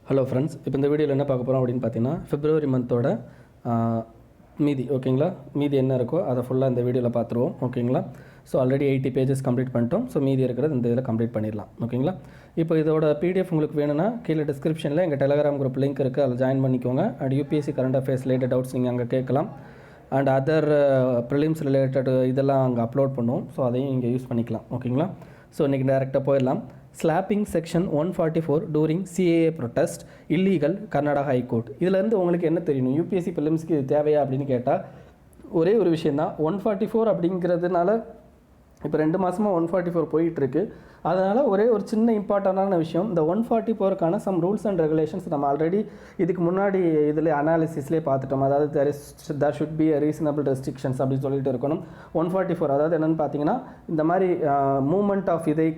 Hello friends, இப்போ இந்த வீடியோவில் என்ன பார்க்க போகிறோம் அப்படின்னு பார்த்தீங்கன்னா, பிப்ரவரி மந்தோட மீதி ஓகேங்களா. மீதி என்ன இருக்கோ அதை ஃபுல்லாக இந்த வீடியோவில் பார்த்துருவோம் ஓகேங்களா. ஸோ ஆல்ரெடி 80 பேஜஸ் கம்ப்ளீட் பண்ணிட்டோம். ஸோ மீதி இருக்கிறது இந்த இதில் கம்ப்ளீட் பண்ணிடலாம் ஓகேங்களா. இப்போ இதோட பிடிஎஃப் உங்களுக்கு வேணும்னா கீழே டிஸ்கிரிப்ஷனில் எங்கள் டெலகிராம் குரூப் லிங்க் இருக்குது, அதில் ஜாயின் பண்ணிக்கோங்க. And UPSC current affairs related doubts நீங்கள் அங்கே கேட்கலாம். அண்ட் அதர் ப்ரிலிம்ஸ் ரிலேட்டட் இதெல்லாம் அங்கே அப்லோட் பண்ணுவோம். ஸோ அதையும் இங்கே யூஸ் பண்ணிக்கலாம் ஓகேங்களா. ஸோ இன்றைக்கி டேரெக்டாக போயிடலாம். Slapping section 144 during CAA protest illegal Karnataka high court. இதிலேருந்து உங்களுக்கு என்ன தெரியணும், யூபிஎஸ்சி ப்ரிலிம்ஸ்க்கு இது தேவையா அப்படின்னு கேட்டால் ஒரே ஒரு விஷயந்தான். 144 அப்படிங்கிறதுனால இப்போ 2 மாதமாக 144 போயிட்டுருக்கு. அதனால் ஒரே ஒரு சின்ன இம்பார்ட்டண்டான விஷயம், இந்த 144க்கான சம் ரூல்ஸ் அண்ட் ரெகுலேஷன்ஸ் நம்ம ஆல்ரெடி இதுக்கு முன்னாடி இதில் அனாலிசிஸ்லேயே பார்த்துட்டோம். அதாவது there should be a reasonable restrictions அப்படின்னு சொல்லிட்டு இருக்கணும். 144 அதாவது என்னென்னு பார்த்தீங்கன்னா, இந்த மாதிரி மூமெண்ட் ஆஃப் இதை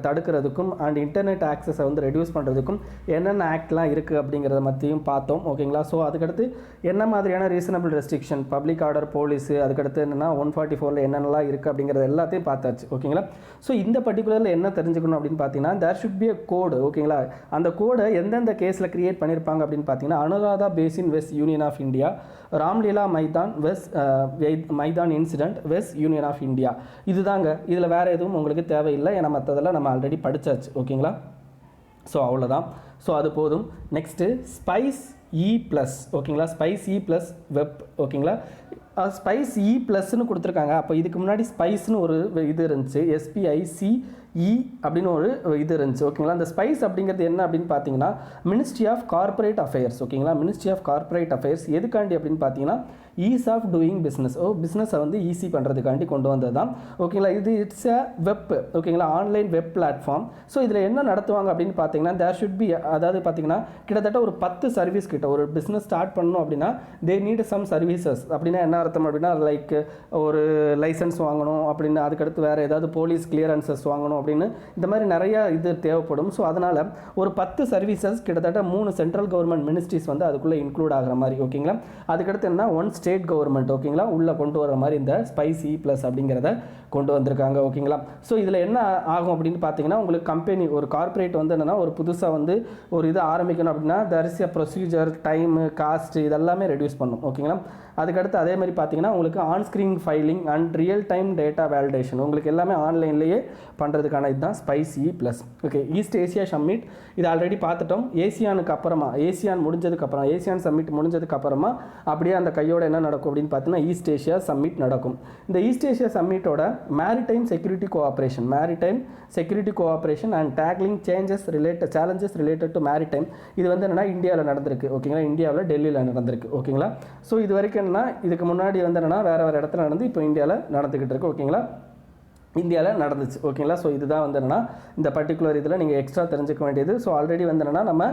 தடுக்கிறதுக்கும் அண்ட் இன்டர்நெட் ஆக்சஸை வந்து ரெடியூஸ் பண்ணுறதுக்கும் என்னென்ன ஆக்ட்லாம் இருக்குது அப்படிங்கிறத மத்தியும் பார்த்தோம் ஓகேங்களா. ஸோ அதுக்கடுத்து என்ன மாதிரியான reasonable restriction, public order, police, அதுக்கடுத்து என்னென்னா 144ல் என்னென்னலாம் இருக்குது அப்படிங்கிறது எல்லாத்தையும் பார்த்தாச்சு ஓகேங்களா. ஸோ இந்த பர்டிகுலரில் என்ன தெரிஞ்சுக்கணும் அப்படின்னு பார்த்தீங்கன்னா, there should be a code ஓகேங்களா. அந்த கோடை எந்தெந்த கேஸில் கிரியேட் பண்ணியிருப்பாங்க அப்படின்னு பார்த்தீங்கன்னா, அனுராதா பேசின் வெஸ்ட் Union of India, Ramlila Maidan Maidan incident வெஸ்ட் யூனியன் ஆஃப் இந்தியா. இதுதாங்க. இதில் வேறு எதுவும் உங்களுக்கு தேவையில்லை, ஏன்னா மற்றதெல்லாம் நம்ம ஆல்ரெடி படித்தாச்சு ஓகேங்களா. ஸோ அவ்வளோதான். ஸோ அது போதும். நெக்ஸ்ட்டு ஸ்பைஸ் E+ ஓகேங்களா. ஸ்பைஸ் E+ வெப் ஓகேங்களா. ஸ்பைஸ் E+ன்னு கொடுத்துருக்காங்க. அப்போ இதுக்கு முன்னாடி ஸ்பைஸ்னு ஒரு இது இருந்துச்சு, SPICE அப்படின்னு ஒரு இது இருந்துச்சு ஓகேங்களா. அந்த ஸ்பைஸ் அப்படிங்கிறது என்ன அப்படின்னு பார்த்தீங்கன்னா, மினிஸ்ட்ரி ஆஃப் கார்ப்பரேட் அஃபேர்ஸ் ஓகேங்களா. மினிஸ்ட்ரி ஆஃப் கார்ப்பரேட் அஃபேர்ஸ் எதுக்காண்டி அப்படின்னு பார்த்தீங்கன்னா, ஈஸ் ஆஃப் டூயிங் பிஸ்னஸ், பிஸ்னஸை வந்து ஈஸி பண்ணுறதுக்காண்டி கொண்டு வந்தது தான் ஓகேங்களா. இது இட்ஸ் அ வெப் ஓகேங்களா, ஆன்லைன் வெப் பிளாட்ஃபார்ம். ஸோ இதில் என்ன நடத்துவாங்க அப்படின்னு பார்த்தீங்கன்னா, தேர் ஷுட் பி, அதாவது பார்த்தீங்கன்னா கிட்டத்தட்ட ஒரு 10 சர்வீஸ் கிட்ட ஒரு பிஸ்னஸ் ஸ்டார்ட் பண்ணணும் அப்படின்னா தே நீட் சம் சர்வீசஸ். அப்படின்னா என்ன அர்த்தம் அப்படின்னா, லைக் ஒரு லைசன்ஸ் வாங்கணும் அப்படின்னு, அதுக்கடுத்து வேறு ஏதாவது போலீஸ் கிளியரன்சஸ் வாங்கணும் அப்படின்னு, இந்த மாதிரி நிறையா இது தேவைப்படும். ஸோ அதனால் ஒரு 10 சர்வீசஸ் கிட்டத்தட்ட 3 சென்ட்ரல் கவர்மெண்ட் மினிஸ்ட்ரிஸ் வந்து அதுக்குள்ளே இன்க்ளூட் ஆகிற மாதிரி ஓகேங்களா. அதுக்கடுத்து என்ன, 1 ஸ்டேட் கவர்மெண்ட் ஓகேங்களா உள்ளே கொண்டு வர மாதிரி இந்த ஸ்பைஸ் E+ அப்படிங்கிறத கொண்டு வந்திருக்காங்க ஓகேங்களா. ஸோ இதில் என்ன ஆகும் அப்படின்னு பார்த்தீங்கன்னா, உங்களுக்கு கம்பெனி ஒரு கார்ப்பரேட் வந்து என்னென்னா ஒரு புதுசாக வந்து ஒரு இது ஆரம்பிக்கணும் அப்படின்னா there is a procedure, time, cost இதெல்லாமே ரெடியூஸ் பண்ணும் ஓகேங்களா. அதுக்கடுத்து அதே மாதிரி பார்த்தீங்கன்னா உங்களுக்கு on screen filing and real time data validation உங்களுக்கு எல்லாமே ஆன்லைன்லேயே பண்ணுறதுக்கான இதுதான் spice E+. Okay, East Asia summit இது ஆல்ரெடி பார்த்துட்டோம். ஏசியானுக்கு அப்புறமா, ஏசியான் முடிஞ்சதுக்கப்புறம், ஏசியான் சம்மிட் முடிஞ்சதுக்கப்புறமா அப்படியே அந்த கையோட என்ன நடக்கும் அப்படின்னு பார்த்தீங்கன்னா, ஈஸ்ட் ஏஷியா சம்மிட் நடக்கும். இந்த ஈஸ்ட் ஏஷியா சம்மிட்டோட maritime security cooperation and tackling challenges related to maritime இது வந்து என்னென்னா இந்தியாவில் நடந்திருக்கு ஓகேங்களா. இந்தியாவில் டெல்லியில் நடந்திருக்கு ஓகேங்களா. ஸோ இது வரைக்கும் என்னன்னா, இதுக்கு முன்னாடி வந்து என்னென்னா வேறு இடத்துல நடந்து இப்போ இந்தியாவில் நடந்துக்கிட்டு இருக்கு ஓகேங்களா. இந்தியாவில் நடந்துச்சு ஓகேங்களா. ஸோ இதுதான் வந்து என்னென்னா இந்த பர்டிகுலர் இதில் நீங்கள் எக்ஸ்ட்ரா தெரிஞ்சுக்க வேண்டியது. ஸோ ஆல்ரெடி வந்து என்னென்னா நம்ம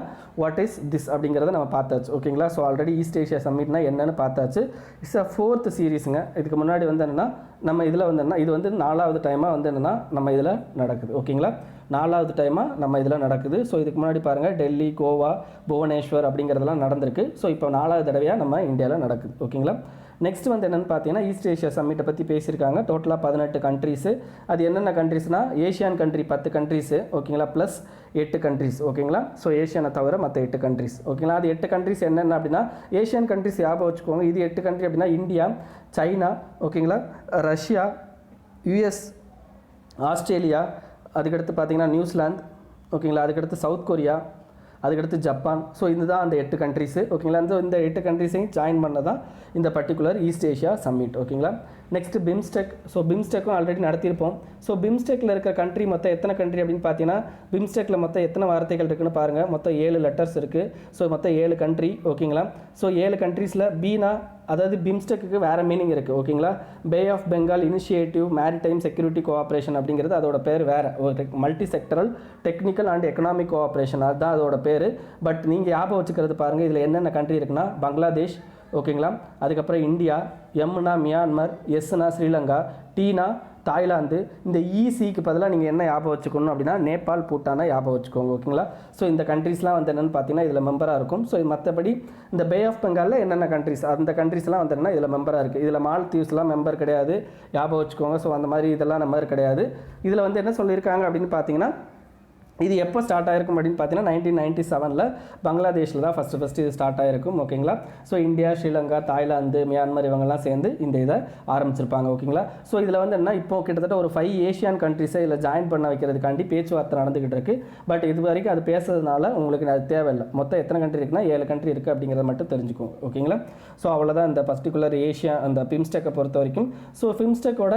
வாட் இஸ் திஸ் அப்படிங்கிறத நம்ம பார்த்தாச்சு ஓகேங்களா. ஸோ ஆல்ரெடி ஈஸ்ட் ஏஷியா சம்மிட்னா என்னென்னு பார்த்தாச்சு. It's a 4th சீரீஸுங்க. இதுக்கு முன்னாடி வந்து என்னென்னா நம்ம இதில் வந்து என்ன, இது வந்து 4வது டைமாக வந்து என்னென்னா நம்ம இதில் நடக்குது ஓகேங்களா. 4வது டைமாக நம்ம இதில் நடக்குது. ஸோ இதுக்கு முன்னாடி பாருங்கள் டெல்லி, கோவா, புவனேஸ்வர் அப்படிங்கிறதெல்லாம் நடந்திருக்கு. ஸோ இப்போ 4வது தடவையாக நம்ம இந்தியாவில் நடக்குது ஓகேங்களா. நெக்ஸ்ட் வந்து என்னென்னு பார்த்தீங்கன்னா, ஈஸ்ட் ஏஷியா சம்மிட்டை பற்றி பேசியிருக்காங்க. டோட்டலாக 18 கண்ட்ரீஸு. அது என்னென்ன கண்ட்ரீஸ்னால், ஏஷியன் கண்ட்ரி 10 கண்ட்ரீஸு ஓகேங்களா, ப்ளஸ் 8 கண்ட்ரீஸ் ஓகேங்களா. ஸோ ஏஷியனை தவிர மற்ற 8 கண்ட்ரீஸ் ஓகேங்களா. அது 8 கண்ட்ரீஸ் என்னென்ன அப்படின்னா, ஏஷியன் கண்ட்ரிஸ் ஞாபகம் வச்சுக்கோங்க. இது 8 கண்ட்ரி அப்படின்னா இந்தியா, சைனா ஓகேங்களா, ரஷ்யா, US, ஆஸ்திரேலியா, அதுக்கடுத்து பார்த்தீங்கன்னா நியூசிலாந்து ஓகேங்களா, அதுக்கடுத்து சவுத் கொரியா, அதுக்கடுத்து ஜப்பான். ஸோ இதுதான் அந்த 8 கண்ட்ரிஸு ஓகேங்களா. இந்த 8 கண்ட்ரிஸையும் ஜாயின் பண்ண தான் இந்த பர்டிகுலர் ஈஸ்ட் ஏஷியா சம்மிட் ஓகேங்களா. Next BIMSTEC. ஸோ பிம்ஸ்டெக்கும் ஆல்ரெடி நடத்தியிருப்போம். ஸோ பிம்ஸ்டெக்கில் இருக்கிற கண்ட்ரி மொத்தம் எத்தனை கண்ட்ரி அப்படின்னு பார்த்தீங்கன்னா, பிம்ஸ்டெக்கில் மொத்தம் எத்தனை வார்த்தைகள் இருக்குன்னு பாருங்கள். மொத்தம் 7 லெட்டர்ஸ் இருக்குது. ஸோ மொத்தம் 7 கண்ட்ரி ஓகேங்களா. ஸோ 7 கண்ட்ரீஸில் பீனா, அதாவது பிம்ஸ்டெக்கு வேறு மீனிங் இருக்குது ஓகேங்களா. Bay of Bengal initiative maritime security cooperation அப்படிங்கிறது அதோட பேர் வேறு, ஒரு multi sectoral technical and economic cooperation அதுதான் அதோட பேர். பட் நீங்கள் ஞாபகம் வச்சுக்கிறது பாருங்கள், இதில் என்னென்ன கண்ட்ரி இருக்குன்னா, பங்களாதேஷ் ஓகேங்களா, அதுக்கப்புறம் இந்தியா, எம்னா மியான்மர், எஸ்னா ஸ்ரீலங்கா, டீனா தாய்லாந்து. இந்த ECக்கு பதிலாக நீங்கள் என்ன ஞாபகம் வச்சுக்கணும் அப்படின்னா, நேபாள், பூட்டானை ஞாபகம் வச்சுக்கோங்க ஓகேங்களா. ஸோ இந்த கண்ட்ரீஸ்லாம் வந்து என்னென்னு பார்த்தீங்கன்னா இதில் மெம்பராக இருக்கும். ஸோ மற்றபடி இந்த பே ஆஃப் பெங்காலில் என்னென்ன கண்ட்ரிஸ், அந்த கண்ட்ரிஸ்லாம் வந்து என்னென்னா இதில் மெம்பராக இருக்குது. இதில் மால்தீவ்ஸ்லாம் மெம்பர் கிடையாது, ஞாபகம் வச்சுக்கோங்க. ஸோ அந்த மாதிரி இதெல்லாம் மெம்பர் கிடையாது. இதில் வந்து என்ன சொல்லியிருக்காங்க அப்படின்னு பார்த்தீங்கன்னா, இது எப்போ ஸ்டார்ட் ஆயிருக்கும் அப்படின்னு பார்த்தீங்கன்னா 1997 பங்களாதேஷில் தான் ஃபஸ்ட்டு இது ஸ்டார்ட் ஆகிருக்கும். ஓகேங்களா. So India, Sri Lanka, Thailand, Myanmar இவங்கெல்லாம் சேர்ந்து இந்த இதை ஆரம்பிச்சிருப்பாங்க. ஓகேங்களா. ஸோ இதில் வந்து என்ன, இப்போ கிட்டத்தட்ட ஒரு 5 ஏஷியன் கண்ட்ரிஸை இதில் ஜாயின் பண்ண வைக்கிறதுக்காண்டி பேச்சுவார்த்தை நடந்துகிட்டு இருக்கு. பட் இது வரைக்கும் அது பேசுறதுனால உங்களுக்கு அது தேவையில்லை. மொத்தம் எத்தனை கண்ட்ரி இருக்குன்னா 7 கண்ட்ரி இருக்குது அப்படிங்கிறத மட்டும் தெரிஞ்சுக்கோங்க. ஓகேங்களா. ஸோ அவ்வளோதான் இந்த பர்டிகுலர் ஏஷியா அந்த பிம்ஸ்டெக்கை பொறுத்த வரைக்கும். ஸோ பிம்ஸ்டெக்கோட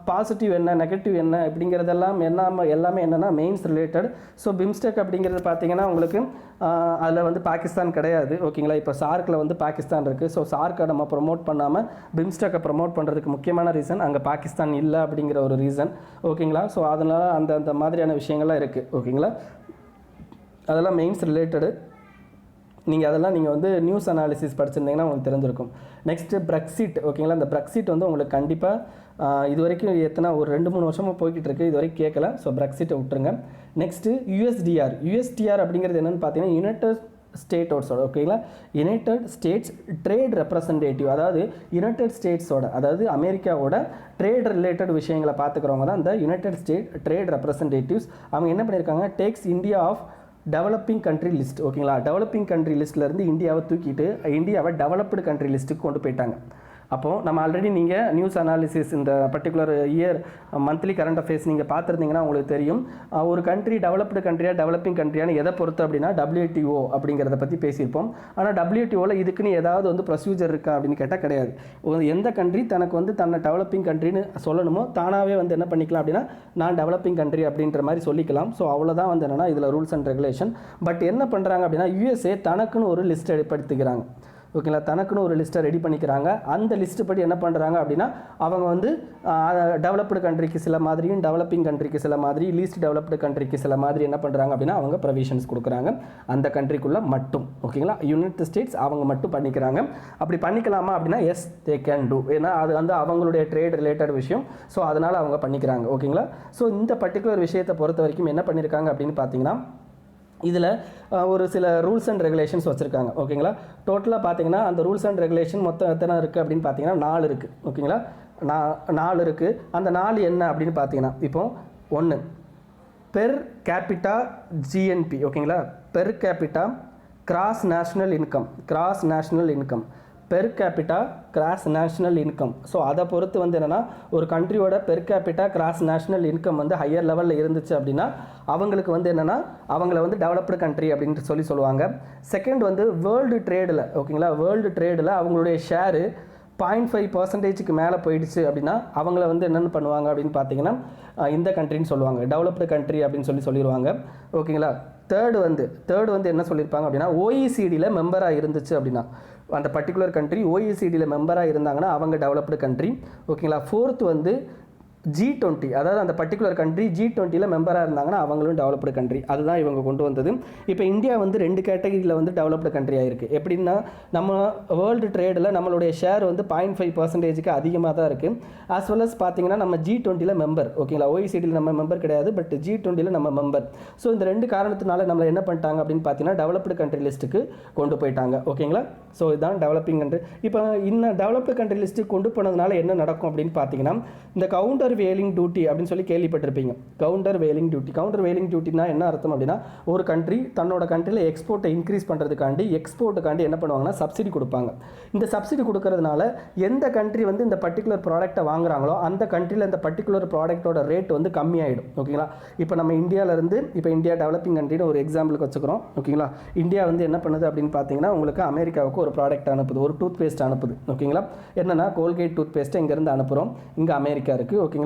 பாசிட்டிவ் என்ன, நெகட்டிவ் என்ன அப்படிங்கிறதெல்லாம் எல்லாமே என்னென்னா மெயின்ஸ் ரிலேட்டட். ஸோ பிம்ஸ்டெக் அப்படிங்கிறது பார்த்தீங்கன்னா உங்களுக்கு அதில் வந்து பாகிஸ்தான் கிடையாது. ஓகேங்களா. இப்போ சார்க்கில் வந்து பாகிஸ்தான் இருக்குது. ஸோ சார்க்கை நம்ம ப்ரொமோட் பண்ணாமல் பிம்ஸ்டெக்கை ப்ரொமோட் பண்ணுறதுக்கு முக்கியமான ரீசன் அங்கே பாகிஸ்தான் இல்லை அப்படிங்கிற ஒரு ரீசன். ஓகேங்களா. ஸோ அதனால் அந்த மாதிரியான விஷயங்கள்லாம் இருக்குது. ஓகேங்களா. அதெல்லாம் மெயின்ஸ் ரிலேட்டடு. அதெல்லாம் நீங்கள் வந்து நியூஸ் அனாலிசிஸ் படிச்சிருந்தீங்கன்னா உங்களுக்கு தெரிஞ்சிருக்கும். Next Brexit. ஓகேங்களா. இந்த பிரெக்சிட் வந்து உங்களுக்கு கண்டிப்பாக இது வரைக்கும் ஒரு 2-3 வருஷமாக போய்கிட்டு இருக்குது. இது வரைக்கும் கேட்கல. ஸோ பிரெக்சிட்டை விட்டுருங்க. நெக்ஸ்ட்டு யூஎஸ்டிஆர் அப்படிங்கிறது என்னென்னு பார்த்தீங்கன்னா யுனைடெட் ஸ்டேட்டோட, ஓகேங்களா, யுனைடெட் ஸ்டேட்ஸ் ட்ரேட் ரெப்ரசன்டேட்டிவ். அதாவது யுனைடெட் ஸ்டேட்ஸோட, அதாவது அமெரிக்காவோட ட்ரேட் ரிலேட்டட் விஷயங்களை பார்த்துக்கிறவங்க தான் இந்த யுனைடெட் ஸ்டேட் ட்ரேட் ரெப்ரசன்டேட்டிவ்ஸ். அவங்க என்ன பண்ணியிருக்காங்க, takes India off developing country list. ஓகேங்களா. டெவலப்பிங் கண்ட்ரி லிஸ்ட்லேருந்து இந்தியாவை தூக்கிட்டு இந்தியாவை டெவலப்டு கண்ட்ரி லிஸ்ட்டுக்கு கொண்டு போயிட்டாங்க. அப்போது நம்ம ஆல்ரெடி நீங்கள் நியூஸ் அனாலிசிஸ் இந்த particular year monthly current affairs நீங்கள் பார்த்துருந்தீங்கன்னா உங்களுக்கு தெரியும். ஒரு கண்ட்ரி டெவலப்டு கண்ட்ரியாக டெவலப்பிங் கண்ட்ரியான எதை பொறுத்து அப்படின்னா WTO அப்படிங்கிறத பற்றி பேசியிருப்போம். ஆனால் WTOவில் இதுக்குன்னு ஏதாவது வந்து ப்ரொசீஜர் இருக்கா அப்படின்னு கேட்டால் கிடையாது. எந்த கண்ட்ரி தனக்கு வந்து தன்னை டெவலப்பிங் கண்ட்ரின்னு சொல்லணுமோ தானாகவே வந்து என்ன பண்ணிக்கலாம் அப்படின்னா நான் டெவலப்பிங் கண்ட்ரி அப்படின்ற மாதிரி சொல்லிக்கலாம். ஸோ அவ்வளோதான் வந்து என்னென்னா இதில் ரூல்ஸ் அண்ட் ரெகுலேஷன். பட் என்ன பண்ணுறாங்க அப்படின்னா USA தனக்குன்னு ஒரு லிஸ்ட் ஏற்படுத்திக்கிறாங்க. ஓகேங்களா. தனக்குன்னு ஒரு லிஸ்ட்டை ரெடி பண்ணிக்கிறாங்க. அந்த லிஸ்ட்டு படி என்ன பண்ணுறாங்க அப்படின்னா அவங்க வந்து டெவலப்டு கண்ட்ரிக்கு சில மாதிரியும் டெவலப்பிங் கண்ட்ரிக்கு சில மாதிரி லீஸ்ட் டெவலப்டு கண்ட்ரிக்கு சில மாதிரி என்ன பண்ணுறாங்க அப்படின்னா அவங்க ப்ரொவிஷன்ஸ் கொடுக்குறாங்க அந்த கண்ட்ரிக்குள்ளே மட்டும். ஓகேங்களா. யுனைடெட் ஸ்டேட்ஸ் அவங்க மட்டும் பண்ணிக்கிறாங்க. அப்படி பண்ணிக்கலாமா அப்படின்னா எஸ் தே கேன் டூ. ஏன்னா அது வந்து அவங்களுடைய ட்ரேட் ரிலேட்டட் விஷயம். ஸோ அதனால் அவங்க பண்ணிக்கிறாங்க. ஓகேங்களா. ஸோ இந்த பர்டிகுலர் விஷயத்தை பொறுத்த வரைக்கும் என்ன பண்ணியிருக்காங்க அப்படின்னு பார்த்தீங்கன்னா இதில் ஒரு சில ரூல்ஸ் அண்ட் ரெகுலேஷன்ஸ் வச்சுருக்காங்க. ஓகேங்களா. டோட்டலாக பார்த்தீங்கன்னா அந்த ரூல்ஸ் அண்ட் ரெகுலேஷன் மொத்தம் எத்தனை இருக்குது அப்படின்னு பார்த்தீங்கன்னா 4 இருக்குது. ஓகேங்களா. 4 இருக்குது. அந்த 4 என்ன அப்படின்னு பார்த்தீங்கன்னா இப்போ 1 பெர் கேபிட்டா GNP. ஓகேங்களா. Per capita gross national income per capita gross national income. So அதை பொறுத்து வந்து என்னென்னா ஒரு கண்ட்ரியோட per capita gross national income வந்து ஹையர் லெவலில் இருந்துச்சு அப்படின்னா அவங்களுக்கு வந்து என்னென்னா அவங்கள வந்து டெவலப்டு கண்ட்ரி அப்படின்ட்டு சொல்லுவாங்க. செகண்ட் வந்து வேர்ல்டு ட்ரேடில், ஓகேங்களா, வேர்ல்டு ட்ரேடில் அவங்களுடைய ஷேரு 0.5% மேலே போயிடுச்சு அப்படின்னா அவங்கள வந்து என்னென்னு பண்ணுவாங்க அப்படின்னு பார்த்தீங்கன்னா இந்த கண்ட்ரின்னு சொல்லுவாங்க, டெவலப்டு கண்ட்ரி அப்படின்னு சொல்லிடுவாங்க. ஓகேங்களா. தேர்டு வந்து என்ன சொல்லியிருப்பாங்க அப்படின்னா OECDயில் மெம்பராக இருந்துச்சு அப்படின்னா அந்த பர்டிகுலர் கண்ட்ரி OECDயில் மெம்பராக இருந்தாங்கன்னா அவங்க டெவலப்டு கண்ட்ரி. ஓகேங்களா. ஃபோர்த்து வந்து G20, அதாவது அந்த பர்டிகுலர் கண்ட்ரி G20யில் மெம்பராக இருந்தாங்கன்னா அவங்களும் டெவலப்டு கண்ட்ரி. அதுதான் இவங்க கொண்டு வந்தது. இப்போ இந்தியா வந்து 2 கேட்டகரியில் வந்து டெவலப்டு கண்ட்ரி ஆகிருக்கு. எப்படின்னா நம்ம வேர்ல்டு ட்ரேடில் நம்மளுடைய ஷேர் வந்து 0.5%க்கு அதிகமாக தான் இருக்குது. ஆஸ் வெல் அஸ் பார்த்தீங்கன்னா நம்ம G20யில் மெம்பர். ஓகேங்களா. OECDயில் நம்ம மெம்பர் கிடையாது, பட் G20யில் நம்ம மெம்பர். ஸோ இந்த 2 காரணத்தினால நம்மளை என்ன பண்ணிட்டாங்க அப்படின்னு பார்த்தீங்கன்னா டெவலப்டு கண்ட்ரி லிஸ்ட்டுக்கு கொண்டு போயிட்டாங்க. ஓகேங்களா. ஸோ இதுதான் டெவலப்பிங் கண்ட்ரி. இப்போ இன்னும் டெவலப்டு கண்ட்ரி லிஸ்ட்டுக்கு கொண்டு போனதுனால என்ன நடக்கும் அப்படின்னு பார்த்தீங்கன்னா இந்த கவுண்டர் வேலிங் டியூட்டி அப்படின்னு சொல்லி கேள்விப்பட்டிருப்பீங்க. கவுண்டர் வேலிங் டியூட்டினா என்ன அர்த்தம் அப்படின்னா ஒரு கண்ட்ரி தன்னோட கண்ட்ரியில் எக்ஸ்போர்ட்டை இன்க்ரீஸ் பண்ணுறதுக்காண்டி எக்ஸ்போர்ட்டுக்காண்டி என்ன பண்ணுவாங்கன்னா சப்சிடி கொடுப்பாங்க. இந்த சப்சிடி கொடுக்கறதுனால எந்த கண்ட்ரி வந்து இந்த பர்டிகுலர் ப்ராடக்ட்டை வாங்குறாங்களோ அந்த கண்ட்ரியில் இந்த பர்டிகுலர் ப்ராடக்ட்டோட ரேட் வந்து கம்மியாயிடும். ஓகேங்களா. இப்போ நம்ம இந்தியாவிலேருந்து இப்போ இந்தியா டெவலப்பிங் கண்ட்ரின்னு ஒரு எக்ஸாம்பிளுக்கு வச்சுக்கிறோம். ஓகேங்களா. இந்தியா வந்து என்ன பண்ணுது அப்படின்னு பார்த்தீங்கன்னா உங்களுக்கு அமெரிக்காவுக்கு ஒரு ப்ராடக்ட் அனுப்புது, ஒரு டூத் பேஸ்ட் அனுப்புது. ஓகேங்களா. என்னன்னா கோல்கேட் டூத் பேஸ்ட்டை இங்கேருந்து அனுப்புகிறோம். இங்கே அமெரிக்கா இருக்குது. ஓகேங்களா.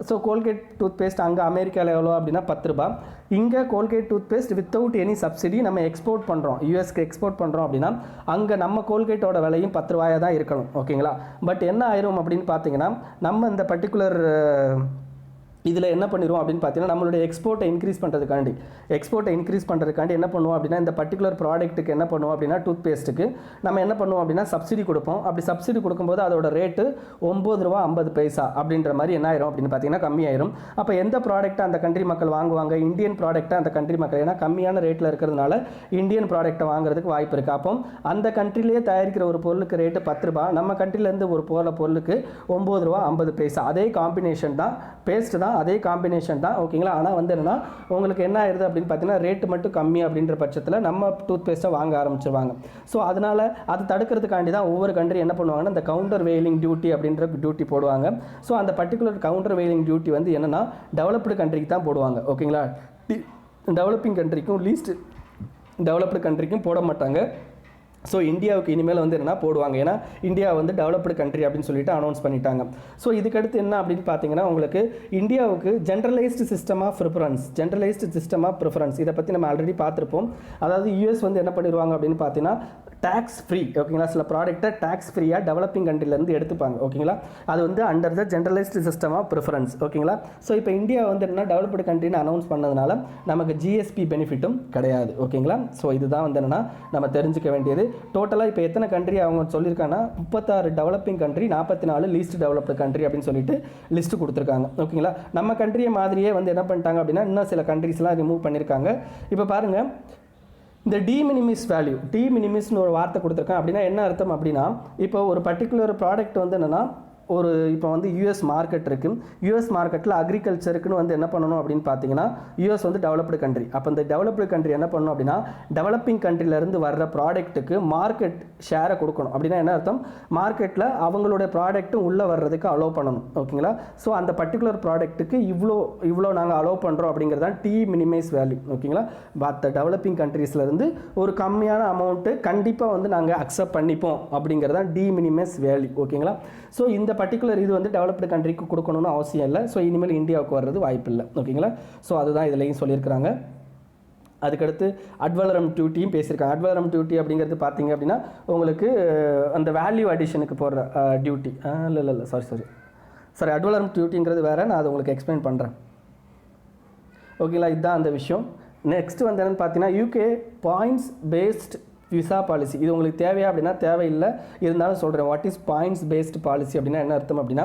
ஸோ கோல்கேட் டூத் பேஸ்ட் அங்கே அமெரிக்காவில் எவ்வளோ அப்படின்னா 10 ரூபா. இங்கே Colgate toothpaste without any subsidy நம்ம எக்ஸ்போர்ட் பண்ணுறோம், யூஎஸ்க்கு எக்ஸ்போர்ட் பண்ணுறோம் அப்படின்னா அங்கே நம்ம கோல்கேட்டோட விலையும் 10 ரூபாயாக தான் இருக்கணும். ஓகேங்களா. பட் என்ன ஆயிரும் அப்படின்னு பார்த்தீங்கன்னா நம்ம இந்த பர்டிகுலர் இதில் என்ன பண்ணிடுவோம் அப்படின்னு பார்த்தீங்கன்னா நம்மளுடைய எக்ஸ்போர்ட்டை இன்க்ரீஸ் பண்ணுறதுக்காண்டி என்ன பண்ணுவோம் அப்படின்னா இந்த பர்டிகுலர் ப்ராடக்ட்டுக்கு என்ன பண்ணுவோம் அப்படின்னா டூத் பேஸ்ட்டுக்கு நம்ம என்ன பண்ணுவோம் அப்படின்னா சப்சிடி கொடுப்போம். அப்படி சப்சிடி கொடுக்கும்போது அதோட ரேட்டு 9 ரூபா 50 பைசா அப்படின்ற மாதிரி என்ன ஆயிரும் அப்படின்னு பார்த்தீங்கன்னா கம்மியாயிரும். அப்போ எந்த ப்ராடக்ட்டை அந்த கண்ட்ரி மக்கள் வாங்குவாங்க, இந்தியன் ப்ராடக்ட்டை அந்த கண்ட்ரி மக்கள், ஏன்னா கம்மியான ரேட்டில் இருக்கிறதுனால இந்தியன் ப்ராடக்ட்டை வாங்குறதுக்கு வாய்ப்பு இருக்குது. அப்போ அந்த கண்ட்ரிலேயே தயாரிக்கிற ஒரு பொருளுக்கு ரேட்டு 10 ரூபா, நம்ம கண்ட்ரிலேருந்து ஒரு பொருளுக்கு 9 ரூபா 50 பைசா. அதே காம்பினேஷன் தான், பேஸ்ட் தான், தான், அதே காம்பினேஷன் தான் ஓகேங்களா. ஆனால் வந்து என்னென்னா உங்களுக்கு என்ன ஆயிடுது அப்படின்னு பார்த்தீங்கன்னா ரேட்டு மட்டும் கம்மி அப்படின்ற பட்சத்தில் நம்ம டூத் பேஸ்ட்டை வாங்க ஆரம்பிச்சிருவாங்க. ஸோ அதனால் அதை தடுக்கிறதுக்காண்டி தான் ஒவ்வொரு கண்ட்ரி என்ன பண்ணுவாங்கன்னா இந்த கவுண்டர் வெயிலிங் டியூட்டி அப்படின்ற டியூட்டி போடுவாங்க. ஸோ அந்த பர்டிகுலர் கவுண்டர் வெயிலிங் டியூட்டி வந்து என்னென்னா டெவலப்டு கண்ட்ரிக்கு தான் போடுவாங்க ஓகேங்களா. டெவலப்பிங் கண்ட்ரிக்கும் லீஸ்ட் டெவலப்டு கண்ட்ரிக்கும் போட மாட்டாங்க. ஸோ இந்தியாவுக்கு இனிமேல் வந்து என்னென்னா போடுவாங்க. ஏன்னா இந்தியா வந்து டெவலப்டு கண்ட்ரி அப்படின்னு சொல்லிட்டு அனௌன்ஸ் பண்ணிட்டாங்க. ஸோ இதுக்கடுத்து என்ன அப்படின்னு பார்த்தீங்கன்னா உங்களுக்கு இந்தியாவுக்கு ஜென்ரலைஸ்டு சிஸ்டம் ஆஃப் ப்ரிஃபரன்ஸ் இதை பற்றி நம்ம ஆல்ரெடி பார்த்துருப்போம். அதாவது யூஎஸ் வந்து என்ன பண்ணிடுவாங்க அப்படின்னு பார்த்தீங்கன்னா டேக்ஸ் ஃப்ரீ ஓகேங்களா, சில ப்ராடக்ட்டை டேக்ஸ் ஃப்ரீயாக டெவலப்பிங் கண்ட்ரிலேருந்து எடுத்துப்பாங்க ஓகேங்களா. அது வந்து under the generalised system of preference ஓகேங்களா. ஸோ இப்போ இந்தியா வந்து என்ன டெவலப்டு கண்ட்ரின்னு அனௌன்ஸ் பண்ணதுனால நமக்கு ஜிஎஸ்பி பெனிஃபிட்டும் கிடையாது ஓகேங்களா. ஸோ இதுதான் வந்து என்னென்னா நம்ம தெரிஞ்சுக்க வேண்டியது. டோட்டலாக இப்போ எத்தனை கண்ட்ரி அவங்க சொல்லியிருக்காங்கன்னா 36 developing country, 44 least developed country அப்படின்னு சொல்லிட்டு லிஸ்ட்டு கொடுத்துருக்காங்க ஓகேங்களா. நம்ம கண்ட்ரியை மாதிரியே வந்து என்ன பண்ணிட்டாங்க அப்படின்னா இன்னும் சில கண்ட்ரிஸ்லாம் ரிமூவ் பண்ணியிருக்காங்க. இப்போ பாருங்கள் இந்த டி மினிமிஸ்னு ஒரு வார்த்தை கொடுத்துருக்கேன். அப்படின்னா என்ன அர்த்தம் அப்படின்னா இப்போ ஒரு பர்டிகுலர் ப்ராடக்ட் வந்து என்னென்னா இப்போ வந்து யூஎஸ் மார்க்கெட் இருக்குது. யூஎஸ் மார்க்கெட்டில் அக்ரிகல்ச்சருக்குன்னு வந்து என்ன பண்ணணும் அப்படின்னு பார்த்தீங்கன்னா யூஎஸ் வந்து டெவலப்டு கண்ட்ரி. அப்போ இந்த டெவலப்டு கண்ட்ரி என்ன பண்ணணும் அப்படின்னா டெவலப்பிங் கண்ட்ரிலேருந்து வர்ற ப்ராடக்ட்டுக்கு மார்க்கெட் ஷேரை கொடுக்கணும். அப்படின்னா என்ன அர்த்தம், மார்க்கெட்டில் அவங்களுடைய ப்ராடக்ட்டும் உள்ளே வர்றதுக்கு அலோவ் பண்ணணும் ஓகேங்களா. ஸோ அந்த பர்டிகுலர் ப்ராடக்ட்டுக்கு இவ்வளோ நாங்கள் அலோவ் பண்ணுறோம் அப்படிங்கிறது தான் டி மினிமைஸ் வேல்யூ ஓகேங்களா. மற்ற டெவலப்பிங் கண்ட்ரீஸ்லேருந்து ஒரு கம்மியான அமௌண்ட்டு கண்டிப்பாக வந்து நாங்கள் அக்செப்ட் பண்ணிப்போம் அப்படிங்கிறது தான் டி மினிமைஸ் வேல்யூ ஓகேங்களா. ஸோ இந்த பர்டிகுலர் இது வந்து டெவலப்டு கண்ட்ரிக்கு கொடுக்கணும்னு அவசியம் இல்லை. ஸோ இனிமேல் இந்தியாவுக்கு வர்றது வாய்ப்பு இல்லை ஓகேங்களா. ஸோ அதுதான் இதுலேயும் சொல்லியிருக்கிறாங்க. அதுக்கடுத்து அட்வலரம் டியூட்டியும் பேசியிருக்காங்க. அட்வலரம் டியூட்டி அப்படிங்கிறது பார்த்தீங்க அப்படின்னா உங்களுக்கு அந்த வேல்யூ அடிஷனுக்கு போடுற டியூட்டி இல்லை சாரி அட்வலரம் டியூட்டிங்கிறது வேறு, நான் அதை உங்களுக்கு எக்ஸ்பிளைன் பண்ணுறேன் ஓகேங்களா. இதுதான் அந்த விஷயம். நெக்ஸ்ட் வந்து என்னென்னு பார்த்தீங்கன்னா UK points based visa policy. இது உங்களுக்கு தேவையா அப்படின்னா தேவையில்லை, இருந்தாலும் சொல்கிறேன். What is points based policy அப்படின்னா என்ன அர்த்தம் அப்படின்னா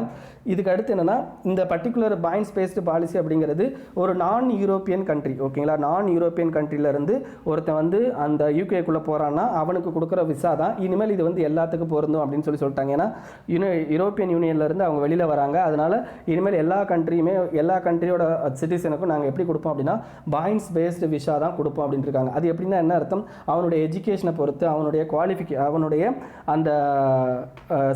இதுக்கு அடுத்து என்னென்னா இந்த பர்டிகுலர் பாயிண்ட்ஸ் பேஸ்டு பாலிசி அப்படிங்கிறது ஒரு நான் யூரோப்பியன் கண்ட்ரி ஓகேங்களா. நான் யூரோப்பியன் கண்ட்ரிலேருந்து ஒருத்தன் வந்து அந்த யூகேக்குள்ளே போகிறான்னா அவனுக்கு கொடுக்குற விசா தான் இனிமேல் இது வந்து எல்லாத்துக்கும் பொருந்தும் அப்படின்னு சொல்லிட்டாங்க. ஏன்னா யூரோப்பியன் யூனியன்லேருந்து அவங்க வெளியில் வராங்க. அதனால் இனிமேல் எல்லா கண்ட்ரியோட சிட்டிசனுக்கும் நாங்கள் எப்படி கொடுப்போம் அப்படின்னா பாயிண்ட்ஸ் பேஸ்டு விசா தான் கொடுப்போம் அப்படின்னு இருக்காங்க. அது எப்படின்னா என்ன அர்த்தம், அவனுடைய எஜுகேஷனை பொறுத்து, அவனுடைய அந்த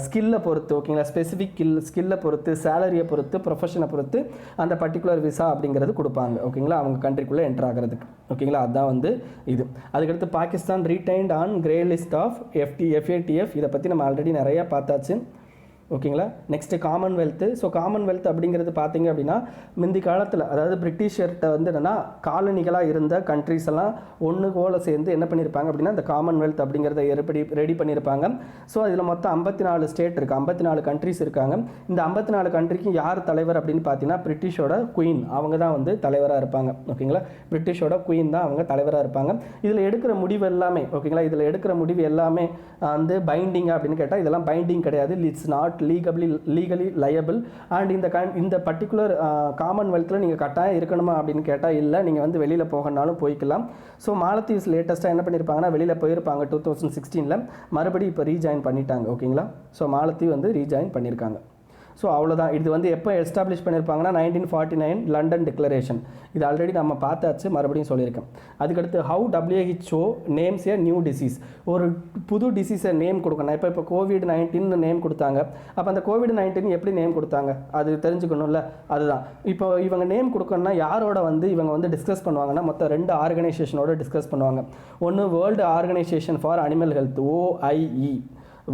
ஸ்கில்லை பொறுத்து ஓகேங்களா, ஸ்பெசிஃபிக் ஸ்கில்லை பொறுத்து, சேலரியை பொறுத்து, ப்ரொஃபஷனை பொறுத்து அந்த பர்டிகுலர் விசா அப்படிங்கிறது கொடுப்பாங்க ஓகேங்களா அவங்க கண்ட்ரிக்குள்ளே என்டர் ஆகிறதுக்கு ஓகேங்களா. அதுதான் வந்து இது. அதுக்கடுத்து Pakistan retained on grey list of FATF. இதை பற்றி நம்ம ஆல்ரெடி நிறையா பார்த்தாச்சு ஓகேங்களா. Next Commonwealth. ஸோ காமன்வெல்த் அப்படிங்கிறது பார்த்தீங்க அப்படின்னா முந்தி காலத்தில் அதாவது பிரிட்டிஷர்கிட்ட வந்து என்னென்னா காலனிகளாக இருந்த கண்ட்ரிஸ் எல்லாம் ஒன்று போல் சேர்ந்து என்ன பண்ணியிருப்பாங்க அப்படின்னா இந்த காமன்வெல்த் அப்படிங்கிறத ரெடி பண்ணியிருப்பாங்க. ஸோ அதில் மொத்தம் 54 ஸ்டேட் இருக்குது, 54 கண்ட்ரிஸ் இருக்காங்க. இந்த 54 கண்ட்ரிக்கும் யார் தலைவர் அப்படின்னு பார்த்தீங்கன்னா பிரிட்டிஷோட குயின் அவங்க தான் வந்து தலைவராக இருப்பாங்க ஓகேங்களா. பிரிட்டிஷோட குயின் தான் அவங்க தலைவராக இருப்பாங்க. இதில் எடுக்கிற முடிவு எல்லாமே ஓகேங்களா, இதில் எடுக்கிற முடிவு எல்லாமே வந்து பைண்டிங் அப்படின்னு கேட்டால் இதெல்லாம் பைண்டிங் கிடையாது. It's not legally liable. And இந்த பர்டிகுலர் காமன்வெல்த்தில் நீங்கள் கட்டாயம் இருக்கணுமா அப்படின்னு கேட்டால் இல்லை, நீங்கள் வந்து வெளியில் போகனாலும் போய்க்கலாம். ஸோ மாலத்தீவ்ஸ் லேட்டஸ்ட்டாக என்ன பண்ணியிருப்பாங்கன்னா வெளியில் போயிருப்பாங்க 2016 மறுபடியும் இப்போ ரீஜாயின் பண்ணிட்டாங்க ஓகேங்களா. ஸோ மாலத்தீவ் வந்து ரீஜாயின் பண்ணியிருக்காங்க. ஸோ அவ்வளோதான். இது வந்து எப்போ எஸ்டாப்ளிஷ் பண்ணியிருப்பாங்கன்னா 1949 லண்டன் டிக்ளரேஷன். இது ஆல்ரெடி நம்ம பார்த்தாச்சு, மறுபடியும் சொல்லியிருக்கேன். அதுக்கடுத்து how WHO names a new disease. ஒரு புது டிசீஸை நேம் கொடுக்கணும். இப்போ COVID-19 நேம் கொடுத்தாங்க. அப்போ அந்த COVID-19 எப்படி நேம் கொடுத்தாங்க அது தெரிஞ்சுக்கணும்ல. அதுதான் இப்போ இவங்க நேம் கொடுக்கணும்னா யாரோட வந்து இவங்க வந்து டிஸ்கஸ் பண்ணுவாங்கன்னா மொத்தம் 2 ஆர்கனைசேஷனோட டிஸ்கஸ் பண்ணுவாங்க. ஒன்று world organisation for animal health OIE,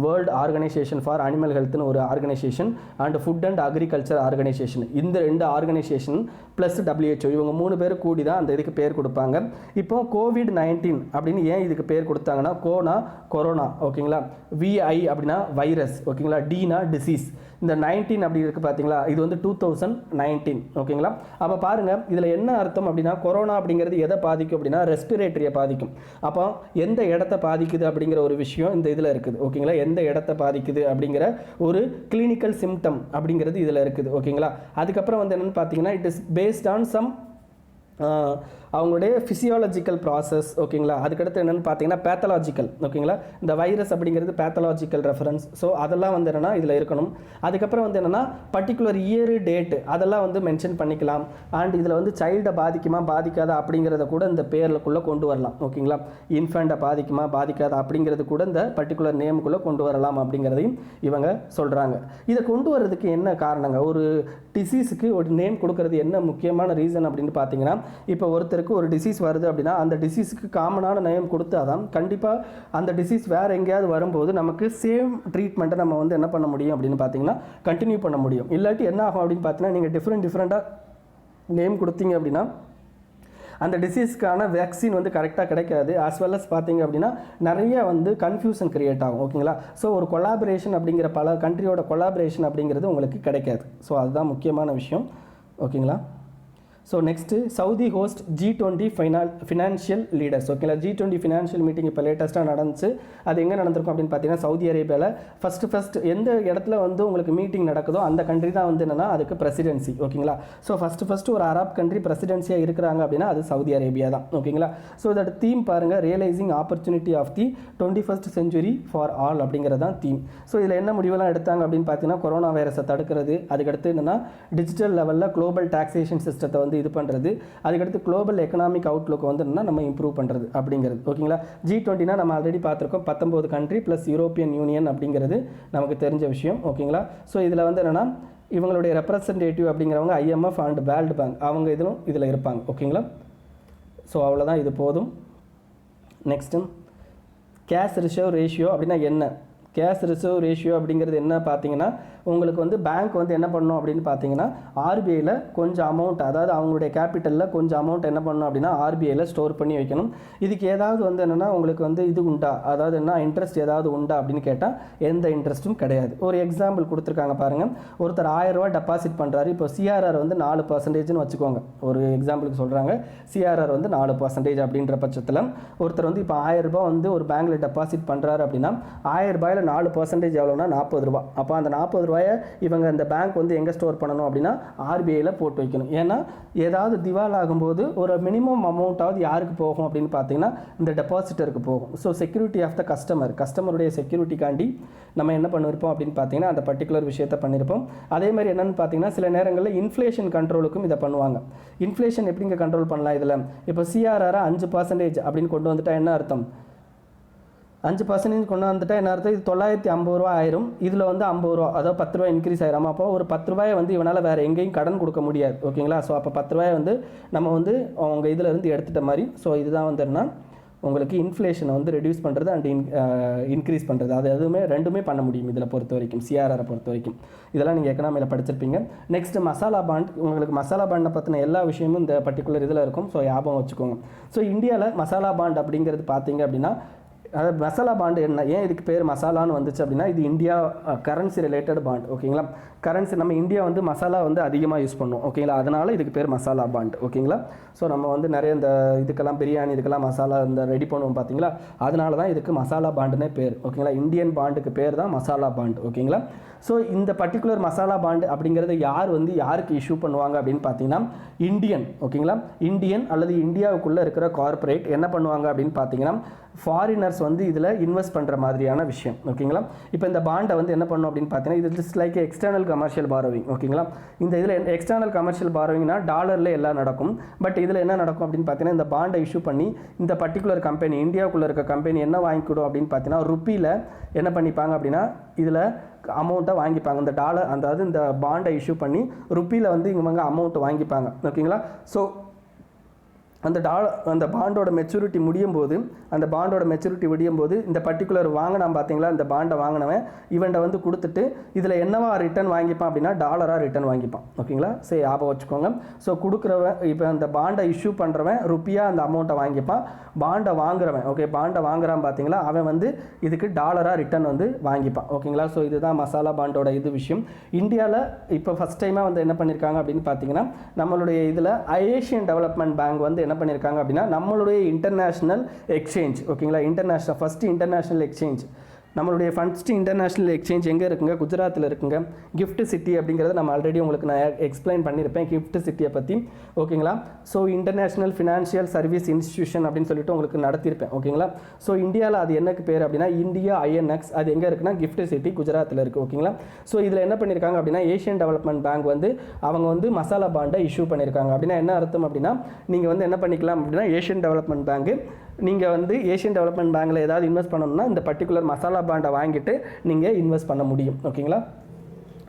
world organisation for animal ஹெல்த்னு ஒரு organisation, and food and agriculture organisation. இந்த 2 ஆர்கனைசேஷன் ப்ளஸ் WHO இவங்க 3 பேர் கூடி தான் அந்த இதுக்கு பேர் கொடுப்பாங்க. இப்போ COVID-19 அப்படின்னு ஏன் இதுக்கு பேர் கொடுத்தாங்கன்னா கொரோனா ஓகேங்களா, VI அப்படின்னா வைரஸ் ஓகேங்களா, Dனா டிசீஸ், இந்த 19 அப்படி இருக்குது பார்த்தீங்களா, இது வந்து 2019 ஓகேங்களா. அப்போ பாருங்கள் இதில் என்ன அர்த்தம் அப்படின்னா கொரோனா அப்படிங்கிறது எதை பாதிக்கும் அப்படின்னா ரெஸ்பிரேட்டரியை பாதிக்கும். அப்போ எந்த இடத்த பாதிக்குது அப்படிங்கிற ஒரு விஷயம் இந்த இதில் இருக்குது ஓகேங்களா. எந்த இடத்த பாதிக்குது அப்படிங்கிற ஒரு கிளினிக்கல் சிம்டம் அப்படிங்கிறது இதில் இருக்குது ஓகேங்களா. அதுக்கப்புறம் வந்து என்னென்னு பார்த்தீங்கன்னா it is based on some அவங்களுடைய ஃபிசியாலஜிக்கல் ப்ராசஸ் ஓகேங்களா. அதுக்கடுத்து என்னென்னு பார்த்தீங்கன்னா பேத்தலாஜிக்கல் ஓகேங்களா. இந்த வைரஸ் அப்படிங்கிறது பேத்தலாஜிக்கல் ரெஃபரன்ஸ். ஸோ அதெல்லாம் வந்து என்னென்னா இதில் இருக்கணும். அதுக்கப்புறம் வந்து என்னென்னா பர்டிகுலர் இயரு டேட்டு அதெல்லாம் வந்து மென்ஷன் பண்ணிக்கலாம். அண்ட் இதில் வந்து சைல்டை பாதிக்குமா பாதிக்காதா அப்படிங்கிறத கூட இந்த பேருக்குள்ளே கொண்டு வரலாம் ஓகேங்களா. இன்ஃபென்ட்டை பாதிக்குமா பாதிக்காதா அப்படிங்கிறது கூட இந்த பர்டிகுலர் நேமுக்குள்ளே கொண்டு வரலாம் அப்படிங்கிறதையும் இவங்க சொல்கிறாங்க. இதை கொண்டு வர்றதுக்கு என்ன காரணங்க, ஒரு டிசீஸுக்கு ஒரு நேம் கொடுக்கறது என்ன முக்கியமான ரீசன் அப்படின்னு பார்த்தீங்கன்னா, இப்போ ஒருத்தருக்கு ஒரு டிசீஸ் வருது அப்படின்னா அந்த டிசீஸுக்கு காமனான நேம் கொடுத்தா தான் கண்டிப்பாக அந்த டிசீஸ் வேறு எங்கேயாவது வரும்போது நமக்கு சேம் ட்ரீட்மெண்ட்டை நம்ம வந்து என்ன பண்ண முடியும் அப்படின்னு பார்த்தீங்கன்னா கண்டினியூ பண்ண முடியும். இல்லாட்டி என்ன ஆகும் அப்படின்னு பார்த்தீங்கன்னா நீங்கள் டிஃப்ரெண்ட்டாக நேம் கொடுத்தீங்க அப்படின்னா அந்த டிசீஸ்க்கான வேக்சின் வந்து கரெக்டாக கிடைக்காது. ஆஸ் வெல் அஸ் பார்த்தீங்க அப்படின்னா நிறைய வந்து கன்ஃபியூஷன் கிரியேட் ஆகும் ஓகேங்களா. ஸோ ஒரு கொலாபரேஷன் அப்படிங்கிற பல கண்ட்ரியோட கொலாபரேஷன் அப்படிங்கிறது உங்களுக்கு கிடைக்காது. ஸோ அதுதான் முக்கியமான விஷயம் ஓகேங்களா. So next Saudi host G20 financial leaders ஓகேங்களா. G20 ஃபினான்ஷியல் மீட்டிங் இப்போ லேட்டஸ்ட்டாக நடந்துச்சு. அது எங்கே நடந்திருக்கும் அப்படின்னு பார்த்தீங்கன்னா சவுதி அரேபியாவில். ஃபஸ்ட்டு எந்த இடத்துல வந்து உங்களுக்கு மீட்டிங் நடக்குதோ அந்த கண்ட்ரி தான் வந்து என்னென்னா அதுக்கு பிரசிடென்சி ஓகேங்களா. ஸோ ஃபஸ்ட்டு ஒரு அரப் கண்ட்ரி பிரசிடென்சியாக இருக்கிறாங்க அப்படின்னா அது சவுதி அரேபியா தான் ஓகேங்களா. ஸோ இதோட தீம் பாருங்கள், realising opportunity of the 21st century for all அப்படிங்கிறது தான் தீம். ஸோ இதில் என்ன முடிவெல்லாம் எடுத்தாங்க அப்படின்னு பார்த்தீங்கன்னா கொரோனா வைரஸை தடுக்கிறது, அதுக்கடுத்து என்னென்னா டிஜிட்டல் லெவலில் குளோபல் டாக்ஸேஷன் சிஸ்டத்தை வந்து இது பண்ணுறது, அதுக்கடுத்து குளோபல் எக்கனாமிக் அவுட்லுக் வந்து என்னன்னா நம்ம இம்ப்ரூவ் பண்ணுறது அப்படிங்கிறது ஓகேங்களா. G20 நம்ம ஆல்ரெடி பார்த்துருக்கோம் 19 கண்ட்ரி ப்ளஸ் யூரோப்பியன் யூனியன் அப்படிங்கிறது நமக்கு தெரிஞ்ச விஷயம் ஓகேங்களா. ஸோ இதில் வந்து என்னென்னா இவங்களுடைய ரெப்ரசன்டேட்டிவ் அப்படிங்கிறவங்க IMF அண்ட் வேர்ல்டு பேங்க் அவங்க இதில் இருப்பாங்க ஓகேங்களா. ஸோ அவ்வளோதான், இது போதும். நெக்ஸ்ட்டு கேஷ் ரிசர்வ் ரேஷியோ அப்படின்னா என்ன, கேஷ் ரிசர்வ் ரேஷியோ அப்படிங்கிறது என்ன பார்த்தீங்கன்னா உங்களுக்கு வந்து பேங்க் வந்து என்ன பண்ணணும் அப்படின்னு பார்த்தீங்கன்னா ஆர்பிஐயில் கொஞ்சம் அமௌண்ட், அதாவது அவங்களுடைய கேபிட்டலில் கொஞ்சம் அமௌண்ட் என்ன பண்ணணும் அப்படின்னா ஆர்பிஐயில் ஸ்டோர் பண்ணி வைக்கணும். இதுக்கு ஏதாவது வந்து என்னென்னா உங்களுக்கு வந்து இது உண்டா, அதாவது என்ன இன்ட்ரெஸ்ட் ஏதாவது உண்டா அப்படின்னு கேட்டால் எந்த இன்ட்ரெஸ்ட்டும் கிடையாது. ஒரு எக்ஸாம்பிள் கொடுத்துருக்காங்க பாருங்கள், ஒருத்தர் 1000 ரூபா டெபாசிட் பண்ணுறாரு. இப்போ CRR வந்து 4% வச்சுக்கோங்க, ஒரு எக்ஸாம்பிளுக்கு சொல்கிறாங்க. CRR வந்து 4% அப்படின்ற பட்சத்தில் ஒருத்தர் வந்து இப்போ 1000 ரூபா வந்து ஒரு பேங்க்கில் டெபாசிட் பண்ணுறாரு அப்படின்னா 1000 ரூபாயில் 4% எவ்வளோனா 40 ரூபா. அப்போ அந்த 40 ரூபாயை இவங்க இந்த பேங்க் வந்து எங்கே ஸ்டோர் பண்ணணும் அப்படின்னா ஆர்பிஐயில் போட்டு வைக்கணும். ஏன்னா ஏதாவது திவால் ஆகும்போது ஒரு மினிமம் அமௌண்ட்டாவது யாருக்கு போகும் அப்படின்னு பார்த்தீங்கன்னா இந்த டெபாசிட்டருக்கு போகும். ஸோ செக்யூரிட்டி ஆஃப் த கஸ்டமருடைய செக்யூரிட்டிக்காண்டி நம்ம என்ன பண்ணியிருப்போம் அப்படின்னு பார்த்தீங்கன்னா அந்த பர்டிகுலர் விஷயத்தை பண்ணியிருப்போம். அதே மாதிரி என்னென்னு பார்த்தீங்கன்னா சில நேரங்களில் இன்ஃப்ளேஷன் கண்ட்ரோலுக்கும் இதை பண்ணுவாங்க. இன்ஃப்ளேஷன் எப்படிங்க கண்ட்ரோல் பண்ணலாம் இதில், இப்போ CRR 5% அப்படின்னு கொண்டு வந்துட்டால் என்ன அர்த்தம், 5% கொண்டு வந்துட்டால் என்ன அர்த்தம், இது 950 ரூபா ஆயிரும். இதில் வந்து 50 ரூபா, அதாவது 10 ரூபாய் இன்க்ரீஸ் ஆயிரும். அப்போ ஒரு 10 ரூபாயை வந்து இவனால் வேறு எங்கேயும் கடன் கொடுக்க முடியாது ஓகேங்களா. ஸோ அப்போ 10 ரூபாயை வந்து நம்ம வந்து அவங்க இதில் இருந்து எடுத்துகிட்ட மாதிரி. ஸோ இதுதான் வந்துன்னா உங்களுக்கு இன்ஃப்ளேஷனை வந்து ரெடியூஸ் பண்ணுறது அண்ட் இன்க்ரீஸ் பண்ணுறது, அது எதுவுமே ரெண்டுமே பண்ண முடியும் இதில் பொறுத்த வரைக்கும், CRR பொறுத்த வரைக்கும். இதெல்லாம் நீங்கள் எக்கனாமியில் படிச்சிருப்பீங்க. நெக்ஸ்ட்டு மசாலா பாண்ட், உங்களுக்கு மசாலா பாண்டை பற்றின எல்லா விஷயமும் இந்த பர்டிகுலர் இதில் இருக்கும். ஸோ ஞாபகம் வச்சுக்கோங்க. ஸோ இந்தியாவில் மசாலா பாண்ட் அப்படிங்கிறது பார்த்தீங்க அப்படின்னா அதாவது மசாலா பாண்டு என்ன, ஏன் இதுக்கு பேர் மசாலான்னு வந்துச்சு அப்படின்னா இது இந்தியா கரன்சி ரிலேட்டட் பாண்ட் ஓகேங்களா. கரன்சி நம்ம இந்தியா வந்து மசாலா வந்து அதிகமாக யூஸ் பண்ணுவோம் ஓகேங்களா, அதனால் இதுக்கு பேர் மசாலா பாண்ட் ஓகேங்களா. ஸோ நம்ம வந்து நிறைய இந்த இதுக்கெல்லாம் பிரியாணி இதுக்கெல்லாம் மசாலா இந்த ரெடி பண்ணுவோம் பார்த்தீங்களா, அதனால தான் இதுக்கு மசாலா பாண்டுனே பேர் ஓகேங்களா. இந்தியன் பாண்டுக்கு பேர் தான் மசாலா பாண்ட் ஓகேங்களா. ஸோ இந்த பர்டிகுலர் மசாலா பாண்டு அப்படிங்கிறது யார் வந்து யாருக்கு இஷ்யூ பண்ணுவாங்க அப்படின்னு பார்த்தீங்கன்னா இந்தியன் ஓகேங்களா. இந்தியன் அல்லது இந்தியாவுக்குள்ளே இருக்கிற கார்ப்பரேட் என்ன பண்ணுவாங்க அப்படின்னு பார்த்தீங்கன்னா ஃபாரினர்ஸ் வந்து இதில் இன்வெஸ்ட் பண்ணுற மாதிரியான விஷயம் ஓகேங்களா. இப்போ இந்த பாண்டை வந்து என்ன பண்ணணும் அப்படின்னு பார்த்தீங்கன்னா இது just like external commercial borrowing ஓகேங்களா. இந்த இதில் எக்ஸ்டர்னல் கமர்ஷியல் பாரோவிங்னா டாலரில் எல்லாம் நடக்கும். பட் இதில் என்ன நடக்கும் அப்படின்னு பார்த்தீங்கன்னா இந்த பாண்டை இஷ்யூ பண்ணி இந்த பர்டிகுலர் கம்பெனி இந்தியாவுக்குள்ளே இருக்க கம்பெனி என்ன வாங்கிக்கிடும் அப்படின்னு பார்த்தீங்கன்னா ருப்பியில் என்ன பண்ணிப்பாங்க அப்படின்னா இதில் அமௌண்ட்டை வாங்கிப்பாங்க. இந்த டாலர் அதாவது இந்த பாண்டை இஷ்யூ பண்ணி ருப்பியில் வந்து இவங்க அமௌண்ட்டு வாங்கிப்பாங்க ஓகேங்களா. ஸோ அந்த பாண்டோட மெச்சூரிட்டி முடியும் போது இந்த பர்டிகுலர் வாங்கினான் பார்த்தீங்களா, இந்த பாண்டை வாங்கினவன் இவன்ட்ட வந்து கொடுத்துட்டு இதில் என்னவா ரிட்டர்ன் வாங்கிப்பான் அப்படின்னா டாலராக ரிட்டர்ன் வாங்கிப்பான் ஓகேங்களா. சரி ஞாபகம் வச்சுக்கோங்க. ஸோ கொடுக்குறவன் இப்போ அந்த பாண்டை இஷ்யூ பண்ணுறவன் ருப்பியாக அந்த அமௌண்ட்டை வாங்கிப்பான். பாண்டை வாங்குறவன் பாண்டை வாங்குறான் பார்த்தீங்களா, அவன் வந்து இதுக்கு டாலராக ரிட்டர்ன் வந்து வாங்கிப்பான் ஓகேங்களா. ஸோ இதுதான் மசாலா பாண்டோட இது விஷயம். இந்தியாவில் இப்போ ஃபஸ்ட் டைமாக வந்து என்ன பண்ணியிருக்காங்க அப்படின்னு பார்த்தீங்கன்னா நம்மளுடைய இதில் ஏஷியன் டெவலப்மெண்ட் பேங்க் வந்து என்ன பண்ணியிருக்காங்க அப்படின்னா நம்மளுடைய இன்டர்நேஷ்னல் எக்ஸ்சேஞ்ச் ஓகேங்களா, ஃபஸ்ட்டு இன்டர்நேஷ்னல் எக்ஸ்சேஞ்ச் நம்மளுடைய ஃபர்ஸ்ட் இன்டர்நேஷ்னல் எக்ஸ்சேஞ்ச் எங்கே இருக்குங்க? குஜராத்தில் இருக்குங்க. கிஃப்ட் சிட்டி அப்படிங்கிறத நம்ம ஆல்ரெடி உங்களுக்கு நான் எக்ஸ்பிளைன் பண்ணியிருப்பேன் கிஃப்ட் சிட்டியை பற்றி, ஓகேங்களா? So international financial service institution அப்படின்னு சொல்லிட்டு உங்களுக்கு நடத்தியிருப்பேன், ஓகேங்களா? ஸோ இந்தியாவில் அது என்னக்கு பேர் அப்படின்னா இந்தியா ஐஎன்எக்ஸ். அது எங்கே இருக்குன்னா கிஃப்ட் சிட்டி குஜராத்தில் இருக்குது, ஓகேங்களா? ஸோ இதில் என்ன பண்ணியிருக்காங்க அப்படின்னா ஏஷியன் டெவலப்மெண்ட் பேங்க் வந்து அவங்க வந்து மசாலா பாண்டை இஷ்யூ பண்ணியிருக்காங்க. அப்படின்னா என்ன அர்த்தம் அப்படின்னா நீங்கள் வந்து என்ன பண்ணிக்கலாம் அப்படின்னா ஏஷியன் டெவலப்மெண்ட் பேங்க், நீங்கள் வந்து ஏஷியன் டெவலப்மெண்ட் பேங்க்கில் ஏதாவது இன்வெஸ்ட் பண்ணணும்னா இந்த பர்டிகுலர் மசாலா பாண்டை வாங்கிட்டு நீங்கள் இன்வெஸ்ட் பண்ண முடியும், ஓகேங்களா?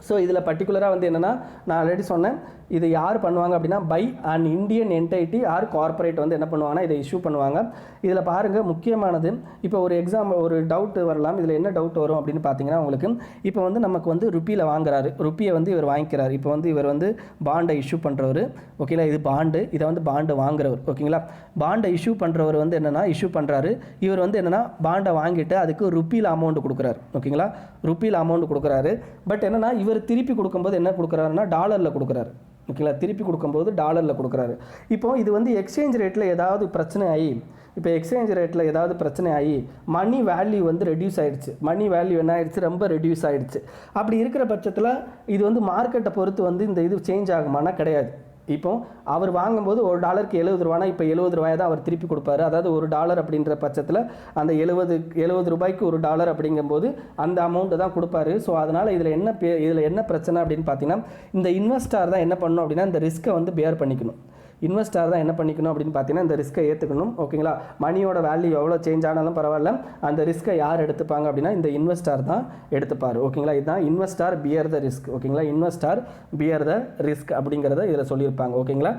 ஸோ இதில் பர்டிகுலராக வந்து என்னென்னா நான் ஆல்ரெடி சொன்னேன், இது யார் பண்ணுவாங்க அப்படின்னா by and Indian entity or corporate வந்து என்ன பண்ணுவாங்கன்னா இதை இஷ்யூ பண்ணுவாங்க. இதில் பாருங்கள் முக்கியமானது, இப்போ ஒரு ஒரு டவுட் வரலாம். இதில் என்ன டவுட் வரும் அப்படின்னு பார்த்தீங்கன்னா உங்களுக்கு இப்போ வந்து நமக்கு வந்து ருப்பியில் வாங்குறாரு, ருப்பியை வந்து இவர் வாங்கிக்கிறார். இப்போ வந்து இவர் வந்து பாண்டை இஷ்யூ பண்ணுறவர், ஓகேங்களா? இது பாண்டு, இதை வந்து பாண்டு வாங்குறவர், ஓகேங்களா? பாண்டை இஷ்யூ பண்ணுறவர் வந்து என்னென்னா இஷ்யூ பண்ணுறாரு, இவர் வந்து என்னென்னா பாண்டை வாங்கிட்டு அதுக்கு ருப்பியில் அமௌண்ட் கொடுக்குறாரு, ஓகேங்களா? ருப்பியில் அமௌண்ட் கொடுக்குறாரு. பட் என்னென்னா இவர் திருப்பி கொடுக்கும்போது என்ன கொடுக்குறாருன்னா டாலரில் கொடுக்குறாரு, ஓகேங்களா? திருப்பி கொடுக்கும்போது டாலரில் கொடுக்குறாரு. இப்போது இது வந்து எக்ஸ்சேஞ்ச் ரேட்டில் ஏதாவது பிரச்சனை ஆகி, இப்போ எக்ஸ்சேஞ்ச் ரேட்டில் ஏதாவது பிரச்சனை ஆகி மணி வேல்யூ வந்து ரெடியூஸ் ஆகிடுச்சு, மணி வேல்யூ என்ன ஆகிடுச்சு, ரொம்ப ரெடியூஸ் ஆகிடுச்சு. அப்படி இருக்கிற பட்சத்தில் இது வந்து மார்க்கெட்டை பொறுத்து வந்து இந்த இது சேஞ்ச் ஆகுமானா கிடையாது. இப்போ அவர் வாங்கும்போது ஒரு டாலருக்கு 70 ரூபானா இப்போ 70 ரூபாயை தான் அவர் திருப்பி கொடுப்பாரு. அதாவது ஒரு டாலர் அப்படின்ற பட்சத்தில் அந்த 70 ரூபாய்க்கு ஒரு டாலர் அப்படிங்கும்போது அந்த அமௌண்ட்டு தான் கொடுப்பாரு. ஸோ அதனால் இதில் என்ன பிரச்சனை அப்படின்னு பார்த்தீங்கன்னா இந்த இன்வெஸ்டார் தான் என்ன பண்ணணும் அப்படின்னா இந்த ரிஸ்க்கை வந்து பேர் பண்ணிக்கணும். இன்வெஸ்டார் தான் என்ன பண்ணிக்கணும் அப்படின்னு பார்த்தீங்கன்னா இந்த ரிஸ்க்கை ஏற்றுக்கணும், ஓகேங்களா? மணியோட வேல்யூ எவ்வளோ சேஞ்ச் ஆனாலும் பரவாயில்ல, அந்த ரிஸ்க்கை யார் எடுத்துப்பாங்க அப்படின்னா இந்த இன்வெஸ்டார் தான் எடுத்துப்பார், ஓகேங்களா? இதுதான் இன்வெஸ்டார் பியர் த ரிஸ்க், ஓகேங்களா? இன்வெஸ்டார் பியர் த ரிஸ்க் அப்படிங்கிறத இதில் சொல்லியிருப்பாங்க, ஓகேங்களா?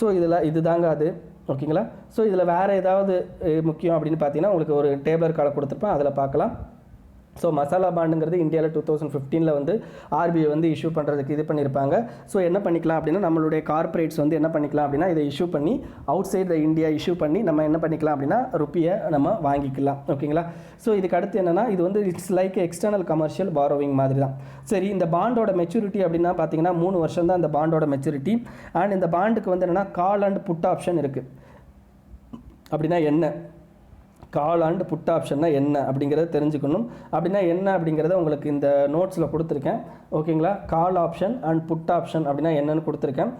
ஸோ இதில் இதுதாங்க அது, ஓகேங்களா? ஸோ இதில் வேறு ஏதாவது முக்கியம் அப்படின்னு பார்த்தீங்கன்னா உங்களுக்கு ஒரு டேபிளர் காலை கொடுத்துருப்பேன், அதில் பார்க்கலாம். ஸோ மசாலா பாண்டுங்கிறது இந்தியாவில் 2015 வந்து ஆர்பிஐ வந்து இஷ்யூ பண்ணுறதுக்கு இது பண்ணியிருப்பாங்க. ஸோ என்ன பண்ணிக்கலாம் அப்படின்னா நம்மளுடைய கார்பரேட்ஸ் வந்து என்ன பண்ணிக்கலாம் அப்படின்னா இதை இஷ்யூ பண்ணி outside the India issue பண்ணி நம்ம என்ன பண்ணிக்கலாம் அப்படின்னா ருப்பியை நம்ம வாங்கிக்கலாம், ஓகேங்களா? ஸோ இதுக்கு அடுத்து என்னென்னா இது வந்து it's like external commercial borrowing மாதிரி தான். சரி, இந்த பாண்டோட மெச்சூரிட்டி அப்படின்னா பார்த்தீங்கன்னா 3 வருஷம் தான் இந்த பாண்டோட மெச்சூரிட்டி. அண்ட் இந்த பாண்டுக்கு வந்து என்னென்னா கால் அண்ட் புட் ஆப்ஷன் இருக்குது. அப்படின்னா என்ன கால் அண்ட் புட் ஆப்ஷன்னா என்ன அப்படிங்கிறத தெரிஞ்சுக்கணும். அப்படின்னா என்ன அப்படிங்கிறத உங்களுக்கு இந்த நோட்ஸில் கொடுத்துருக்கேன், ஓகேங்களா? Call option and put option அப்படின்னா என்னென்னு கொடுத்துருக்கேன்.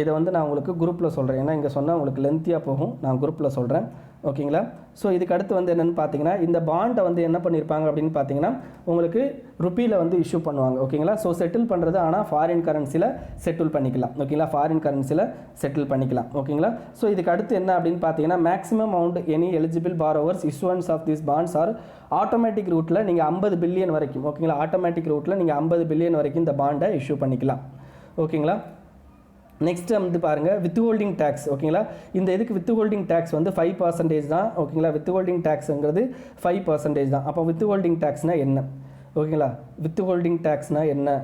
இதை வந்து நான் உங்களுக்கு குரூப்பில் சொல்கிறேன், ஏன்னா இங்கே சொன்னால் உங்களுக்கு லென்த்தியாக போகும், நான் குரூப்பில் சொல்கிறேன், ஓகேங்களா? ஸோ இதுக்கு அடுத்து வந்து என்னென்னு பார்த்தீங்கன்னா இந்த பாண்டை வந்து என்ன பண்ணியிருப்பாங்க அப்படின்னு பார்த்தீங்கன்னா உங்களுக்கு ருப்பியில் வந்து இஷ்யூ பண்ணுவாங்க, ஓகேங்களா? ஸோ செட்டில் பண்ணுறது ஆனால் ஃபாரின் கரன்சியில் செட்டில் பண்ணிக்கலாம், ஓகேங்களா? ஃபாரின் கரன்சியில் செட்டில் பண்ணிக்கலாம், ஓகேங்களா? ஸோ இதுக்கு அடுத்து என்ன அப்படின்னு பார்த்தீங்கன்னா maximum amount any eligible borrowers issuance of this bonds are automatic ரூட்டில் நீங்கள் 50 பில்லியன் வரைக்கும், ஓகேங்களா? ஆட்டோமேட்டிக் ரூட்டில் நீங்கள் 50 பில்லியன் வரைக்கும் இந்த பாண்டை இஷ்யூ பண்ணிக்கலாம், ஓகேங்களா? நெக்ஸ்ட் வந்து பாருங்கள் வித் ஹோல்டிங் டேக்ஸ், ஓகேங்களா? இந்த இதுக்கு வித் ஹோல்டிங் டேக்ஸ் வந்து 5% தான், ஓகேங்களா? வித் ஹோல்டிங் டேக்ஸுங்கிறது 5% தான். அப்போ வித் ஹோல்டிங் டேக்ஸ்னால் என்ன, ஓகேங்களா? வித் ஹோல்டிங் டேக்ஸ்னால் என்ன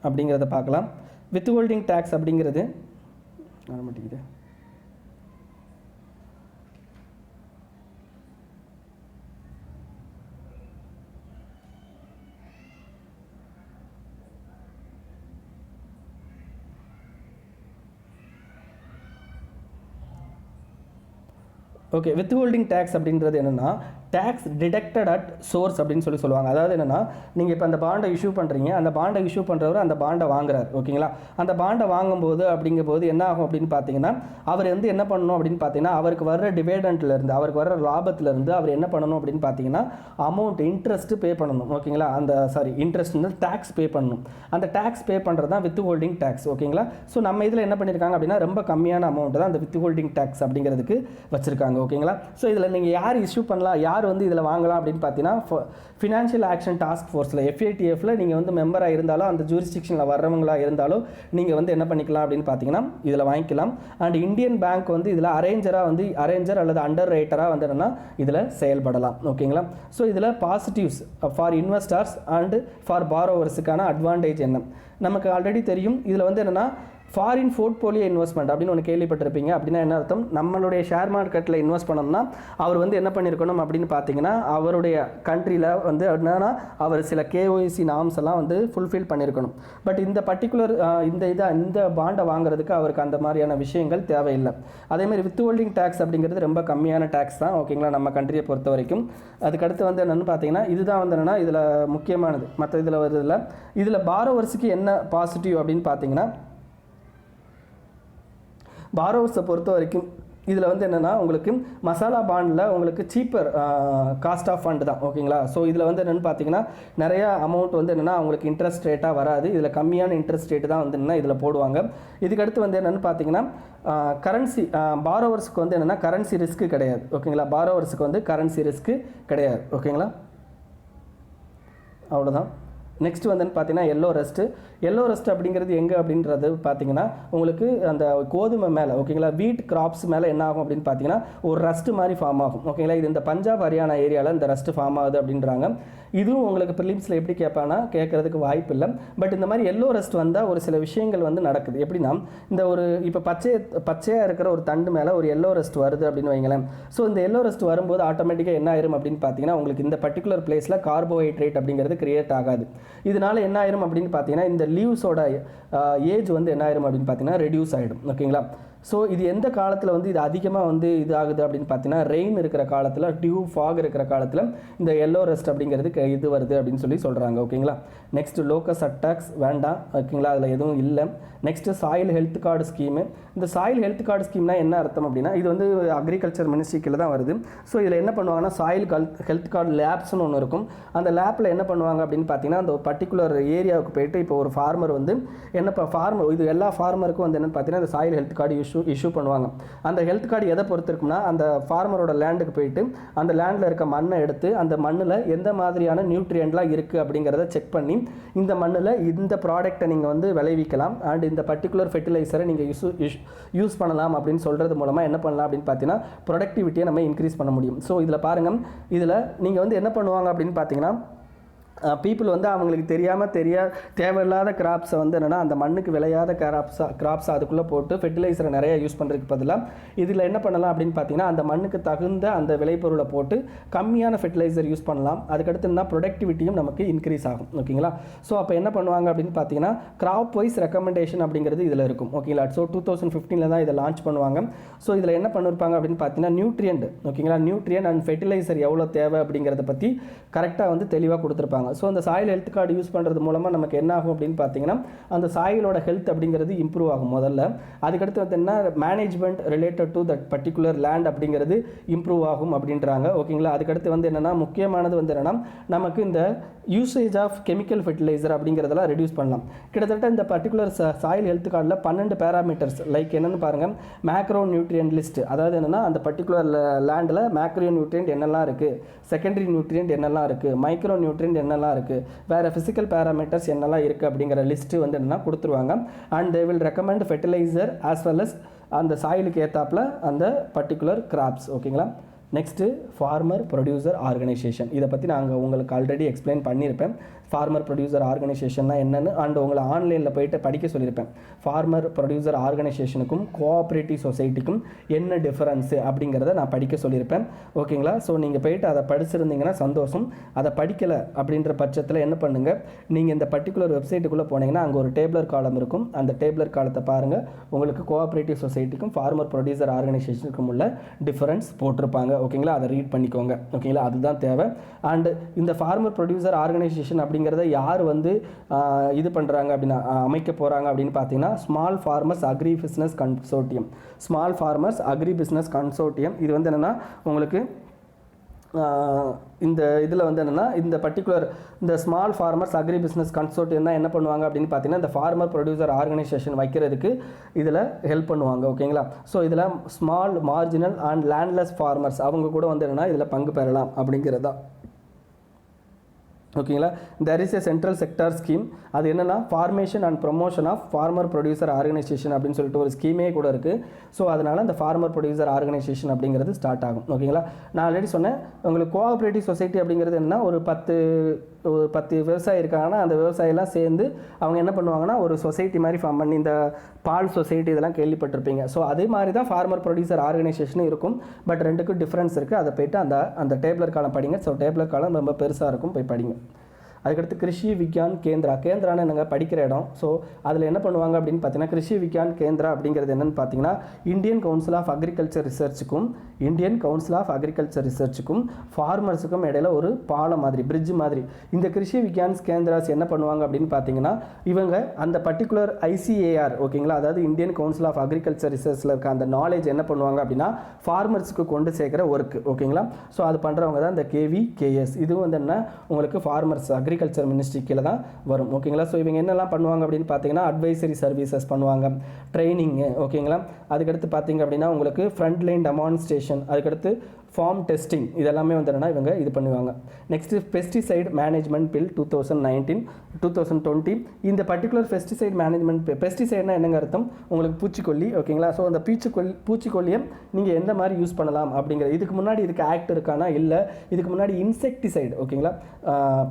அப்படிங்கிறத பார்க்கலாம். வித் ஹோல்டிங் டேக்ஸ் அப்படிங்கிறது வர மாட்டேங்குது. ஓகே, வித் ஹோல்டிங் டேக்ஸ் அப்படின்றது என்னென்னா டேக்ஸ் டிடக்டட் அட் சோர்ஸ் அப்படின்னு சொல்லுவாங்க. அதாவது என்னென்னா நீங்கள் இப்போ அந்த பாண்டை இஷ்யூ பண்ணுறீங்க, அந்த பாண்டை இஷ்யூ பண்ணுறவர் அந்த பாண்டை வாங்குறாரு, ஓகேங்களா? அந்த பாண்டை வாங்கும்போது அப்படிங்கும்போது என்ன ஆகும் அப்படின்னு பார்த்தீங்கன்னா அவர் வந்து என்ன பண்ணணும் அப்படின்னு பார்த்தீங்கன்னா அவருக்கு வர்ற டிவிடெண்ட்லேருந்து அவருக்கு வர்ற லாபத்துலேருந்து அவர் என்ன பண்ணணும் அப்படின்னு பார்த்தீங்கன்னா அமௌண்ட் இன்ட்ரெஸ்ட்டு பே பண்ணணும், ஓகேங்களா? அந்த இன்ட்ரெஸ்ட் வந்து டேக்ஸ் பே பண்ணணும். அந்த டேக்ஸ் பே பண்ணுறது தான் வித் ஹோல்டிங் டேக்ஸ், ஓகேங்களா? ஸோ நம்ம இதில் என்ன பண்ணியிருக்காங்க அப்படின்னா ரொம்ப கம்மியான அமௌண்ட் தான் அந்த வித் ஹோல்டிங் டேக்ஸ் அப்படிங்கிறதுக்கு வச்சுருக்காங்க, ஓகேங்களா? ஸோ இதில் நீங்கள் யார் இஷ்யூ பண்ணலாம், யார் வந்து இதில் வாங்கலாம் அப்படின்னு பார்த்தீங்கன்னா ஃபினான்ஷியல் ஆக்ஷன் டாஸ்க் ஃபோர்ஸில் FATFல நீங்கள் வந்து மெம்பராக இருந்தாலும் அந்த ஜூரிஸ்டிக்ஷனில் வர்றவங்களாக இருந்தாலும் நீங்கள் வந்து என்ன பண்ணிக்கலாம் அப்படின்னு பார்த்தீங்கன்னா இதில் வாங்கிக்கலாம். அண்ட் இந்தியன் பேங்க் வந்து இதில் அரேஞ்சர் அல்லது அண்டர் ரைட்டராக வந்து என்னென்னா இதில் செயல்படலாம், ஓகேங்களா? ஸோ இதில் positives for investors and for பாரோவர்ஸுக்கான அட்வான்டேஜ் என்ன நமக்கு ஆல்ரெடி தெரியும். இதில் வந்து என்னென்னா ஃபாரின் போர்ட்ஃபோலியோ இன்வெஸ்ட்மெண்ட் அப்படின்னு ஒன்று கேள்விப்பட்டிருப்பீங்க. அப்படின்னா என்ன அர்த்தம்? நம்மளுடைய ஷேர் மார்க்கெட்டில் இன்வெஸ்ட் பண்ணோம்னா அவர் வந்து என்ன பண்ணியிருக்கணும் அப்படின்னு பார்த்தீங்கன்னா, அவருடைய கண்ட்ரியில் வந்து என்னன்னா அவர் சில கேஒய்சி நாம்ஸ் எல்லாம் வந்து ஃபுல்ஃபில் பண்ணியிருக்கணும். பட் இந்த பர்டிகுலர் இந்த பாண்டை வாங்குறதுக்கு அவருக்கு அந்த மாதிரியான விஷயங்கள் தேவையில்லை. அதேமாதிரி வித் ஹோல்டிங் டேக்ஸ் அப்படிங்கிறது ரொம்ப கம்மியான டேக்ஸ் தான், ஓகேங்களா, நம்ம கண்ட்ரியை பொறுத்த வரைக்கும். அதுக்கடுத்து வந்து என்னென்னு பார்த்தீங்கன்னா, இதுதான் வந்து என்னென்னா இதில் முக்கியமானது. மற்ற இதில் வருதில்ல, இதில் பாரோவர்ஸுக்கு என்ன பாசிட்டிவ் அப்படின்னு பார்த்தீங்கன்னா, பாரோவர்ஸை பொறுத்த வரைக்கும் இதில் வந்து என்னென்னா உங்களுக்கு மசாலா பாண்டில் உங்களுக்கு சீப்பர் காஸ்ட் ஆஃப் ஃபண்ட் தான், ஓகேங்களா. ஸோ இதில் வந்து என்னென்னு பார்த்தீங்கன்னா நிறையா அமௌண்ட் வந்து என்னென்னா அவங்களுக்கு இன்ட்ரெஸ்ட் ரேட்டாக வராது. இதில் கம்மியான இன்ட்ரெஸ்ட் ரேட்டு தான் வந்து என்னென்னா இதில் போடுவாங்க. இதுக்கடுத்து வந்து என்னென்னு பார்த்தீங்கன்னா கரன்சி பாரோவர்ஸுக்கு வந்து என்னென்னா கரன்சி ரிஸ்க்கு கிடையாது, ஓகேங்களா. பாரோவர்ஸுக்கு வந்து கரன்சி ரிஸ்க்கு கிடையாது, ஓகேங்களா. அவ்வளோதான். நெக்ஸ்ட் வந்து பார்த்தீங்கன்னா எல்லோ ரஸ்ட் அப்படிங்கிறது எங்கே அப்படின்றது பார்த்தீங்கன்னா உங்களுக்கு அந்த கோதுமை மேலே, ஓகேங்களா, வீட் கிராப்ஸ் மேலே என்ன ஆகும் அப்படின்னு பார்த்தீங்கன்னா ஒரு ரஸ்ட் மாதிரி ஃபார்ம் ஆகும், ஓகேங்களா. இது இந்த பஞ்சாப் ஹரியானா ஏரியாவில் இந்த ரஸ்ட் ஃபார்ம் ஆகுது அப்படின்றாங்க. இதுவும் உங்களுக்கு ப்ரிலிம்ஸில் எப்படி கேட்பானா கேட்குறதுக்கு வாய்ப்பு இல்லை. பட் இந்த மாதிரி எல்லோ ரஸ்ட் வந்தால் ஒரு சில விஷயங்கள் வந்து நடக்குது. எப்படின்னா இந்த ஒரு இப்போ பச்சையாக இருக்கிற ஒரு தண்டு மேலே ஒரு எல்லோ ரஸ்ட் வருது அப்படின்னு வைங்களேன். ஸோ இந்த எல்லோ ரஸ்ட் வரும்போது ஆட்டோமேட்டிக்காக என்ன ஆயிரும் அப்படின்னு பார்த்தீங்கன்னா உங்களுக்கு இந்த பர்டிகுலர் பிளேஸில் கார்போஹைட்ரேட் அப்படிங்கிறது கிரியேட் ஆகாது. இதனால என்ன ஆயிரும் அப்படின்னு பார்த்தீங்கன்னா இந்த லீவ்ஸோட ஏஜ் வந்து என்ன ஆயிரும் அப்படின்னு பார்த்தீங்கன்னா ரெடியூஸ் ஆகிடும், ஓகேங்களா. ஸோ இது எந்த காலத்தில் வந்து இது அதிகமாக வந்து இது ஆகுது அப்படின்னு பார்த்தீங்கன்னா ரெயின் இருக்கிற காலத்தில், டியூ ஃபாக் இருக்கிற காலத்தில் இந்த எல்லோ ரஸ்ட் அப்படிங்கிறது இது வருது அப்படின்னு சொல்லி சொல்கிறாங்க, ஓகேங்களா. நெக்ஸ்ட் லோக்கஸ் அட்டாக்ஸ் வேண்டாம், ஓகேங்களா, அதில் எதுவும் இல்லை. Next soil health card scheme. இந்த சாயில் ஹெல்த் கார்டு ஸ்கீம்னா என்ன அர்த்தம் அப்படின்னா இது வந்து அக்ரிகல்ச்சர் மினிஸ்ட்ரிக்கில் தான் வருது. ஸோ இதில் என்ன பண்ணுவாங்கன்னா சாயில் ஹெல்த் கார்டு லேப்ஸ்னு ஒன்று இருக்கும். அந்த லேப்பில் என்ன பண்ணுவாங்க அப்படின்னு பார்த்தீங்கன்னா அந்த பர்டிகுலர் ஏரியாவுக்கு போயிட்டு இப்போ ஒரு ஃபார்மர் வந்து இது எல்லா ஃபார்மருக்கும் வந்து என்னென்னு பார்த்தீங்கன்னா அந்த சாயில் ஹெல்த் கார்டு இஷ்யூ பண்ணுவாங்க. அந்த ஹெல்த் கார்டு எதை பொறுத்து இருக்குன்னா அந்த ஃபார்மரோட லேண்டுக்கு போயிட்டு அந்த லேண்டில் இருக்க மண்ணை எடுத்து அந்த மண்ணில் எந்த மாதிரியான நியூட்ரியன்ட்லாம் இருக்குது அப்படிங்கிறத செக் பண்ணி இந்த மண்ணில் இந்த ப்ராடக்ட்டை நீங்கள் வந்து விளைவிக்கலாம் அண்ட் இந்த பர்டிகுலர் ஃபெர்டிலைசரை நீங்கள் யூஸ் பண்ணலாம் அப்படின்னு சொல்கிறது மூலமாக என்ன பண்ணலாம் அப்படின்னு பார்த்தீங்கன்னா ப்ரொடக்டிவிட்டியை நம்ம இன்க்ரீஸ் பண்ண முடியும். ஸோ இதில் பாருங்கள், இதில் நீங்கள் வந்து என்ன பண்ணுவாங்க அப்படின்னு பார்த்தீங்கன்னா பீப்புள் வந்து அவங்களுக்கு தேவையில்லாத கிராப்ஸை வந்து என்னென்னா அந்த மண்ணுக்கு விளையாத கிராப்ஸை அதுக்குள்ளே போட்டு ஃபெர்டிலைசரை நிறைய யூஸ் பண்ணுறதுக்கு பதிலாக இதில் என்ன பண்ணலாம் அப்படின்னு பார்த்தீங்கன்னா அந்த மண்ணுக்கு தகுந்த அந்த விளைபொருளை போட்டு கம்மியான ஃபெர்டிலைசர் யூஸ் பண்ணலாம். அதுக்கடுத்து என்ன ப்ரொடக்டிவிட்டியும் நமக்கு இன்க்ரீஸ் ஆகும், ஓகேங்களா. ஸோ அப்போ என்ன பண்ணுவாங்க அப்படின்னு பார்த்தீங்கன்னா கிராப் வைஸ் ரெக்கமெண்டேஷன் அப்படிங்கிறது இதில் இருக்கும், ஓகேங்களா. ஸோ 2015 தான் இதை லான்ச் பண்ணுவாங்க. ஸோ இதில் என்ன பண்ணிருப்பாங்க அப்படின்னு பார்த்தீங்கன்னா நியூட்ரியன்ட், ஓகேங்களா, நியூட்ரியன் அண்ட் ஃபெர்டிலைசர் எவ்வளோ தேவை அப்படிங்கிறத பற்றி கரெக்டாக வந்து தெளிவாக கொடுத்துருப்பாங்க. ஸோ அந்த சாயில் ஹெல்த் கார்டு யூஸ் பண்ணுறது மூலமாக நமக்கு என்ன ஆகும் அப்படின்னு பார்த்தீங்கன்னா அந்த சாயிலோட ஹெல்த் அப்படிங்கிறது இம்ப்ரூவ் ஆகும் முதல்ல. அதுக்கடுத்து வந்து என்ன management related to that particular land அப்படிங்கிறது இம்ப்ரூவ் ஆகும் அப்படின்றாங்க, ஓகேங்களா. அதுக்கடுத்து வந்து என்னென்னா முக்கியமானது வந்து என்னென்னா நமக்கு இந்த யூசேஜ் ஆஃப் கெமிக்கல் ஃபெர்டிலைசர் அப்படிங்கிறதெல்லாம் ரெடியூஸ் பண்ணலாம். கிட்டத்தட்ட இந்த பர்டிகுலர் சாயில் ஹெல்த் கார்டில் 12 பேராமீட்டர்ஸ் லைக் என்னென்னு பாருங்கள், மேக்ரோ நியூட்ரியன்ட் லிஸ்ட், அதாவது என்னென்னா அந்த பர்டிகுலர் லேண்டில் மேக்ரோ நியூட்ரியன்ட் என்னெல்லாம் இருக்குது, செகண்டரி நியூட்ரியன்ட் என்னெல்லாம் இருக்குது, மைக்ரோ நியூட்ரியன்ட் என்னெல்லாம் இருக்குது, வேறு ஃபிசிக்கல் பேராமீட்டர்ஸ் என்னெல்லாம் இருக்குது அப்படிங்கிற லிஸ்ட்டு வந்து என்னென்னா கொடுத்துருவாங்க. And they will recommend fertiliser as well as அந்த சாயிலுக்கு ஏற்றாப்பில் அந்த பர்டிகுலர் கிராப்ஸ், ஓகேங்களா. Next farmer producer organisation. இதை பற்றி நாங்கள் உங்களுக்கு ஆல்ரெடி எக்ஸ்பிளைன் பண்ணியிருப்பேன். ஃபார்மர் ப்ரொடியூசர் ஆர்கனைசேஷன்னா என்னென்னு அண்ட் உங்களை ஆன்லைனில் போய்ட்டு படிக்க சொல்லியிருப்பேன். ஃபார்மர் ப்ரொடியூசர் ஆர்கனைசேஷனுக்கும் கோஆப்ரேட்டிவ் சொசைட்டிக்கும் என்ன டிஃபரன்ஸு அப்படிங்கிறத நான் படிக்க சொல்லியிருப்பேன், ஓகேங்களா. ஸோ நீங்கள் போய்ட்டு அதை படிச்சிருந்தீங்கன்னா சந்தோஷம். அதை படிக்கலை அப்படின்ற பட்சத்தில் என்ன பண்ணுங்கள், நீங்கள் இந்த பர்டிகுலர் வெப்சைட்டுக்குள்ளே போனீங்கன்னா அங்கே ஒரு டேபிளர் காலம் இருக்கும். அந்த டேபிளர் காலத்தை பாருங்கள், உங்களுக்கு கோஆப்ரேட்டிவ் சொசைட்டிக்கும் ஃபார்மர் ப்ரொடியூசர் ஆர்கனைசேஷனுக்கும் உள்ள டிஃபரன்ஸ் போட்டிருப்பாங்க, ஓகேங்களா. அதை ரீட் பண்ணிக்கோங்க, ஓகேங்களா. அதுதான் தேவை. அண்ட் இந்த ஃபார்மர் ப்ரொடியூசர் ஆர்கனைசேஷன் அப்படிங்கிறத யார் வந்து இது பண்ணுறாங்க அப்படின்னா அமைக்க போகிறாங்க அப்படின்னு பார்த்தீங்கன்னா small farmers agri business consortium. Small farmers agri business consortium இது வந்து என்னென்னா உங்களுக்கு இந்த இதில் வந்து என்னென்னா இந்த பர்டிகுலர் இந்த ஸ்மால் ஃபார்மர்ஸ் அக்ரி பிஸ்னஸ் கன்சோர்ட்டியம் தான் என்ன பண்ணுவாங்க அப்படின்னு பார்த்தீங்கன்னா இந்த ஃபார்மர் ப்ரொடியூசர் ஆர்கனைசேஷன் வைக்கிறதுக்கு இதில் ஹெல்ப் பண்ணுவாங்க, ஓகேங்களா. ஸோ இதில் small marginal and landless farmers அவங்க கூட வந்து என்னென்னா இதில் பங்கு பெறலாம் அப்படிங்கிறது தான், ஓகேங்களா. There is a central sector scheme. அது என்னென்னா formation and promotion of farmer producer organisation அப்படின்னு சொல்லிட்டு ஒரு ஸ்கீமே கூட இருக்குது. ஸோ அதனால் இந்த ஃபார்மர் ப்ரொடியூசர் ஆர்கனைசேஷன் அப்படிங்கிறது ஸ்டார்ட் ஆகும், ஓகேங்களா. நான் ஆல்ரெடி சொன்னேன் உங்களுக்கு கோஆப்ரேட்டிவ் சொசைட்டி அப்படிங்கிறது என்னென்னா ஒரு 10 ஒரு 10 விவசாயி இருக்காங்கன்னா அந்த விவசாயிலாம் சேர்ந்து அவங்க என்ன பண்ணுவாங்கன்னா ஒரு சொசைட்டி மாதிரி ஃபார்ம் பண்ணி இந்த பால் சொசைட்டி இதெல்லாம் கேள்விப்பட்டிருப்பீங்க. ஸோ அதே மாதிரி தான் ஃபார்மர் ப்ரொடியூசர் ஆர்கனைசேஷனும் இருக்கும். பட் ரெண்டுக்கும் டிஃப்ரென்ஸ் இருக்குது. அதை போய்ட்டு அந்த டேப்லர் காலம் படிங்க. ஸோ டேப்லர் காலம் ரொம்ப பெருசாக இருக்கும், போய் படிங்க. அதுக்கடுத்து கிருஷி விக்யான் கேந்திரா. கேந்திரான்னு என்னங்க படிக்கிற இடம். ஸோ அதில் என்ன பண்ணுவாங்க அப்படின்னு பார்த்தீங்கன்னா கிருஷி விக்யான் கேந்திரா அப்படிங்கிறது என்னென்னு பார்த்தீங்கன்னா இந்தியன் கவுன்சில் ஆஃப் அக்ரிகல்ச்சர் ரிசர்ச்சுக்கும் ஃபார்மர்ஸுக்கும் இடையில ஒரு பாலம் மாதிரி பிரிட்ஜ் மாதிரி இந்த கிருஷி விக்யான் கேந்திராஸ் என்ன பண்ணுவாங்க அப்படின்னு பார்த்தீங்கன்னா இவங்க அந்த பர்டிகுலர் ஐசிஏஆர் ஓகேங்களா, அதாவது இந்தியன் கவுன்சில் ஆஃப் அக்ரிகல்ச்சர் ரிசர்ச்சில் இருக்க அந்த நாலேஜ் என்ன பண்ணுவாங்க அப்படின்னா ஃபார்மர்ஸுக்கு கொண்டு சேர்க்குற ஒர்க் ஓகேங்களா. ஸோ அது பண்ணுறவங்க தான் இந்த KVKS. இதுவும் வந்து என்ன உங்களுக்கு ஃபார்மர்ஸ் அக்ரிகல்ச்சர் மினிஸ்ட்ரி கீழே தான் வரும் ஓகேங்களா. ஸோ இவங்க என்னெல்லாம் பண்ணுவாங்க அப்படின்னு பார்த்தீங்கன்னா அட்வைசரி சர்வீசஸ் பண்ணுவாங்க, ட்ரைனிங்கு ஓகேங்களா. அதுக்கடுத்து பார்த்தீங்க அப்படின்னா உங்களுக்கு ஃப்ரண்ட் லைன் டெமான்ஸ்ட்ரேஷன், அதுக்கடுத்து ஃபார்ம் டெஸ்டிங், இதெல்லாமே வந்து என்னன்னா இவங்க இது பண்ணுவாங்க. Next pesticide management bill 2019-2020. இந்த பர்டிகுலர் பெஸ்டிசைட் மேனேஜ்மெண்ட் பெஸ்டிசைட்னா என்னங்க அர்த்தம், உங்களுக்கு பூச்சிக்கொல்லி ஓகேங்களா. ஸோ அந்த பூச்சிக்கொல்லியை நீங்கள் எந்த மாதிரி யூஸ் பண்ணலாம் அப்படிங்கிறது. இதுக்கு முன்னாடி இதுக்கு ஆக்ட் இருக்கானா இல்லை, இதுக்கு முன்னாடி இன்செக்டிசைடு ஓகேங்களா.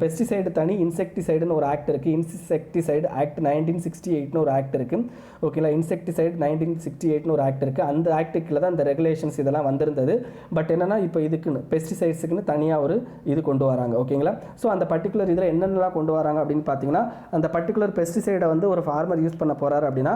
பெஸ்டிசைடு தனி, இன்செக்டிசைடுன்னு ஒரு ஆக்ட் இருக்குது. இன்செக்டிசைடு ஆக்ட் 1968ன்னு ஒரு ஆக்ட் இருக்குது ஓகேங்களா. இன்செக்டிசைடு 1968ன்னு ஒரு ஆக்ட் இருக்குது. அந்த ஆக்டுக்குள்ள தான் இந்த ரெகுலேஷன்ஸ் இதெல்லாம் வந்திருந்தது. பட் என்னென்னா இப்போ இதுக்குன்னு பெஸ்டிசைட்ஸுக்குன்னு தனியாக ஒரு இது கொண்டு வராங்க ஓகேங்களா. ஸோ அந்த பர்டிகுலர் இதில் என்னென்னலாம் கொண்டு வராங்க அப்படின்னு பார்த்தீங்கன்னா அந்த பர்டிகுலர் பெஸ்டிசைடை வந்து ஒரு ஃபார்மர் யூஸ் பண்ண போகிறாரு அப்படின்னா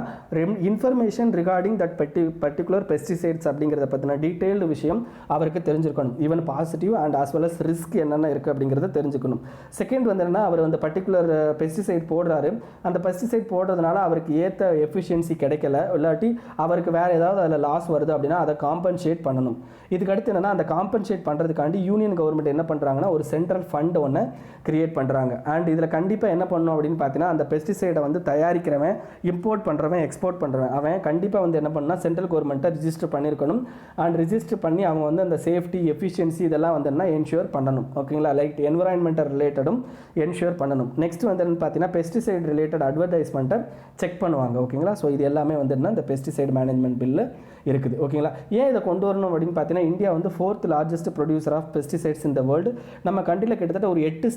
information regarding that particular pesticides அப்படிங்கிறத பற்றின டீட்டெயில்டு விஷயம் அவருக்கு தெரிஞ்சிருக்கணும். Even positive and as well as risk என்னென்ன இருக்குது அப்படிங்கிறத தெரிஞ்சுக்கணும். செகண்ட் வந்து என்னன்னா அவர் அந்த பர்டிகுலர் பெஸ்டிசைட் போடுறாரு, அந்த பெஸ்டிசைட் போடுறதுனால அவருக்கு ஏற்ற எஃபிஷியன்சி கிடைக்கல, இல்லாட்டி அவருக்கு வேறு ஏதாவது அதில் லாஸ் வருது அப்படின்னா அதை காம்பன்சேட் பண்ணணும். இதுக்கு அடுத்து என்னன்னா அந்த காம்பன்சேட் பண்ணுறதுக்காண்டி யூனியன் கவர்மெண்ட் என்ன பண்ணுறாங்கன்னா ஒரு சென்ட்ரல் ஃபண்ட் ஒன்று கிரியேட் பண்ணுறாங்க. அண்ட் இதில் கண்டிப்பாக என்ன பண்ணணும் அப்படின்னு பார்த்தீங்கன்னா அந்த பெஸ்டிசைடை வந்து தயாரிக்கிறவன், இம்போர்ட் பண்ணுறவன், எக்ஸ்போர்ட் பண்ணுறவன் அவன் கண்டிப்பாக வந்து என்ன பண்ணால் சென்ட்ரல் கவர்மெண்ட்டை ரிஜிஸ்டர் பண்ணியிருக்கணும். அண்ட் ரிஜிஸ்டர் பண்ணி அவங்க வந்து அந்த சேஃப்டி எஃபிஷியன்சி இதெல்லாம் வந்து என்ன என்ஷூர் பண்ணணும் ஓகேங்களா. லைக் என்விரான்மெண்டல் ரிலேட்டடும் என்ஷூர் பண்ணணும். நெக்ஸ்ட் வந்து என்னன்னு பார்த்தீங்கன்னா பெஸ்டிசைட் ரிலேட்டட் அட்வர்டைஸ்மெண்ட்டை செக் பண்ணுவாங்க ஓகேங்களா. ஸோ இது எல்லாமே வந்து என்ன இந்த பெஸ்டிசைட் மேனேஜ்மெண்ட் பில்லு இருக்குது ஓகேங்களா. ஏன் இதை கொண்டு வரணும் அப்படின்னு பார்த்தீங்கன்னா இந்தியா வந்து 4th largest producer of pesticides இந்த வேர்ல்டு. நம்ம கண்ட்ரியில் கிட்டத்தட்ட ஒரு 8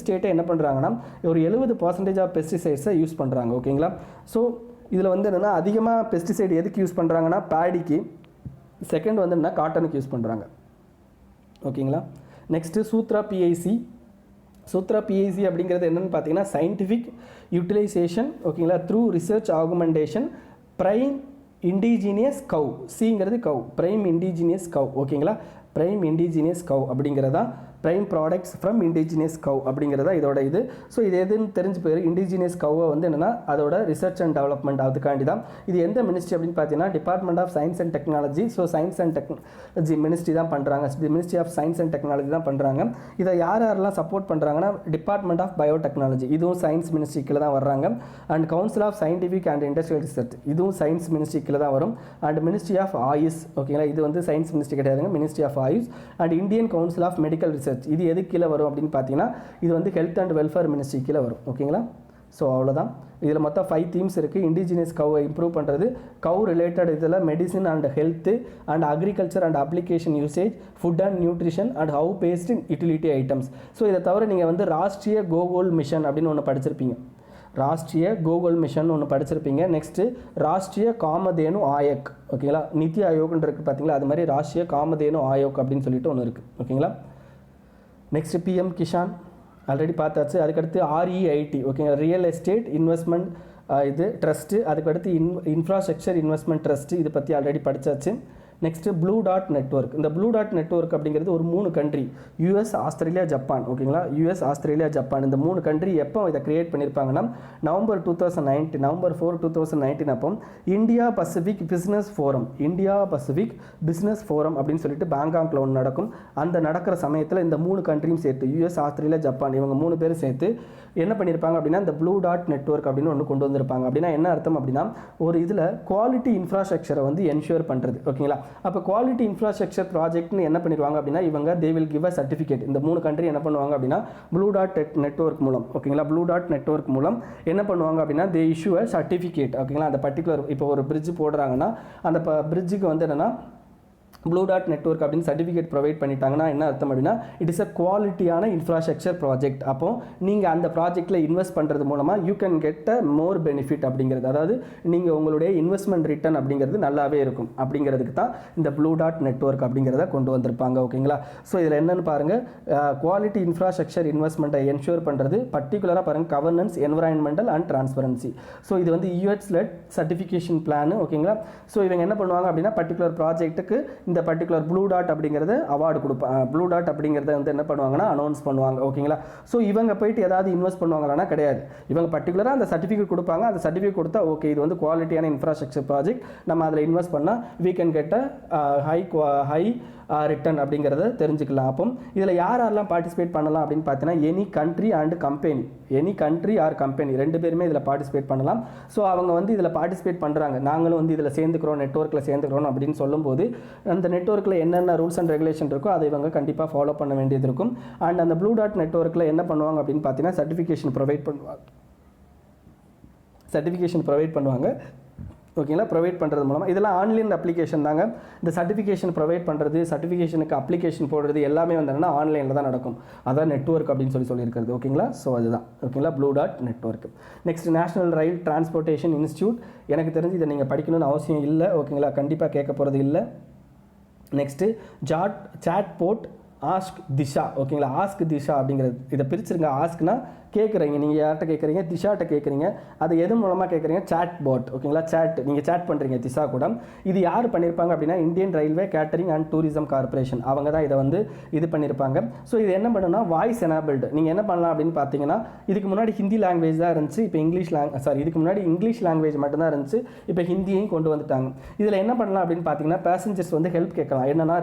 ஸ்டேட்டை என்ன பண்ணுறாங்கன்னா ஒரு 70% ஆஃப் பெஸ்டிசைட்ஸை யூஸ் பண்ணுறாங்க ஓகேங்களா. ஸோ இதில் வந்து என்னென்னா அதிகமாக பெஸ்டிசைட் எதுக்கு யூஸ் பண்ணுறாங்கன்னா பேடிக்கு, செகண்ட் வந்து என்ன காட்டனுக்கு யூஸ் பண்ணுறாங்க ஓகேங்களா. நெக்ஸ்ட்டு சூத்ரா PIC அப்படிங்கிறது என்னென்னு பார்த்தீங்கன்னா சயின்டிஃபிக் யூட்டிலைசேஷன் ஓகேங்களா through research augmentation prime indigenous cow. சிங்கிறது கவ், பிரைம் இண்டிஜினியஸ் கவ் ஓகேங்களா. பிரைம் இண்டிஜினியஸ் கவ் அப்படிங்கிறதா prime products from indigenous cow அப்படிங்கிறதா இதோட இது. ஸோ இது எதுன்னு தெரிஞ்சு போயிரு. இண்டிஜினியஸ் கவ்வை வந்து என்னென்னா அதோட ரிசர்ச் அண்ட் டெவலப்மெண்ட் அதுக்காண்டி தான். இது எந்த மினிஸ்ட்ரி அப்படின்னு பார்த்தீங்கன்னா department of science and technology. So science and technology ministry தான் பண்ணுறாங்க. Ministry of science and technology தான் பண்ணுறாங்க. இதை யாரெல்லாம் சப்போர்ட் பண்ணுறாங்கன்னா டிபார்ட்மெண்ட் ஆஃப் பயோடெக்னாலஜி, இதுவும் சயின்ஸ் மினிஸ்ட்ரிக்குள்ள தான் வர்றாங்க. And council of scientific and industrial research, இதுவும் சயின்ஸ் மினிஸ்ட்ரிக்குள்ள தான் வரும். அண்ட் மினிஸ்ட்ரி ஆஃப் ஆயுஷ் ஓகேங்களா, இது வந்து சயின்ஸ் மினிஸ்ட்ரி கிடையாதுங்க, ministry of Ayush. And Indian council of medical research, இது எது கீழே வரும் அப்படின்னு பார்த்தீங்கன்னா இது வந்து ஹெல்த் அண்ட் வெல்ஃபேர் மினிஸ்ட்ரி கீழே வரும் ஓகேங்களா. ஸோ அவ்வளோதான். இதில் மொத்தம் 5 தீம்ஸ் இருக்குது. இண்டிஜினியஸ் கவ்வை இம்ப்ரூவ் பண்ணுறது, கவ் ரிலேட்டட் இதில் medicine and health and agriculture and application usage, food and nutrition and how based in utility items. So இதை தவிர நீங்கள் வந்து ராஷ்ட்ரிய கோகுல் மிஷன் அப்படின்னு ஒன்று படிச்சிருப்பீங்க. ராஷ்ட்ரிய கோகுல் மிஷன் ஒன்று படிச்சிருப்பீங்க. நெக்ஸ்ட்டு ராஷ்ட்ரிய காமதேனு ஆயோக் ஓகேங்களா. நித்தி ஆயோக்னு இருக்குது பார்த்தீங்களா, அது மாதிரி ராஷ்ட்ரிய காமதேனு ஆயோக் அப்படின்னு சொல்லிட்டு ஒன்று இருக்குது ஓகேங்களா. நெக்ஸ்ட் PM கிஷான் ஆல்ரெடி பார்த்தாச்சு. அதுக்கடுத்து REIT ஓகேங்களா, ரியல் எஸ்டேட் இன்வெஸ்ட்மெண்ட் இது ட்ரஸ்ட்டு. அதுக்கடுத்து இன்ஃப்ராஸ்ட்ரக்சர் இன்வெஸ்ட்மெண்ட் ட்ரஸ்ட்டு, இதை பற்றி ஆல்ரெடி படித்தாச்சு. Next blue dot network. இந்த ப்ளூ டாட் நெட்வொர்க் அப்படிங்கிறது ஒரு 3 கண்ட்ரி, US, ஆஸ்திரேலியா, ஜப்பான் ஓகேங்களா. US, ஆஸ்திரேலியா, ஜப்பான் இந்த 3 கண்ட்ரி எப்போ இதை கிரியேட் பண்ணியிருப்பாங்கன்னா நவம்பர் 4, 2019 அப்போ இந்தியா பசிபிக் பிஸ்னஸ் ஃபோரம் அப்படின்னு சொல்லிட்டு பேங்காங்கில் ஒன்று நடக்கும். அந்த நடக்கிற சமயத்தில் இந்த 3 கண்ட்ரியும் சேர்த்து US, ஆஸ்திரேலியா, ஜப்பான் இவங்க 3 பேரும் சேர்த்து என்ன பண்ணியிருப்பாங்க அப்படின்னா இந்த ப்ளூ டாட் நெட்வொர்க் அப்படின்னு ஒன்று கொண்டு வந்திருப்பாங்க. அப்படின்னா என்ன அர்த்தம் அப்படின்னா ஒரு இதில் குவாலிட்டி இன்ஃப்ராஸ்ட்ரக்சரை வந்து என்ஷூர் பண்ணுறது ஓகேங்களா. அப்போ குவாலிட்டி இன்ஃப்ராஸ்ட்ரக்சர் ப்ராஜெக்ட்னு என்ன பண்ணிடுவாங்க அப்படின்னா இவங்க they will give a certificate. இந்த 3 கண்ட்ரி என்ன பண்ணுவாங்க அப்படின்னா ப்ளூ டாட் நெட்வொர்க் மூலம் ஓகேங்களா, ப்ளூ டாட் நெட்வொர்க் மூலம் என்ன பண்ணுவாங்க அப்படின்னா தே இஷ்யூ அ சர்டிஃபிகேட் ஓகேங்களா. அந்த பர்டிகுலர் இப்போ ஒரு பிரிட்ஜ் போடுறாங்கன்னா அந்த பிரிட்ஜுக்கு வந்து என்னென்னா ப்ளூ டாட் நெட்வொர்க் அப்படின்னு சர்டிஃபிகேட் ப்ரொவைட் பண்ணிட்டாங்கன்னா என்ன அர்த்தம் அப்படின்னா இட் இஸ் அ குவாலிட்டியான இன்ஃப்ராஸ்ட்ரக்சர் ப்ராஜெக்ட். அப்போ நீங்கள் அந்த ப்ராஜெக்ட்டில் இன்வெஸ்ட் பண்ணுறது மூலமாக you can get a more benefit அப்படிங்கிறது, அதாவது நீங்கள் உங்களுடைய இன்வெஸ்ட்மெண்ட் ரிட்டர்ன் அப்படிங்கிறது நல்லாவே இருக்கும் அப்படிங்கிறதுக்கு தான் இந்த ப்ளூ டாட் நெட்வொர்க் அப்படிங்கிறத கொண்டு வந்திருப்பாங்க. ஓகேங்களா? ஸோ இதில் என்னென்னு பாருங்கள், குவாலிட்டி இன்ஃப்ராஸ்ட்ரக்சர் இன்வெஸ்ட்மெண்ட்டை என்ஷூர் பண்ணுறது, பர்டிகுலராக பாருங்கள் governance, environmental and transparency. So இது வந்து யூஎஸ்-லெட் சர்டிஃபிகேஷன் பிளான். ஓகேங்களா? ஸோ இவங்க என்ன பண்ணுவாங்க அப்படின்னா பர்டிகுலர் ப்ராஜெக்ட்டுக்கு இந்த பர்டிகுலர் ப்ளூ டாட் அப்படிங்கிறத அவார்டு கொடுப்பாங்க. ப்ளூ டாட் அப்படிங்கிறத வந்து என்ன பண்ணுவாங்கன்னா அனௌன்ஸ் பண்ணுவாங்க. ஓகேங்களா? ஸோ இவங்க போயிட்டு ஏதாவது இன்வெஸ்ட் பண்ணுவாங்களான்னா கிடையாது. இவங்க பர்டிகுலராக அந்த சர்டிஃபிகேட் கொடுப்பாங்க. அந்த சர்டிஃபிகேட் கொடுத்தா ஓகே இது வந்து குவாலிட்டியான இன்ஃப்ராஸ்ட்ரக்சர் ப்ராஜெக்ட், நம்ம அதில் இன்வெஸ்ட் பண்ணால் we can get a high return அப்படிங்கிறத தெரிஞ்சுக்கலாம். அப்போ இதில் யாரெல்லாம் பார்ட்டிசிபேட் பண்ணலாம் அப்படின்னு பார்த்தீங்கன்னா any country and company, any country or company ரெண்டு பேருமே இதில் பார்ட்டிசிபேட் பண்ணலாம். ஸோ அவங்க வந்து இதில் பார்ட்டிசிபேட் பண்ணுறாங்க, நாங்களும் வந்து இதில் சேர்ந்துக்கிறோம், நெட்வொர்க்கில் சேர்ந்துக்கிறோம் அப்படின்னு சொல்லும்போது அந்த நெட்வொர்க்கில் என்னென்ன ரூல்ஸ் அண்ட் ரெகுலேஷன் இருக்கோ அதை இவங்க கண்டிப்பாக ஃபாலோ பண்ண வேண்டியது இருக்கும். அண்ட் அந்த ப்ளூ டாட் நெட்வொர்க்கில் என்ன பண்ணுவாங்க அப்படின்னு பார்த்தீங்கன்னா சர்டிஃபிகேஷன் ப்ரொவைட் பண்ணுவாங்க. ஓகேங்களா? ப்ரொவைட் பண்ணுறது மூலமாக இதெல்லாம் ஆன்லைன் அப்ளிகேஷன் தாங்க. இந்த சர்டிஃபிகேஷன் ப்ரொவைட் பண்ணுறது, சர்டிஃபிகேஷனுக்கு அப்ளிகேஷன் போடுறது எல்லாமே வந்து ஆன்லைனில் தான் நடக்கும். அதான் நெட்வொர்க் அப்படின்னு சொல்லியிருக்கிறது. ஓகேங்களா? ஸோ அதுதான். ஓகேங்களா? Blue dot network. Next national rail transportation institute. எனக்கு தெரிஞ்சு இதை நீங்கள் படிக்கணும்னு அவசியம் இல்லை. ஓகேங்களா? கண்டிப்பாக கேட்க போகிறது இல்லை. Next chatbot ask Disha. ஓகேங்களா? ஆஸ்க் திஷா அப்படிங்கிறது இதை பிரிச்சுருங்க. ஆஸ்க்னா கேட்குறீங்க, நீங்கள் யார்கிட்ட கேட்குறீங்க, திஷாட்ட கேட்குறீங்க. அது எது மூலமாக கேட்குறீங்க? Chatbot. ஓகேங்களா? நீங்கள் சேட் பண்ணுறீங்க திஷா கூட. இது யார் பண்ணியிருப்பாங்க அப்படின்னா Indian railway catering and tourism corporation, அவங்க தான் இதை வந்து இது பண்ணியிருப்பாங்க. ஸோ இது என்ன பண்ணுன்னா வாய்ஸ் எனேபிள்டு. நீங்கள் என்ன பண்ணலாம் அப்படின்னு பார்த்தீங்கன்னா இதுக்கு முன்னாடி ஹிந்தி லாங்குவேஜ் தான் இருந்துச்சு, இப்போ இதுக்கு முன்னாடி இங்கிலீஷ் லாங்குவேஜ் மட்டும்தான் இருந்துச்சு, இப்போ ஹிந்தியையும் கொண்டு வந்துட்டாங்க. இதில் என்ன பண்ணலாம் அப்படின்னு பார்த்தீங்கன்னா பேசஞ்சர்ஸ் வந்து ஹெல்ப் கேட்கலாம். என்னென்னா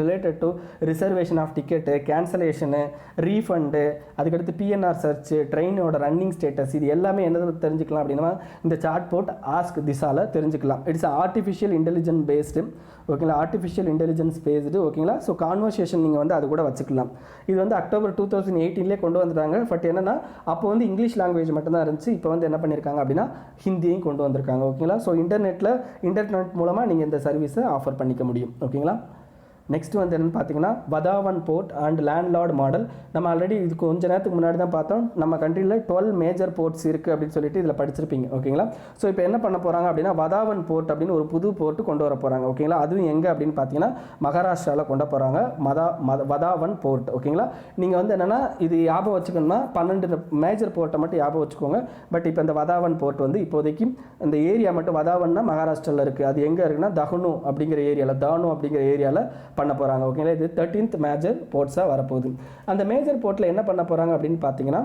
related to reservation of ticket, cancellation, refund, அதுக்கடுத்து பிஎன்ஆர் சர்ச், ட்ரெயினோட ரன்னிங் ஸ்டேட்டஸ், இது எல்லாமே என்ன தெரிஞ்சுக்கலாம் அப்படின்னா இந்த சாட் போர்ட் ஆஸ்க் திசால தெரிஞ்சுக்கலாம். It's artificial intelligence based. ஓகேங்களா? Artificial intelligence based. ஓகேங்களா? ஸோ கான்வர்சேஷன் நீங்கள் வந்து அது கூட வச்சுக்கலாம். இது வந்து அக்டோபர் 2018 கொண்டு வந்துட்டாங்க. பட் என்னன்னா அப்போ வந்து இங்கிலீஷ் லாங்குவேஜ் மட்டும்தான் இருந்துச்சு, இப்போ வந்து என்ன பண்ணியிருக்காங்க அப்படின்னா ஹிந்தியையும் கொண்டு வந்திருக்காங்க. ஓகேங்களா? ஸோ இன்டர்நெட் மூலமாக நீங்கள் இந்த சர்வீஸை ஆஃபர் பண்ணிக்க முடியும். ஓகேங்களா? நெக்ஸ்ட் வந்து என்னென்னு பார்த்தீங்கன்னா வதாவன் போர்ட் அண்ட் லேண்ட்லார்ட் மாடல். நம்ம ஆல்ரெடி இது கொஞ்ச நேரத்துக்கு முன்னாடி தான் பார்த்தோம். நம்ம கண்ட்ரியில் 12 மேஜர் போர்ட்ஸ் இருக்குது அப்படின்னு சொல்லிட்டு இதில் படிச்சிருப்பீங்க. ஓகேங்களா? ஸோ இப்போ என்ன பண்ண போகிறாங்க அப்படின்னா வதாவன் போர்ட் அப்படின்னு ஒரு புது போர்ட்டு கொண்டு வர போகிறாங்க. ஓகேங்களா? அதுவும் எங்கே அப்படின்னு பார்த்தீங்கன்னா மகாராஷ்டிராவில் கொண்டு போகிறாங்க வதாவன் போர்ட். ஓகேங்களா? நீங்கள் வந்து என்னென்னா இது ஞாபகம் வச்சுக்கணும்னா 12 மேஜர் போர்ட்டை மட்டும் ஞாபகம் வச்சுக்கோங்க. பட் இப்போ இந்த வதாவன் போர்ட் வந்து இப்போதைக்கு இந்த ஏரியா மட்டும் வதாவன்னா மகாராஷ்டிராவில் இருக்குது. அது எங்கே இருக்குன்னா தானு அப்படிங்கிற ஏரியாவில் பண்ண போகிறாங்க. ஓகேங்களா? இது 13th மேஜர் போர்ட்ஸாக வரப்போகுது. அந்த மேஜர் போர்ட்டில் என்ன பண்ண போகிறாங்க அப்படின்னு பார்த்தீங்கன்னா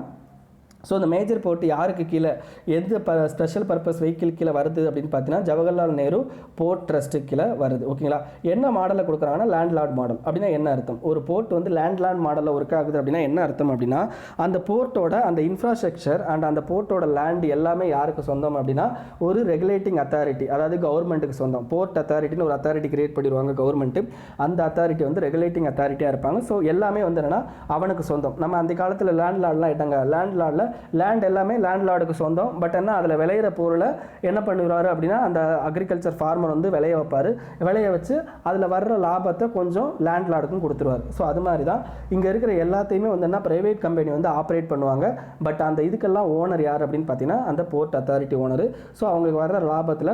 ஸோ இந்த மேஜர் போர்ட் யாருக்கு கீழே எந்த ஸ்பெஷல் பர்பஸ் வெஹிக்கிள் கீழே வருது அப்படின்னு பார்த்தீங்கன்னா ஜவஹர்லால் நேரு போர்ட் ட்ரஸ்ட்டு கீழே வருது. ஓகேங்களா? என்ன மாடலில் கொடுக்குறாங்கன்னா லேண்ட்லார்ட் மாடல். அப்படின்னா என்ன அர்த்தம்? ஒரு போர்ட் வந்து லேண்ட்லார்ட் மாடலில் ஒர்க் ஆகுது அப்படின்னா என்ன அர்த்தம் அப்படின்னா அந்த போர்ட்டோட அந்த இன்ஃப்ராஸ்ட்ரக்சர் அண்ட் அந்த போர்ட்டோட லேண்ட் எல்லாமே யாருக்கு சொந்தம் அப்படின்னா ஒரு ரெகுலேட்டிங் அத்தாரிட்டி, அதாவது கவர்மெண்ட்டுக்கு சொந்தம். போர்ட் அத்தாரிட்டின்னு ஒரு அத்தாரிட்டி கிரியேட் பண்ணிடுவாங்க கவர்மெண்ட்டு. அந்த அத்தாரிட்டி வந்து ரெகுலேட்டிங் அத்தாரிட்டியாக இருப்பாங்க. ஸோ எல்லாமே வந்து என்னென்னா அவனுக்கு சொந்தம். நம்ம அந்த காலத்தில் லேண்ட்லார்ட்லாம் ஆகிட்டாங்க. லேண்ட்லார்டில் லேண்ட் எல்லாமே லேண்ட்லார்டுக்கு சொந்தம். பட் என்ன அதில் விளையிற பொருளை என்ன பண்ணுவார் அப்படின்னா அந்த அக்ரிகல்ச்சர் ஃபார்மர் வந்து விளைய வைப்பார். விளைய வச்சு அதில் வர்ற லாபத்தை கொஞ்சம் லேண்ட்லார்டுக்கும் கொடுத்துருவார். ஸோ அது மாதிரி தான் இங்கே இருக்கிற எல்லாத்தையுமே வந்து என்ன ப்ரைவேட் கம்பெனி வந்து ஆப்ரேட் பண்ணுவாங்க. பட் அந்த இதுக்கெல்லாம் ஓனர் யார் அப்படின்னு பார்த்தீங்கன்னா அந்த போர்ட் அத்தாரிட்டி ஓனர். ஸோ அவங்களுக்கு வர்ற லாபத்தில்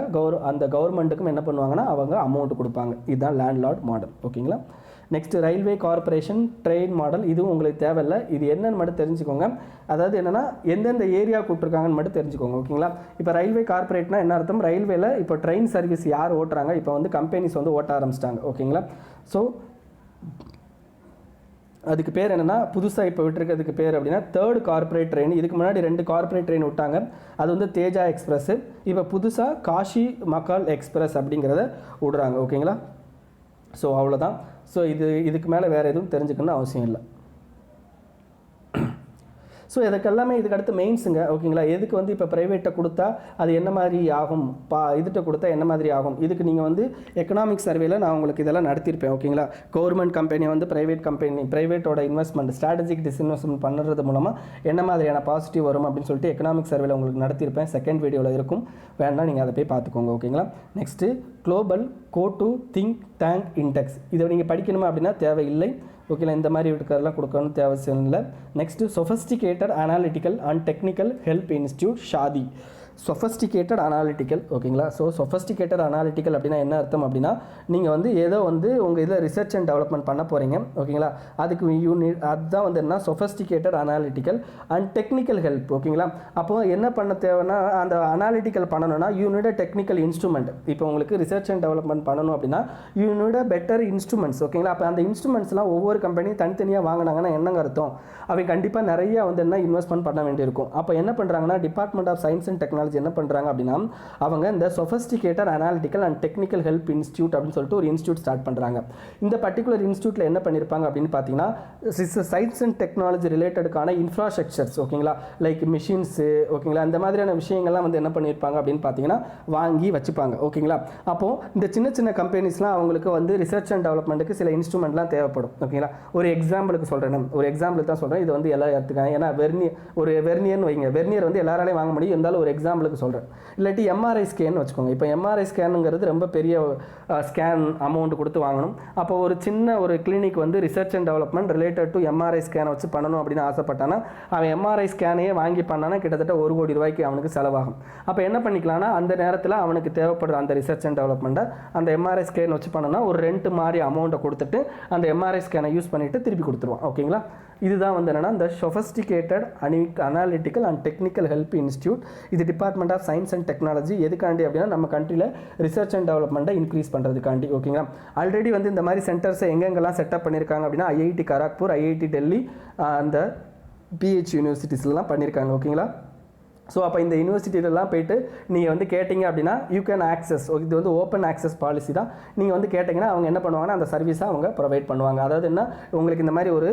அந்த கவர்மெண்ட்டுக்கும் என்ன பண்ணுவாங்கன்னா அவங்க அமௌண்ட் கொடுப்பாங்க. இதுதான் லேண்ட்லார்ட் மாடல். ஓகேங்களா? Next railway corporation train model. இதுவும் உங்களுக்கு தேவையில்லை, இது என்னன்னு மட்டும் தெரிஞ்சுக்கோங்க. அதாவது என்னென்னா எந்தெந்த ஏரியா கூப்பிட்ருக்காங்கன்னு மட்டும் தெரிஞ்சுக்கோங்க. ஓகேங்களா? இப்போ ரயில்வே கார்பரேட்னா என்ன அர்த்தம்? ரயில்வேல இப்போ ட்ரெயின் சர்வீஸ் யார் ஓட்டுறாங்க? இப்போ வந்து கம்பெனிஸ் வந்து ஓட்ட ஆரம்பிச்சிட்டாங்க. ஓகேங்களா? ஸோ அதுக்கு பேர் என்னென்னா புதுசாக இப்போ விட்டுருக்கிறதுக்கு பேர் அப்படின்னா 3rd கார்பரேட் ட்ரெயின். இதுக்கு முன்னாடி 2 கார்பரேட் ட்ரெயின் விட்டாங்க. அது வந்து தேஜா எக்ஸ்பிரஸ். இப்போ புதுசாக காஷி மகால் எக்ஸ்பிரஸ் அப்படிங்கிறத விடுறாங்க. ஓகேங்களா? ஸோ அவ்வளோதான். ஸோ இதுக்கு மேலே வேறு எதுவும் தெரிஞ்சுக்கணும்னு அவசியம் இல்லை. ஸோ இதுக்கெல்லாமே இதுக்கு அடுத்து மெயின்ஸுங்க ஓகேங்களா. எதுக்கு வந்து இப்போ ப்ரைவேட்டை கொடுத்தா அது என்ன மாதிரி ஆகும், இதுகிட்ட கொடுத்தா என்ன மாதிரி ஆகும், இதுக்கு நீங்கள் வந்து எக்கனாமிக் சர்வேல நான் உங்களுக்கு இதெல்லாம் நடத்தியிருப்பேன் ஓகேங்களா. கவர்மெண்ட் கம்பெனி வந்து ப்ரைவேட்டோட இன்வெஸ்ட்மெண்ட் ஸ்ட்ராட்டஜிக் டிஸ்இன்வெஸ்ட்மெண்ட் பண்ணுறது மூலமாக என்ன மாதிரியான பாசிட்டிவ் வரும் அப்படின்னு சொல்லிட்டு எக்கனாமிக் சர்வேல உங்களுக்கு நடத்தியிருப்பேன். செகண்ட் வீடியோவில் இருக்கும், வேணா நீங்கள் அதை போய் பார்த்துக்கோங்க ஓகேங்களா. நெக்ஸ்ட்டு குளோபல் கோட்டு திங்க் டேங்க் இண்டெக்ஸ், இதை நீங்கள் படிக்கணுமா அப்படின்னா தேவையில்லை ஓகேங்களா. இந்த மாதிரி இருக்கிறதெல்லாம் கொடுக்கணும்னு தேவையும் இல்லை. Next sophisticated analytical and technical help institute shaadi. Sophisticated analytical ஓகேங்களா. ஸோ சொஃபஸ்டிகேட்டட் அனாலிட்டிக்கல் அப்படின்னா என்ன அர்த்தம் அப்படின்னா நீங்கள் வந்து ஏதோ வந்து உங்கள் இதில் ரிசர்ச் அண்ட் டெவலப்மெண்ட் பண்ண போகிறீங்க ஓகேங்களா. அதுக்கு அதுதான் வந்து என்ன sophisticated analytical and technical help ஓகேங்களா. அப்போது என்ன பண்ண தேவைன்னா அந்த அனாலிட்டிக்கல் பண்ணணும்னா யூனிட் டெக்னிக்கல் இன்ஸ்ட்ருமெண்ட். இப்போ உங்களுக்கு ரிசர்ச் அண்ட் டெவலப்மெண்ட் பண்ணணும் அப்படின்னா யூனிட் பெட்டர் இன்ஸ்ட்ருமெண்ட்ஸ் ஓகேங்களா. அப்போ அந்த இன்ஸ்ட்ருமெண்ட்ஸ்லாம் ஒவ்வொரு கம்பெனியும் தனித்தனியாக வாங்கினாங்கன்னா என்னங்க அர்த்தம், அவங்க கண்டிப்பாக நிறைய வந்து என்ன இன்வெஸ்ட்மெண்ட் பண்ண வேண்டியிருக்கும். அப்போ என்ன பண்ணுறாங்கன்னா department of science and technology என்ன பண்ணுறாங்க அப்படின்னா அவங்க இந்த sophisticated analytical and technical help institute அப்படின்னு சொல்லிட்டு ஒரு இன்ஸ்டியூட் ஸ்டார்ட் பண்ணுறாங்க. இந்த பர்டிகுலர் இன்ஸ்டியூட்டில் என்ன பண்ணியிருப்பாங்க அப்படின்னு பார்த்தீங்கன்னா சயின்ஸ் அண்ட் டெக்னாலஜி ரிலேட்டடுக்கான இன்ஃப்ராஸ்ட்ரக்சர்ஸ் ஓகேங்களா, லைக் மிஷின்ஸு ஓகேங்களா, இந்த மாதிரியான விஷயங்கள்லாம் வந்து என்ன பண்ணியிருப்பாங்க அப்படின்னு பார்த்தீங்கன்னா வாங்கி வச்சுப்பாங்க ஓகேங்களா. அப்போது இந்த சின்ன சின்ன கம்பெனிஸ்லாம் அவங்களுக்கு வந்து ரிசர்ச் அண்ட் டெவலப்மெண்ட்டுக்கு சில இன்ஸ்ட்ருமெண்ட்லாம் தேவைப்படும் ஓகேங்களா. ஒரு எக்ஸாம்பிளுக்கு சொல்கிறேன், ஒரு எக்ஸாம்பிளுக்கு தான் சொல்கிறேன், இது வந்து எல்லா இடத்துக்காக. ஏன்னா வெர்னியர்னு வைங்க, வெர்னியர் வந்து எல்லாராலையும் வாங்க முடியும், இருந்தாலும் ஒரு எக்ஸாம்பிளுக்கு சொல்கிறேன். இல்லாட்டி எம்ஆர்ஐ ஸ்கேன் வச்சுக்கோங்க. இப்போ எம்ஆர்ஐ ஸ்கேனுங்கிறது ரொம்ப பெரிய ஸ்கேன் அமௌண்ட் கொடுத்து வாங்கணும். அப்போ ஒரு சின்ன ஒரு கிளினிக் வந்து research and development related to MRI ஸ்கேனை வச்சு பண்ணணும் அப்படின்னு ஆசைப்பட்டானா அவன் எம்ஆர்ஐ ஸ்கேனையே வாங்கி பண்ணானா கிட்டத்தட்ட 1 கோடி ரூபாய்க்கு அவனுக்கு செலவாகும். அப்போ என்ன பண்ணிக்கலாம்னா அந்த நேரத்தில் அவனுக்கு தேவைப்படுற அந்த ரிசர்ச் அண்ட் டெவலப்மெண்ட்டை அந்த எம்ஆர்ஐ ஸ்கேன் வச்சு பண்ணனா ஒரு ரெண்ட் மாதிரி அமௌண்ட்டை கொடுத்துட்டு அந்த எம்ஆர்ஐ ஸ்கேனை யூஸ் பண்ணிவிட்டு திருப்பி கொடுத்துருவான் ஓகேங்களா. இதுதான் வந்து என்னன்னா இந்த sophisticated analytical and technical help institute. இது department of science and technology. எதுக்காண்டி அப்படின்னா நம்ம கண்ட்ரியில் ரிசர்ச் அண்ட் டெவலப்மெண்ட்டை இன்க்ரீஸ் பண்ணுறதுக்காண்டி ஓகேங்களா. ஆல்ரெடி வந்து இந்த மாதிரி சென்டர்ஸை எங்கெங்கெல்லாம் செட்டப் பண்ணியிருக்காங்க அப்படின்னா ஐஐடி கராக்பூர், ஐஐடி டெல்லி, அந்த பிஹெச் யூனிவர்சிட்டிஸ்லாம் பண்ணியிருக்காங்க ஓகேங்களா. ஸோ அப்போ இந்த யூனிவர்சிட்டியிலலாம் போய்ட்டு நீங்கள் வந்து கேட்டிங்க அப்படின்னா யூ கேன் ஆக்சஸ், இது வந்து ஓப்பன் ஆக்சஸ் பாலிசி தான். நீங்கள் வந்து கேட்டிங்கன்னா அவங்க என்ன பண்ணுவாங்கன்னா அந்த சர்வீஸை அவங்க ப்ரொவைட் பண்ணுவாங்க. அதாவது என்ன உங்களுக்கு இந்த மாதிரி ஒரு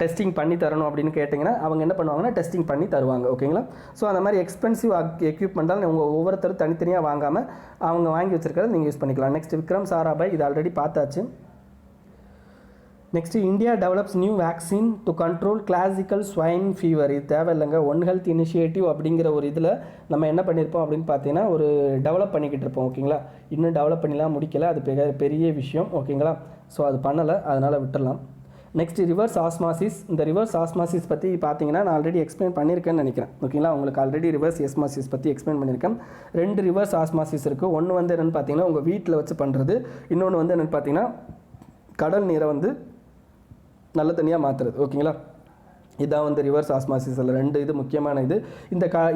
டெஸ்டிங் பண்ணி தரணும் அப்படின்னு கேட்டிங்கன்னா அவங்க என்ன பண்ணுவாங்கன்னா டெஸ்டிங் பண்ணி தருவாங்க ஓகேங்களா. ஸோ அந்த மாதிரி எக்ஸ்பென்சிவ் எக்யூப்மெண்ட்டால் உங்கள் ஒவ்வொருத்தரும் தனித்தனியாக வாங்காமல் அவங்க வாங்கி வச்சுருக்கிறத நீங்கள் யூஸ் பண்ணிக்கலாம். நெக்ஸ்ட் விக்ரம் சாராபாய், இது ஆல்ரெடி பார்த்தாச்சு. Next India develops new vaccine to control classical swine fever. இது தேவையில்லைங்க. ஒன் ஹெல்த் இனிஷியேட்டிவ் அப்படிங்கிற ஒரு இதில் நம்ம என்ன பண்ணியிருப்போம் அப்படின்னு பார்த்தீங்கன்னா ஒரு டெவலப் பண்ணிக்கிட்டு இருப்போம் ஓகேங்களா. இன்னும் டெவலப் பண்ணிலாம் முடிக்கலை, அது பெரிய விஷயம் ஓகேங்களா. ஸோ அது பண்ணலை, அதனால் விட்டுடலாம். Next reverse osmosis. இந்த ரிவர்ஸ் ஆஸ்மாசிஸ் பற்றி பார்த்தீங்கன்னா நான் ஆல்ரெடி எக்ஸ்பிளைன் பண்ணியிருக்கேன்னு நினைக்கிறேன் ஓகேங்களா. உங்களுக்கு ஆல்ரெடி ரிவர்ஸ் ஆஸ்மாசிஸ் பற்றி எக்ஸ்பிளைன் பண்ணியிருக்கேன். 2 ரிவர்ஸ் ஆஸ்மாசிஸ் இருக்குது. ஒன்று வந்து என்னென்னு பார்த்தீங்கன்னா உங்கள் வீட்டில் வச்சு பண்ணுறது, இன்னொன்று வந்து என்னென்னு பார்த்தீங்கன்னா கடல் நீரை வந்து நல்ல தனியாக மாற்றுறது ஓகேங்களா. இதான் வந்து ரிவர்ஸ் ஆஸ்மாசிஸில் 2 இது முக்கியமான இது.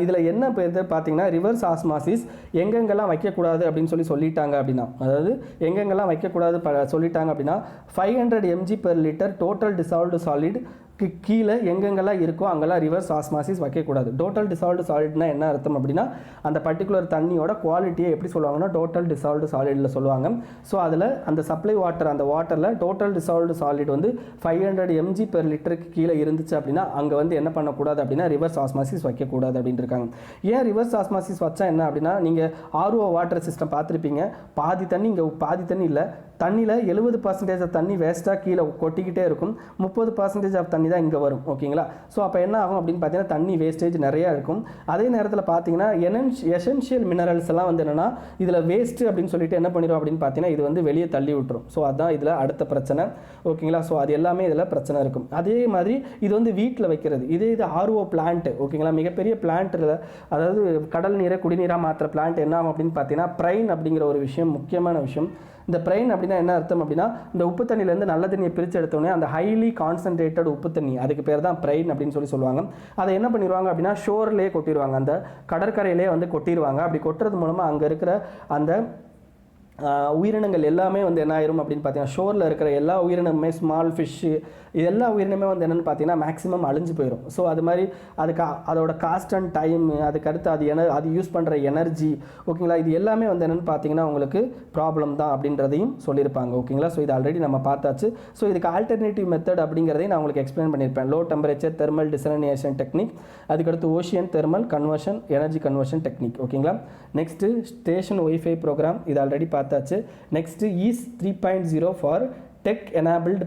இதில் என்ன இது பார்த்தீங்கன்னா ரிவர்ஸ் ஆஸ்மாசிஸ் எங்கெங்கெல்லாம் வைக்கக்கூடாது அப்படின்னு சொல்லிட்டாங்க அப்படின்னா, அதாவது எங்கெங்கெல்லாம் வைக்கக்கூடாது சொல்லிட்டாங்க அப்படின்னா 500 mg/L டோட்டல் டிசால்வ்டு சாலிட் கீழே எங்கெங்கெல்லாம் இருக்கோ அங்கெல்லாம் ரிவர்ஸ் ஆஸ்மாசிஸ் வைக்கக்கூடாது. டோட்டல் டிசால்வ்டு சாலிட்னா என்ன அர்த்தம் அப்படின்னா அந்த பர்டிகுலர் தண்ணியோட குவாலிட்டியை எப்படி சொல்லுவாங்கன்னா டோட்டல் டிசால்வ்டு சாலிடில் சொல்லுவாங்க. ஸோ அதில் அந்த சப்ளை வாட்டர், அந்த வாட்டரில் டோட்டல் டிசால்வ்டு சாலிட் வந்து 500 mg/L கீழே இருந்துச்சு அப்படின்னா அங்கே வந்து என்ன பண்ணக்கூடாது அப்படின்னா ரிவர்ஸ் ஆஸ்மாசிஸ் வைக்கக்கூடாது அப்படின்னு இருக்காங்க. ஏன் ரிவர்ஸ் ஆஸ்மாசிஸ் வச்சா என்ன அப்படின்னா நீங்கள் ஆர்ஓ வாட்டர் சிஸ்டம் பார்த்துருப்பீங்க. பாதி தண்ணி இங்கே, பாதி தண்ணி இல்லை, தண்ணியில் 70% ஆஃப் தண்ணி வேஸ்ட்டாக கீழே கொட்டிக்கிட்டே இருக்கும், 30% ஆஃப் தண்ணி தான் இங்கே வரும் ஓகேங்களா. ஸோ அப்போ என்ன ஆகும் அப்படின்னு பார்த்தீங்கன்னா தண்ணி வேஸ்டேஜ் நிறையா இருக்கும். அதே நேரத்தில் பார்த்தீங்கன்னா எசென்ஷியல் மினரல்ஸ் எல்லாம் வந்து என்னென்னா இதில் வேஸ்ட்டு அப்படின்னு சொல்லிட்டு என்ன பண்ணிடும் அப்படின்னு பார்த்தீங்கன்னா இது வந்து வெளியே தள்ளி விட்டுரும். ஸோ அதுதான் இதில் அடுத்த பிரச்சனை ஓகேங்களா. ஸோ அது எல்லாமே இதில் பிரச்சனை இருக்கும். அதே மாதிரி இது வந்து வீட்டில் வைக்கிறது, இது ஆர்ஓ பிளான்ட்டு ஓகேங்களா. மிகப்பெரிய பிளான்ட்டில், அதாவது கடல் நீரை குடிநீராக மாற்றுற பிளான்ட் என்ன ஆகும் அப்படின்னு பார்த்தீங்கன்னா பிரைன் அப்படிங்கிற ஒரு விஷயம், முக்கியமான விஷயம். இந்த பிரைன் அப்படின்னா என்ன அர்த்தம் அப்படின்னா இந்த உப்பு தண்ணியிலேருந்து நல்ல தண்ணியை பிரித்து எடுத்தோடனே அந்த ஹைலி கான்சன்ட்ரேட்டட் உப்பு தண்ணி, அதுக்கு பேர் தான் பிரைன் அப்படின்னு சொல்லுவாங்க. அதை என்ன பண்ணிடுவாங்க அப்படின்னா ஷோர்லேயே கொட்டிடுவாங்க, அந்த கடற்கரையிலே வந்து கொட்டிடுவாங்க. அப்படி கொட்டுறது மூலமாக அங்கே இருக்கிற அந்த உயிரினங்கள் எல்லாமே வந்து என்ன ஆயிரும் அப்படின்னு பார்த்தீங்கன்னா ஷோரில் இருக்கிற எல்லா உயிரினமுமே ஸ்மால் ஃபிஷ்ஷு இது எல்லா உயிரினமே வந்து என்னென்னு பார்த்தீங்கன்னா மேக்ஸிமம் அழிஞ்சு போயிடும். ஸோ அது மாதிரி அதுக்கு அதோட காஸ்ட் அண்ட் டைம், அதுக்கடுத்து அது யூஸ் பண்ணுற எனர்ஜி, ஓகேங்களா, இது எல்லாமே வந்து என்னென்னு பார்த்தீங்கன்னா உங்களுக்கு ப்ராப்ளம் தான் அப்படின்றதையும் சொல்லியிருப்பாங்க. ஓகேங்களா, ஸோ இது ஆல்ரெடி நம்ம பார்த்தாச்சு. ஸோ இதுக்கு ஆல்டர்னேட்டிவ் மெத்தட் அப்படிங்கிறதையும் நான் உங்களுக்கு எக்ஸ்பிளைன் பண்ணியிருப்பேன். Low temperature thermal desalination technique, அதுக்கடுத்து ocean thermal conversion energy conversion technique. ஓகேங்களா, நெக்ஸ்ட்டு ஸ்டேஷன் ஒய்ஃபை ப்ரோக்ராம், இது ஆல்ரெடி பார்த்தாச்சு. Next ease 3.0 for tech enabled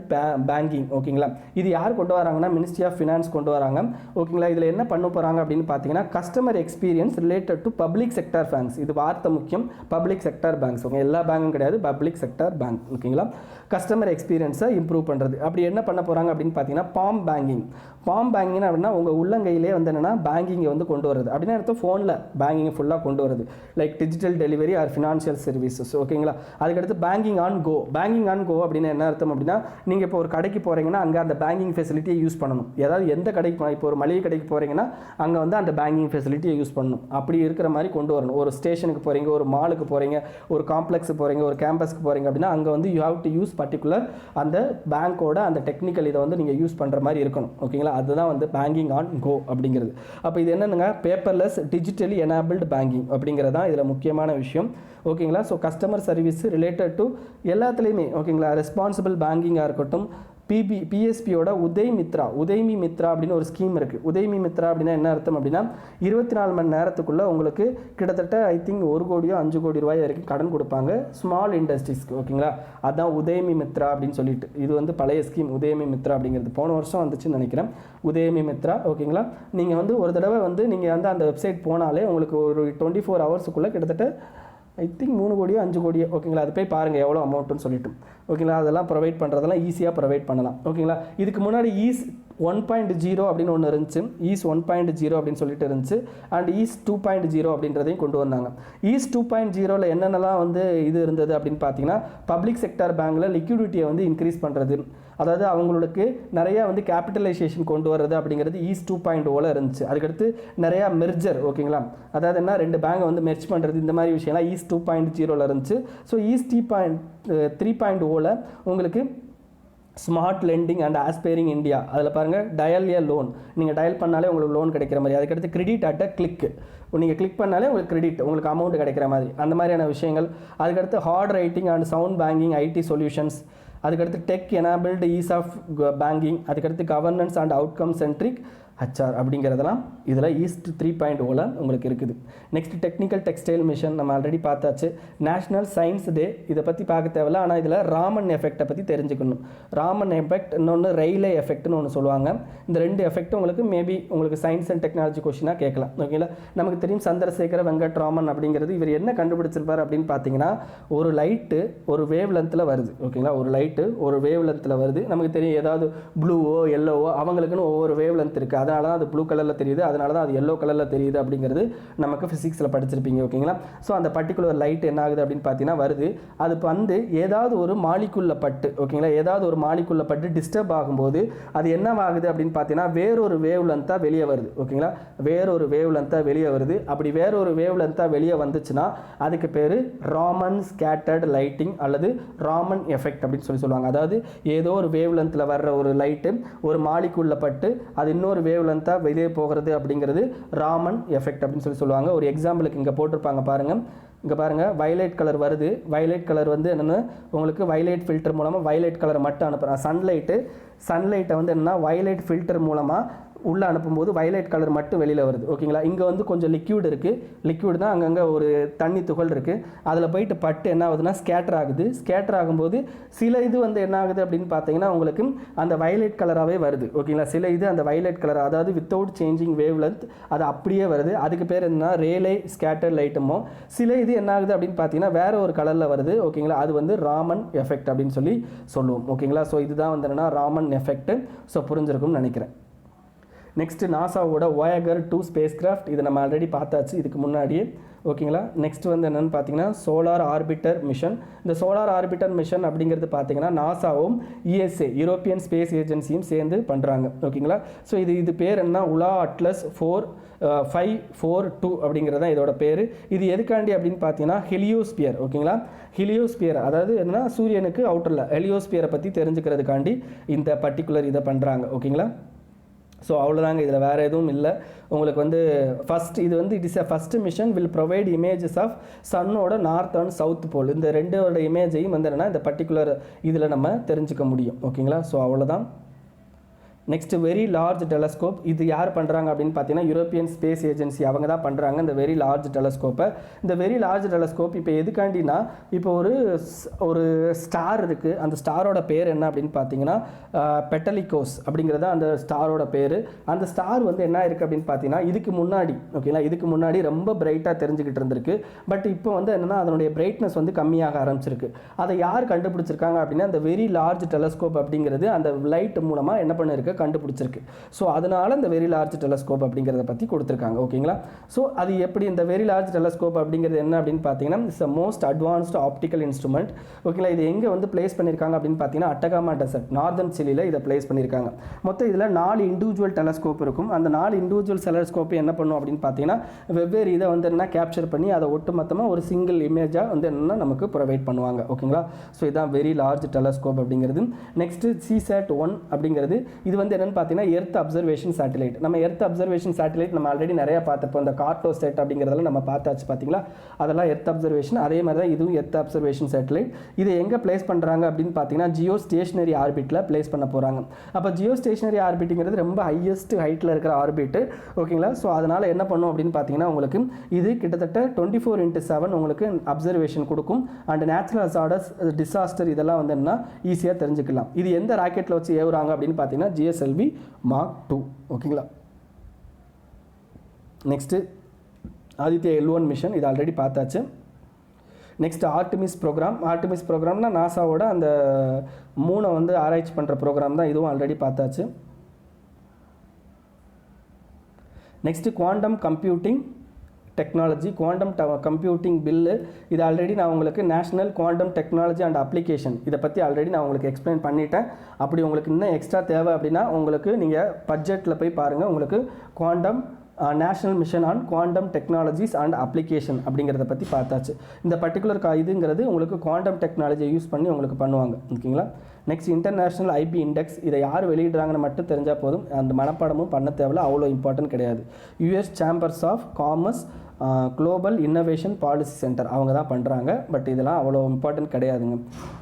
banking. ஓகேங்களா, இது யார் கொண்டு வராங்கன்னா மினிஸ்ட்ரி ஆஃப் ஃபினான்ஸ் கொண்டு வராங்க. ஓகேங்களா, இதில் என்ன பண்ண போகிறாங்க அப்படின்னு பார்த்தீங்கன்னா customer experience related to public sector banks. இது வார்த்தை முக்கியம், பப்ளிக் செக்டார் பேங்க்ஸ். ஓகே, எல்லா பேங்கும் கிடையாது, பப்ளிக் செக்டார் பேங்க். ஓகேங்களா, கஸ்டமர் எக்ஸ்பீரியன்ஸை இம்ப்ரூவ் பண்ணுறது. அப்படி என்ன பண்ண போகிறாங்க அப்படின்னு பார்த்தீங்கன்னா பாம் பேங்கிங். பாம் பேங்கிங் அப்படின்னா உங்கள் உள்ளங்கையிலே வந்து என்னென்னா பேங்கிங்கை வந்து கொண்டு வருது அப்படின்னா அடுத்த ஃபோனில் பேங்கிங்கை ஃபுல்லாக கொண்டு வருது, like digital delivery or financial services. ஓகேங்களா, அதுக்கடுத்து banking on go. Banking on go அப்படின்னு என்ன அர்த்தம் அப்படின்னா நீங்கள் இப்போ ஒரு கடைக்கு போகிறீங்கன்னா அங்கே அந்த பேங்கிங் ஃபெசிலிட்டியை யூஸ் பண்ணணும். ஏதாவது எந்த கடைக்கு இப்போ ஒரு மளிகை கடைக்கு போகிறீங்கன்னா அங்கே வந்து அந்த பேங்கிங் ஃபெசிலிட்டியை யூஸ் பண்ணணும். அப்படி இருக்கிற மாதிரி கொண்டு வரணும். ஒரு ஸ்டேஷனுக்கு போகிறீங்க, ஒரு மாலுக்கு போகிறீங்க, ஒரு காம்ப்ளெக்ஸுக்கு போகிறீங்க, ஒரு கேம்பஸ்க்கு போகிறீங்க அப்படின்னா அங்கே வந்து you have to use particular அந்த பேங்க்கோட அந்த டெக்னிக்கல் இதை வந்து நீங்கள் யூஸ் பண்ணுற மாதிரி இருக்கணும். ஓகேங்களா, அதுதான் வந்து பேங்கிங் ஆன் கோ அப்படிங்கிறது. அப்போ இது என்னென்னுங்க, பேப்பர்லெஸ் டிஜிட்டலி எனேபிள்டு பேங்கிங் அப்படிங்கிறது தான் இதில் முக்கியமான விஷயம். ஓகேங்களா, so customer service related to எல்லாத்துலேயுமே, ஓகேங்களா, ரெஸ்பான்சிபிள் பேங்கிங்காக இருக்கட்டும். பிஎஸ்பியோட உதய்மி மித்ரா அப்படின்னு ஒரு ஸ்கீம் இருக்குது. உதய்மி மித்ரா அப்படின்னா என்ன அர்த்தம் அப்படின்னா 24 மணி நேரத்துக்குள்ளே உங்களுக்கு கிட்டத்தட்ட ஐ திங்க் 1 கோடியோ 5 கோடி ரூபாய் வரைக்கும் கடன் கொடுப்பாங்க ஸ்மால் இண்டஸ்ட்ரீஸ்க்கு. ஓகேங்களா, அதுதான் உதய்மி மித்ரா அப்படின்னு சொல்லிட்டு. இது வந்து பழைய ஸ்கீம் உதய்மி மித்ரா அப்படிங்கிறது போன வருஷம் வந்துச்சுன்னு நினைக்கிறேன். உதய்மி மித்ரா. ஓகேங்களா, நீங்கள் வந்து ஒரு தடவை வந்து நீங்கள் வந்து அந்த வெப்சைட் போனாலே உங்களுக்கு ஒரு 24 ஹவர்ஸுக்குள்ளே கிட்டத்தட்ட ஐ திங்க் 3 கோடியோ 5 கோடியோ. ஓகேங்களா, அது போய் பாருங்கள் எவ்வளோ அமௌண்ட்டுன்னு சொல்லிட்டு. ஓகேங்களா, அதெல்லாம் ப்ரொவைட் பண்ணுறதெல்லாம் ஈஸியாக ப்ரொவைட் பண்ணலாம். ஓகேங்களா, இதுக்கு முன்னாடி ஈஸ் 1.0 அப்படின்னு ஒன்று இருந்துச்சு, ஈஸ் 1.0 அப்படின்னு சொல்லிட்டு இருந்துச்சு, அண்ட் ஈஸ் 2.0 அப்படின்றதையும் கொண்டு வந்தாங்க. ஈஸ் 2.0ல என்னென்னலாம் வந்து இது இருந்தது அப்படின்னு பார்த்தீங்கன்னா பப்ளிக் செக்டார் பேங்கில் லிக்விடிட்டியை வந்து இன்க்ரீஸ் பண்ணுறது, அதாவது அவங்களுக்கு நிறையா வந்து கேபிட்டலைசேஷன் கொண்டு வர்றது அப்படிங்கிறது ஈஸ் 2.0ல இருந்துச்சு. அதுக்கடுத்து நிறையா மெர்ஜர். ஓகேங்களா, அதாவது என்ன 2 பேங்கை வந்து மெர்ஜ் பண்ணுறது, இந்த மாதிரி விஷயம்லாம் ஈஸ் 2.0ல இருந்துச்சு. ஸோ ஈஸ் 3.0ல உங்களுக்கு smart lending and aspiring India, அதில் பாருங்கள் டயல் ஏ லோன், நீங்கள் டயல் பண்ணாலே உங்களுக்கு லோன் கிடைக்கிற மாதிரி. அதுக்கடுத்து கிரெடிட் அட் அ கிளிக், நீங்கள் கிளிக் பண்ணாலே உங்களுக்கு கிரெடிட், உங்களுக்கு அமௌண்ட் கிடைக்கிற மாதிரி, அந்த மாதிரியான விஷயங்கள். அதுக்கடுத்து hard writing and sound banking IT solutions. அதுக்கடுத்து tech enabled ease of banking. அதுக்கடுத்து governance and outcome centric HR அப்படிங்கிறதெல்லாம் இதில் ஈஸ்ட் 3.0ல உங்களுக்கு இருக்குது. நெக்ஸ்ட் டெக்னிக்கல் டெக்ஸ்டைல் மிஷன் நம்ம ஆல்ரெடி பார்த்தாச்சு. நேஷ்னல் சயின்ஸ் டே, இதை பற்றி பார்க்க தேவையில்ல, ஆனால் இதில் ராமன் எஃபெக்டை பற்றி தெரிஞ்சுக்கணும். ராமன் எஃபெக்ட், இன்னொன்று ரெயிலே எஃபெக்ட்னு ஒன்று சொல்லுவாங்க. இந்த 2 எஃபெக்ட்டும் உங்களுக்கு மேபி உங்களுக்கு சயின்ஸ் அண்ட் டெக்னாலஜி கொஸ்டினாக கேட்கலாம். ஓகேங்களா, நமக்கு தெரியும் சந்திரசேகர வெங்கட் ராமன் அப்படிங்கிறது இவர் என்ன கண்டுபிடிச்சிருப்பார் அப்படின்னு பார்த்தீங்கன்னா ஒரு லைட்டு ஒரு வேவ் லென்த்தில் வருது. ஓகேங்களா, ஒரு லைட்டு ஒரு வேவ் லென்த்தில் வருது. நமக்கு தெரியும் ஏதாவது ப்ளூவோ எல்லோவோ அவங்களுக்குன்னு ஒவ்வொரு வேவ் லென்த் இருக்குது. அதனால தான் அது ப்ளூ கலரில் தெரியுது, அதனால தான் அது எல்லோ கலரில் தெரியுது அப்படிங்கிறது நமக்கு ஃபிசிக்ஸில் படிச்சிருப்பீங்க. ஓகேங்களா, ஸோ அந்த பர்டிகுலர் லைட் என்ன ஆகுது அப்படின்னு பார்த்தீங்கன்னா வருது, அது வந்து ஏதாவது ஒரு மாலிக்குள்ள பட்டு, ஓகேங்களா, ஏதாவது ஒரு மாலிக்குள்ள பட்டு டிஸ்டர்ப் ஆகும்போது அது என்ன ஆகுது அப்படின்னு பார்த்தீங்கன்னா வேறொரு வேவ் லென்த்தாக வெளியே வருது. ஓகேங்களா, வேறொரு வேவ் லென்த்தாக வெளியே வருது. அப்படி வேறொரு வேவ் லென்த்தாக வெளியே வந்துச்சுன்னா அதுக்கு பேர் ராமன் ஸ்கேட்டர்டு லைட்டிங் அல்லது ராமன் எஃபெக்ட் அப்படின்னு சொல்லுவாங்க. அதாவது ஏதோ ஒரு வேவ் லென்த்தில் வர்ற ஒரு லைட்டு ஒரு மாலிக்குள்ள பட்டு அது இன்னொரு வேவ் லென்த்தாக வெளியே போகிறது அப்படிங்கிறது ராமன் எஃபெக்ட் அப்படின்னு சொல்லுவாங்க. ஒரு எக்ஸாம்பிளுக்கு இங்கே போட்டிருப்பாங்க பாருங்கள். இங்கே பாருங்கள், வயலட் கலர் வருது. வயலட் கலர் வந்து என்னென்னு உங்களுக்கு வயலட் ஃபில்டர் மூலமாக வயலட் கலரை மட்டும் அனுப்புகிறேன். சன்லைட்டை வந்து என்னென்னா வயலட் ஃபில்டர் மூலமாக உள்ளே அனுப்பும்போது வயலட் கலர் மட்டும் வெளியில் வருது. ஓகேங்களா, இங்கே வந்து கொஞ்சம் லிக்யூட் இருக்குது. லிக்யூட் தான் அங்கங்கே ஒரு தண்ணி துகள் இருக்குது. அதில் போயிட்டு பட்டு என்ன ஆகுதுன்னா ஸ்கேட்டர் ஆகுது. ஸ்கேட்டர் ஆகும்போது சில இது வந்து என்ன ஆகுது அப்படின்னு பார்த்தீங்கன்னா உங்களுக்கு அந்த வயலட் கலராகவே வருது. ஓகேங்களா, சில இது அந்த வயலட் கலர், அதாவது வித்தவுட் சேஞ்சிங் வேவ் லென்த் அது அப்படியே வருது. அதுக்கு பேர் என்னன்னா ரேலே ஸ்கேட்டர் லைட்டுமோ. சில இது என்ன ஆகுது அப்படின்னு பார்த்தீங்கன்னா வேற ஒரு கலரில் வருது. ஓகேங்களா, அது வந்து ராமன் எஃபெக்ட் அப்படின்னு சொல்லுவோம். ஓகேங்களா, ஸோ இதுதான் வந்து என்னன்னா ராமன் எஃபெக்ட். ஸோ புரிஞ்சிருக்கும்னு நினைக்கிறேன். நெக்ஸ்ட்டு நாசாவோட Voyager 2 ஸ்பேஸ் கிராஃப்ட், இதை நம்ம ஆல்ரெடி பார்த்தாச்சு இதுக்கு முன்னாடியே. ஓகேங்களா. நெக்ஸ்ட் வந்து என்னென்னு பார்த்தீங்கன்னா சோலார் ஆர்பிட்டர் மிஷன். இந்த சோலார் ஆர்பிட்டர் மிஷன் அப்படிங்கிறது பார்த்தீங்கன்னா நாசாவும் ESA யூரோப்பியன் ஸ்பேஸ் ஏஜென்சியும் சேர்ந்து பண்ணுறாங்க. ஓகேங்களா. ஸோ இது பேர் என்ன, உலா அட்லஸ் 542 அப்படிங்கிறது தான் இதோட பேர். இது எதுக்காண்டி அப்படின்னு பார்த்தீங்கன்னா ஹெலியோஸ்பியர். ஓகேங்களா. ஹெலியோஸ்பியர் அதாவது என்னன்னா சூரியனுக்கு அவுட்டரில் ஹெலியோஸ்பியரை பற்றி தெரிஞ்சுக்கிறதுக்காண்டி இந்த பர்டிகுலர் இதை பண்ணுறாங்க. ஓகேங்களா. ஸோ அவ்வளோதாங்க, இதில் வேறு எதுவும் இல்லை. உங்களுக்கு வந்து ஃபஸ்ட் இது வந்து it is a first mission will provide images of சன்னோட நார்த் அண்ட் சவுத் போல். இந்த ரெண்டோட இமேஜையும் வந்து என்னென்னா இந்த பர்டிகுலர் இதில் நம்ம தெரிஞ்சுக்க முடியும். ஓகேங்களா. ஸோ அவ்வளோதான். நெக்ஸ்ட் வெரி லார்ஜ் டெலஸ்கோப், இது யார் பண்ணுறாங்க அப்படின்னு பார்த்தீங்கன்னா யூரோப்பியன் ஸ்பேஸ் ஏஜென்சி அவங்க தான் பண்ணுறாங்க இந்த வெரி லார்ஜ் டெலஸ்கோப்பை. இந்த வெரி லார்ஜ் டெலஸ்கோப் இப்போ எதுக்காண்டினா இப்போ ஒரு ஸ்டார் இருக்குது, அந்த ஸ்டாரோட பேர் என்ன அப்படின்னு பார்த்தீங்கன்னா பெட்டலிகோஸ் அப்படிங்கிறது அந்த ஸ்டாரோட பேர். அந்த ஸ்டார் வந்து என்ன இருக்குது அப்படின்னு பார்த்தீங்கன்னா இதுக்கு முன்னாடி ஓகேங்களா இதுக்கு முன்னாடி ரொம்ப பிரைட்டாக தெரிஞ்சுக்கிட்டு இருந்திருக்கு. பட் இப்போ வந்து என்னென்னா அதனுடைய பிரைட்னஸ் வந்து கம்மியாக ஆரம்பிச்சிருக்கு. அதை யார் கண்டுபிடிச்சிருக்காங்க அப்படின்னா அந்த வெரி லார்ஜ் டெலஸ்கோப் அப்படிங்கிறது அந்த லைட் மூலமாக என்ன பண்ணிருக்கு கண்டுபிடிச்சிருக்கு. ஸோ அதனால இந்த வெரி லார்ஜ் டெலஸ்கோப் அப்படிங்கிறத பற்றி கொடுத்துருக்காங்க. ஓகேங்களா. ஸோ அது எப்படி இந்த வெரி லார்ஜ் டெலஸ்கோப் அப்படிங்கிறது என்ன அப்படின்னு பார்த்தீங்கன்னா it's most advanced optical instrument. ஓகேங்களா. இது எங்கே வந்து பிளேஸ் பண்ணியிருக்காங்க அப்படின்னு பார்த்தீங்கன்னா அட்டகாமா டெசர்ட் நார்தன் சிலியில் இதை பிளேஸ் பண்ணியிருக்காங்க. மொத்தம் இதில் 4 இண்டிவிஜுவல் டெலஸ்கோப் இருக்கும். அந்த 4 இண்டிவிஜுவல் டெலஸ்கோப் என்ன பண்ணும் அப்படின்னு பார்த்தீங்கன்னா வெவ்வேறு இதை வந்து என்ன கேப்சர் பண்ணி அதை ஒட்டுமொத்தமாக ஒரு சிங்கிள் இமேஜாக வந்து என்னென்னா நமக்கு ப்ரொவைட் பண்ணுவாங்க. ஓகேங்களா. ஸோ இதுதான் வெரி லார்ஜ் டெலஸ்கோப் அப்படிங்கிறது. நெக்ஸ்ட் CSAT-1 அப்படிங்கிறது இது வந்து என்னன்னு பார்த்தீங்கன்னா எர்த் அப்சர்வேஷன் சேட்டலைட். நம்ம எர்த் அப்சர்வேஷன் சேட்டலைட் நம்ம ஆல்ரெடி நிறையா பார்த்துப்போம். இந்த கார்ட்டோசெட் அப்படிங்கிறதெல்லாம் நம்ம பார்த்தாச்சு பார்த்தீங்களா. அதெல்லாம் எர்த் அப்சர்வேஷன். அதே மாதிரி தான் இதுவும் எர்த் அப்சர்வேஷன் சேட்டலைட். இது எங்கே பிளேஸ் பண்ணுறாங்க அப்படின்னு பார்த்தீங்கன்னா ஜியோ ஸ்டேஷனரி ஆர்பிட்டில் பிளேஸ் பண்ண போகிறாங்க. அப்போ ஜியோ ஸ்டேஷனரி ஆர்பிட்டுங்கிறது ரொம்ப ஹையஸ்ட் ஹைட்டில் இருக்கிற ஆர்பிட்டு. ஓகேங்களா. ஸோ அதனால் என்ன பண்ணும் அப்படின்னு பார்த்தீங்கன்னா உங்களுக்கு இது கிட்டத்தட்ட 24/7 உங்களுக்கு அப்சர்வேஷன் கொடுக்கும். அண்ட் நேச்சுரல் ஹசார்டஸ் டிசாஸ்டர் இதெல்லாம் வந்து என்ன ஈஸியாக தெரிஞ்சுக்கலாம். இது எந்த ராக்கெட்டில் வச்சு ஏவுறாங்க அப்படின்னு பார்த்தீங்கன்னா GSLV Mark 2. ஓகேங்களா. நெக்ஸ்ட்டு ஆதித்யா L1 மிஷன், இது ஆல்ரெடி பார்த்தாச்சு. Next Artemis programme. ஆர்டமிஸ் ப்ரோக்ராம்னா நாசாவோட அந்த மூணை வந்து ஆராய்ச்சி பண்ணுற ப்ரோக்ராம் தான், இதுவும் ஆல்ரெடி பார்த்தாச்சு. Next quantum computing technology, quantum computing bill. இது ஆல்ரெடி நான் உங்களுக்கு national quantum technology and application இதை பற்றி ஆல்ரெடி நான் உங்களுக்கு எக்ஸ்பிளைன் பண்ணிட்டேன். அப்படி உங்களுக்கு இன்னும் எக்ஸ்ட்ரா தேவை அப்படின்னா உங்களுக்கு நீங்கள் பட்ஜெட்டில் போய் பாருங்கள். உங்களுக்கு quantum national mission on quantum technologies and application அப்படிங்கிறத பற்றி பார்த்தாச்சு. இந்த பர்டிகுலர் இதுங்கிறது உங்களுக்கு குவாண்டம் டெக்னாலஜியை யூஸ் பண்ணி உங்களுக்கு பண்ணுவாங்க. ஓகேங்களா. நெக்ஸ்ட் இன்டர்நேஷ்னல் IP இண்டெக்ஸ், இதை யார் வெளியிடுறாங்கன்னு மட்டும் தெரிஞ்சால் போதும். அந்த மனப்பாடமும் பண்ண தேவையில்ல, அவ்வளோ இம்பார்ட்டன்ட் கிடையாது. US chambers of commerce global innovation policy centre அவங்க தான் பண்ணுறாங்க. பட் இதெல்லாம் அவ்வளோ இம்பார்ட்டன்ட் கிடையாதுங்க.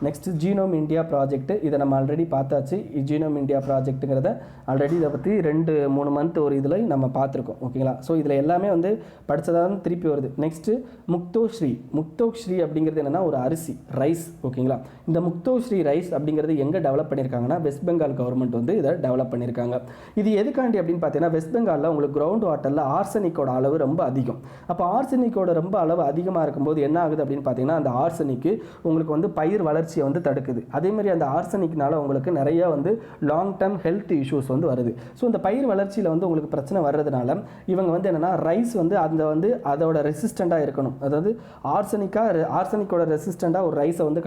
நெக்ஸ்ட் ஜீனோம் இந்தியா ப்ராஜெக்ட், இதை நம்ம ஆல்ரெடி பார்த்தாச்சு. ஜீனோம் இந்தியா ப்ராஜெக்ட்டுங்கிறத ஆல்ரெடி இதை பற்றி 2-3 மந்த் ஒரு இதில் நம்ம பார்த்துருக்கோம். ஓகேங்களா. ஸோ இதில் எல்லாமே வந்து படித்ததாக திருப்பி வருது. நெக்ஸ்ட்டு முக்தோஸ்ரீ அப்படிங்கிறது என்னென்னா ஒரு அரிசி ரைஸ். ஓகேங்களா. இந்த முக்தோஸ்ரீ ரைஸ் அப்படிங்கிறது எங்கே டெவலப் பண்ணியிருக்காங்கன்னா வெஸ்ட் பெங்கால் கவர்மெண்ட் வந்து இதை டெவலப் பண்ணியிருக்காங்க. இது எதுக்காண்டி அப்படின்னு பார்த்தீங்கன்னா வெஸ்ட் பெங்காலில் உங்களுக்கு கிரவுண்ட் வாட்டரில் ஆர்சனிக்கோட அளவு ரொம்ப அதிகம். அப்போ ஆர்சனிக்கோட ரொம்ப அளவு அதிகமாக இருக்கும்போது என்ன ஆகுது அப்படின்னு பார்த்தீங்கன்னா அந்த ஆர்சனிக்கு உங்களுக்கு வந்து பயிர் வளர்ச்சியை வந்து தடுக்குது. அதேமாதிரி அந்த ஆர்சனிக்னால உங்களுக்கு நிறைய வந்து லாங் டேர்ம் ஹெல்த் இஷ்யூஸ் வந்து வருது. ஸோ இந்த பயிர் வளர்ச்சியில் வந்து உங்களுக்கு பிரச்சனை வர்றதுனால இவங்க வந்து என்னென்னா ரைஸ் வந்து அந்த வந்து அதோட ரெசிஸ்டண்ட்டாக இருக்கணும். அதாவது ஆர்சனிக்கோட ரெசிஸ்டண்ட்டாக ஒரு ரைஸை வந்து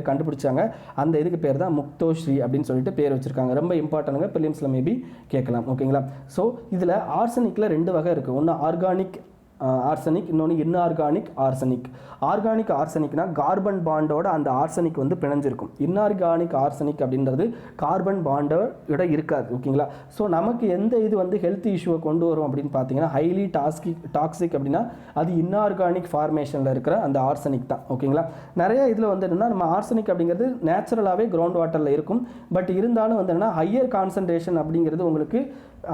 கண்டுபிடிச்சாங்க. அந்த இதுக்கு பேர் தான் முக்தோஸ்ரீ அப்படின்னு சொல்லிட்டு பேர் வச்சுருக்காங்க. ரொம்ப இம்பார்ட்டன்ட்டுங்க, பிலிம்ஸில் மேபி கேட்கலாம். ஓகேங்களா. ஸோ இதில் ஆர்சனிக்கில் 2 வகை இருக்குது. ஒன்று ஆர்கானிக் ஆர்சனிக், இன்னொன்று இன்ஆர்கானிக் ஆர்சனிக். ஆர்கானிக் ஆர்சனிக்னா கார்பன் பாண்டோட அந்த ஆர்சனிக் வந்து பிணைஞ்சிருக்கும். இன்ஆர்கானிக் ஆர்சனிக் அப்படின்றது கார்பன் பாண்டோட இருக்காது. ஓகேங்களா. ஸோ நமக்கு எந்த இது வந்து ஹெல்த் இஷ்யூவை கொண்டு வரும் அப்படின்னு பார்த்தீங்கன்னா ஹைலி டாக்ஸிக் அப்படின்னா அது இன்ஆர்கானிக் ஃபார்மேஷனில் இருக்கிற அந்த ஆர்சனிக் தான். ஓகேங்களா. நிறைய இதில் வந்து என்னென்னா நம்ம ஆர்சனிக் அப்படிங்கிறது நேச்சுரலாகவே கிரவுண்ட் வாட்டரில் இருக்கும். பட் இருந்தாலும் வந்து என்னென்னா ஹையர் கான்சன்ட்ரேஷன் அப்படிங்கிறது உங்களுக்கு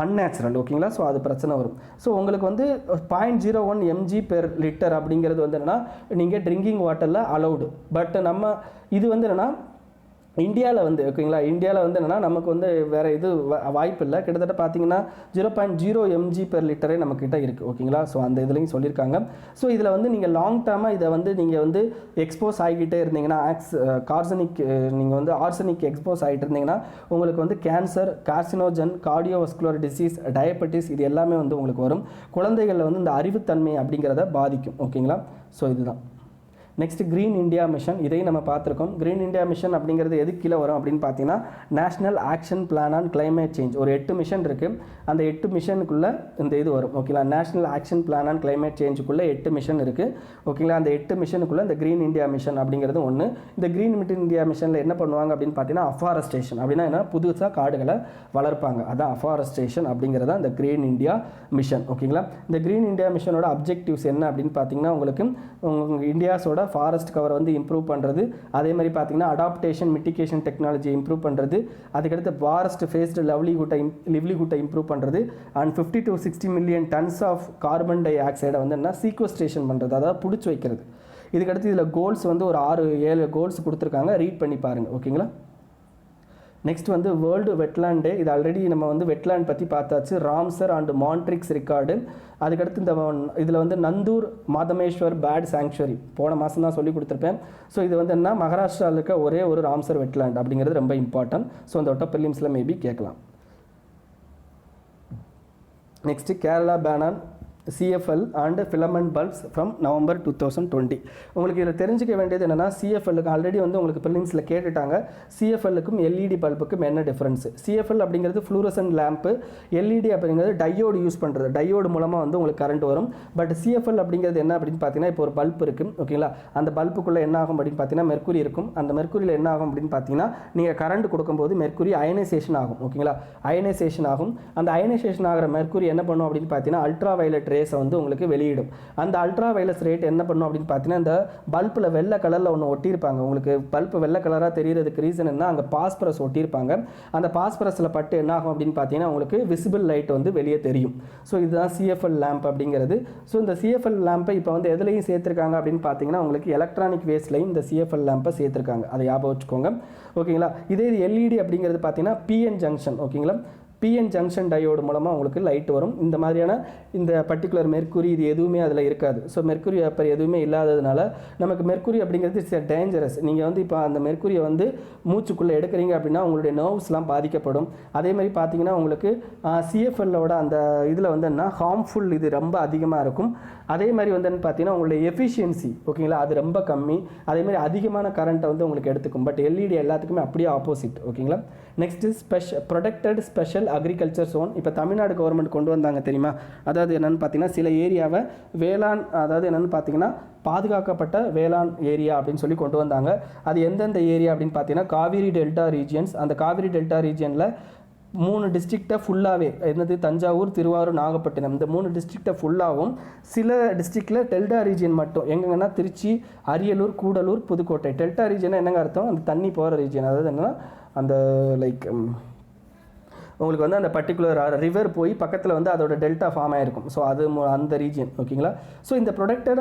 அன்நேச்சுரல். ஓகேங்களா. ஸோ அது பிரச்சனை வரும். ஸோ உங்களுக்கு வந்து 0.01 mg/L அப்படிங்கிறது வந்து என்னென்னா நீங்கள் ட்ரிங்கிங் வாட்டரில் அலௌடு. பட் நம்ம இது வந்து என்னென்னா இந்தியாவில் வந்து ஓகேங்களா, இந்தியாவில் வந்து என்னென்னா நமக்கு வந்து வேறு இது வாய்ப்பு இல்லை. கிட்டத்தட்ட பார்த்தீங்கன்னா 0.0 mg/லிட்டரே நம்மக்கிட்ட இருக்குது ஓகேங்களா. ஸோ அந்த இதுலையும் சொல்லியிருக்காங்க. ஸோ இதில் வந்து நீங்கள் லாங் டேர்மாக இதை வந்து நீங்கள் வந்து எக்ஸ்போஸ் ஆகிக்கிட்டே இருந்தீங்கன்னா நீங்கள் வந்து ஆர்சனிக் எக்ஸ்போஸ் ஆகிட்டு இருந்தீங்கன்னா உங்களுக்கு வந்து cancer, carcinogen, cardiovascular disease, diabetes இது எல்லாமே வந்து உங்களுக்கு வரும். குழந்தைகளில் வந்து இந்த அறிவுத்தன்மை அப்படிங்கிறத பாதிக்கும் ஓகேங்களா. ஸோ இதுதான். நெக்ஸ்ட் க்ரீன் இந்தியா மிஷன், இதையும் நம்ம பார்த்துருக்கோம். க்ரீன் இந்தியா மிஷன் அப்படிங்கிறது எது கீழே வரும் அப்படின்னு பார்த்தீங்கன்னா national action plan on climate change. ஒரு 8 மிஷன் இருக்குது. அந்த 8 மிஷனுக்குள்ளே இந்த இது வரும் ஓகேங்களா. National action plan on climate சேஞ்சுக்குள்ளே 8 மிஷன் இருக்குது ஓகேங்களா. அந்த 8 மிஷனுக்குள்ளே இந்த க்ரீன் இந்தியா மிஷன் அப்படிங்கிறது ஒன்று. இந்த க்ரீன் இந்தியா மிஷனில் என்ன பண்ணுவாங்க அப்படின்னு பார்த்தீங்கன்னா அஃபாரஸ்டேஷன் அப்படின்னா என்ன, புதுசாக காடுகளை வளர்ப்பாங்க. அதான் அஃபாரஸ்டேஷன் அப்படிங்கிறத இந்த க்ரீன் இந்தியா மிஷன் ஓகேங்களா. இந்த க்ரீன் இந்தியா மிஷனோட அப்ஜெக்டிவ்ஸ் என்ன அப்படின்னு பார்த்தீங்கன்னா உங்களுக்கு இந்தியாஸோட ஃபாரஸ்ட் கவர் வந்து இம்ப்ரூவ் பண்ணுறது, அதே மாதிரி பார்த்தீங்கன்னா அடாப்டேஷன் மிட்டிகேஷன் டெக்னாலஜி இம்ப்ரூவ் பண்ணுறது, அதுக்கடுத்து ஃபாரஸ்ட் ஃபேஸ்டு லிவ்லிஹுட்டை இம்ப்ரூவ் பண்ணுறது, and 50 to 60 million tons of carbon டை ஆக்சைடை வந்து என்ன சீக்வஸ்ட்ரேஷன் பண்ணுறது, அதாவது பிடிச்சி வைக்கிறது. இதுக்கடுத்து இதில் கோல்ஸ் வந்து ஒரு 6-7 கோல்ஸ் கொடுத்துருக்காங்க, ரீட் பண்ணி பாருங்கள் ஓகேங்களா. நெக்ஸ்ட் வந்து வேர்ல்டு வெட்லேண்ட் டே. இது ஆல்ரெடி நம்ம வந்து வெட்லேண்ட் பற்றி பார்த்தாச்சு, ராம்சர் அண்ட் மான்ட்ரிக்ஸ் ரெக்கார்டு. அதுக்கடுத்து இந்த இதில் வந்து நந்தூர் மாதமேஸ்வர் பேர்ட் சாங்சுவரி போன மாதம் தான் சொல்லி கொடுத்துருப்பேன். ஸோ இது வந்து என்ன, மகாராஷ்டிராவில் இருக்க ஒரே ஒரு ராம்சர் வெட்லேண்ட் அப்படிங்கிறது ரொம்ப இம்பார்ட்டன்ட். ஸோ அந்த ஒட்ட பிலிம்ஸில் மேபி கேட்கலாம். Next Kerala ban on CFL and filament bulbs from November 2020. உங்களுக்கு இதில் தெரிஞ்சிக்க வேண்டியது என்னென்னா, CFLக்கு ஆல்ரெடி வந்து உங்களுக்கு பில்லிங்ஸில் கேட்டுட்டாங்க. CFLக்கும் LED பல்புக்கும் என்ன டிஃப்ரென்ஸு. CFL அப்படிங்கிறது ஃப்ளூரசன்ட் லேம்ப்பு, LED அப்படிங்கிறது டையோடு யூஸ் பண்ணுறது, டையோடு மூலமாக வந்து உங்களுக்கு கரண்ட் வரும். பட் CFL அப்படிங்கிறது என்ன அப்படின்னு பார்த்தீங்கன்னா, இப்போ ஒரு பல்ப் இருக்குது ஓகேங்களா. அந்த பல்புக்குள்ளே என்ன ஆகும் அப்படின்னு பார்த்தீங்கன்னா மெர்க்குரி இருக்கும். அந்த மெர்க்குரியில் என்ன ஆகும் அப்படின்னு பார்த்தீங்கன்னா, நீங்கள் கரண்ட் கொடுக்கும்போது மெர்க்குரி அயனைசேஷன் ஆகும் ஓகேங்களா. அயனைசேஷன் ஆகும். அந்த அயனைசேஷன் ஆகிற மெர்க்குரி என்ன பண்ணும் அப்படின்னு பார்த்தீங்கன்னா அல்ட்ரா வயலட் ரேஸை வந்து உங்களுக்கு வெளியிடும். அந்த அல்ட்ரா வயலட் ரேட் என்ன பண்ணும் அப்படின்னு பார்த்தீங்கன்னா, இந்த பல்பில் வெள்ளை கலரில் ஒன்று ஒட்டியிருப்பாங்க. உங்களுக்கு பல்ப் வெள்ளை கலராக தெரியறதுக்கு ரீசன் என்ன, அங்கே பாஸ்பரஸ் ஒட்டியிருப்பாங்க. அந்த பாஸ்பரஸில் பட்டு என்ன ஆகும் அப்படின்னு பார்த்தீங்கன்னா உங்களுக்கு விசிபிள் லைட் வந்து வெளியே தெரியும். ஸோ இதுதான் CFL லேம்ப் அப்படிங்கிறது. ஸோ இந்த CFL லேம்பை இப்போ வந்து எதுலையும் சேர்த்துருக்காங்க அப்படின்னு பார்த்தீங்கன்னா உங்களுக்கு எலக்ட்ரானிக் வேஸ்ட்லையும் இந்த CFL லேம்பை சேர்த்துருக்காங்க. அதை ஞாபகம் வச்சுக்கோங்க ஓகேங்களா. இதே இது LED அப்படிங்கிறது பார்த்தீங்கன்னா PN ஜங்ஷன் ஓகேங்களா. PN ஜங்ஷன் டயோடு மூலமாக உங்களுக்கு லைட் வரும். இந்த மாதிரியான இந்த பர்டிகுலர் மெர்க்குரி இது எதுவுமே அதில் இருக்காது. ஸோ மெர்க்குரி அப்போ எதுவுமே இல்லாததுனால நமக்கு மெர்க்குரி அப்படிங்கிறது இட்ஸ் டேஞ்சரஸ். நீங்கள் வந்து இப்போ அந்த மெர்க்குரியை வந்து மூச்சுக்குள்ளே எடுக்கிறீங்க அப்படின்னா உங்களுடைய நர்வ்ஸ்லாம் பாதிக்கப்படும். அதே மாதிரி பார்த்தீங்கன்னா உங்களுக்கு CFLோட அந்த இதில் வந்து என்ன ஹார்ம்ஃபுல் இது ரொம்ப அதிகமாக இருக்கும். அதே மாதிரி வந்து பார்த்தீங்கன்னா உங்களுடைய எஃபிஷியன்சி ஓகேங்களா அது ரொம்ப கம்மி. அதேமாதிரி அதிகமான கரண்ட்டை வந்து உங்களுக்கு எடுத்துக்கும். பட் LED எல்லாத்துக்குமே அப்படியே ஆப்போசிட் ஓகேங்களா. Next protected special agriculture zone. இப்போ தமிழ்நாடு கவர்மெண்ட் கொண்டு வந்தாங்க தெரியுமா. அதாவது என்னென்னு பார்த்தீங்கன்னா சில ஏரியாவை வேளாண், அதாவது என்னென்னு பார்த்தீங்கன்னா பாதுகாக்கப்பட்ட வேளாண் ஏரியா அப்படின்னு சொல்லி கொண்டு வந்தாங்க. அது எந்தெந்த ஏரியா அப்படின்னு பார்த்தீங்கன்னா காவிரி டெல்டா ரீஜியன்ஸ். அந்த காவிரி டெல்டா ரீஜியனில் 3 டிஸ்ட்ரிக்டை ஃபுல்லாகவே என்னது தஞ்சாவூர், திருவாரூர், நாகப்பட்டினம் இந்த 3 டிஸ்ட்ரிக்டை ஃபுல்லாகவும் சில டிஸ்ட்ரிக்டில் டெல்டா ரீஜியன் மட்டும் எங்கன்னா திருச்சி, அரியலூர், கூடலூர், புதுக்கோட்டை. டெல்டா ரீஜியனை என்னங்க அர்த்தம், அந்த தண்ணி போகிற ரீஜியன். அதாவது என்னன்னா அந்த லைக் உங்களுக்கு வந்து அந்த பர்டிகுலர் ரிவர் போய் பக்கத்தில் வந்து அதோட டெல்டா ஃபார்ம் ஆகிருக்கும். ஸோ அது அந்த ரீஜியன் ஓகேங்களா. ஸோ இந்த ப்ரொடெக்டட்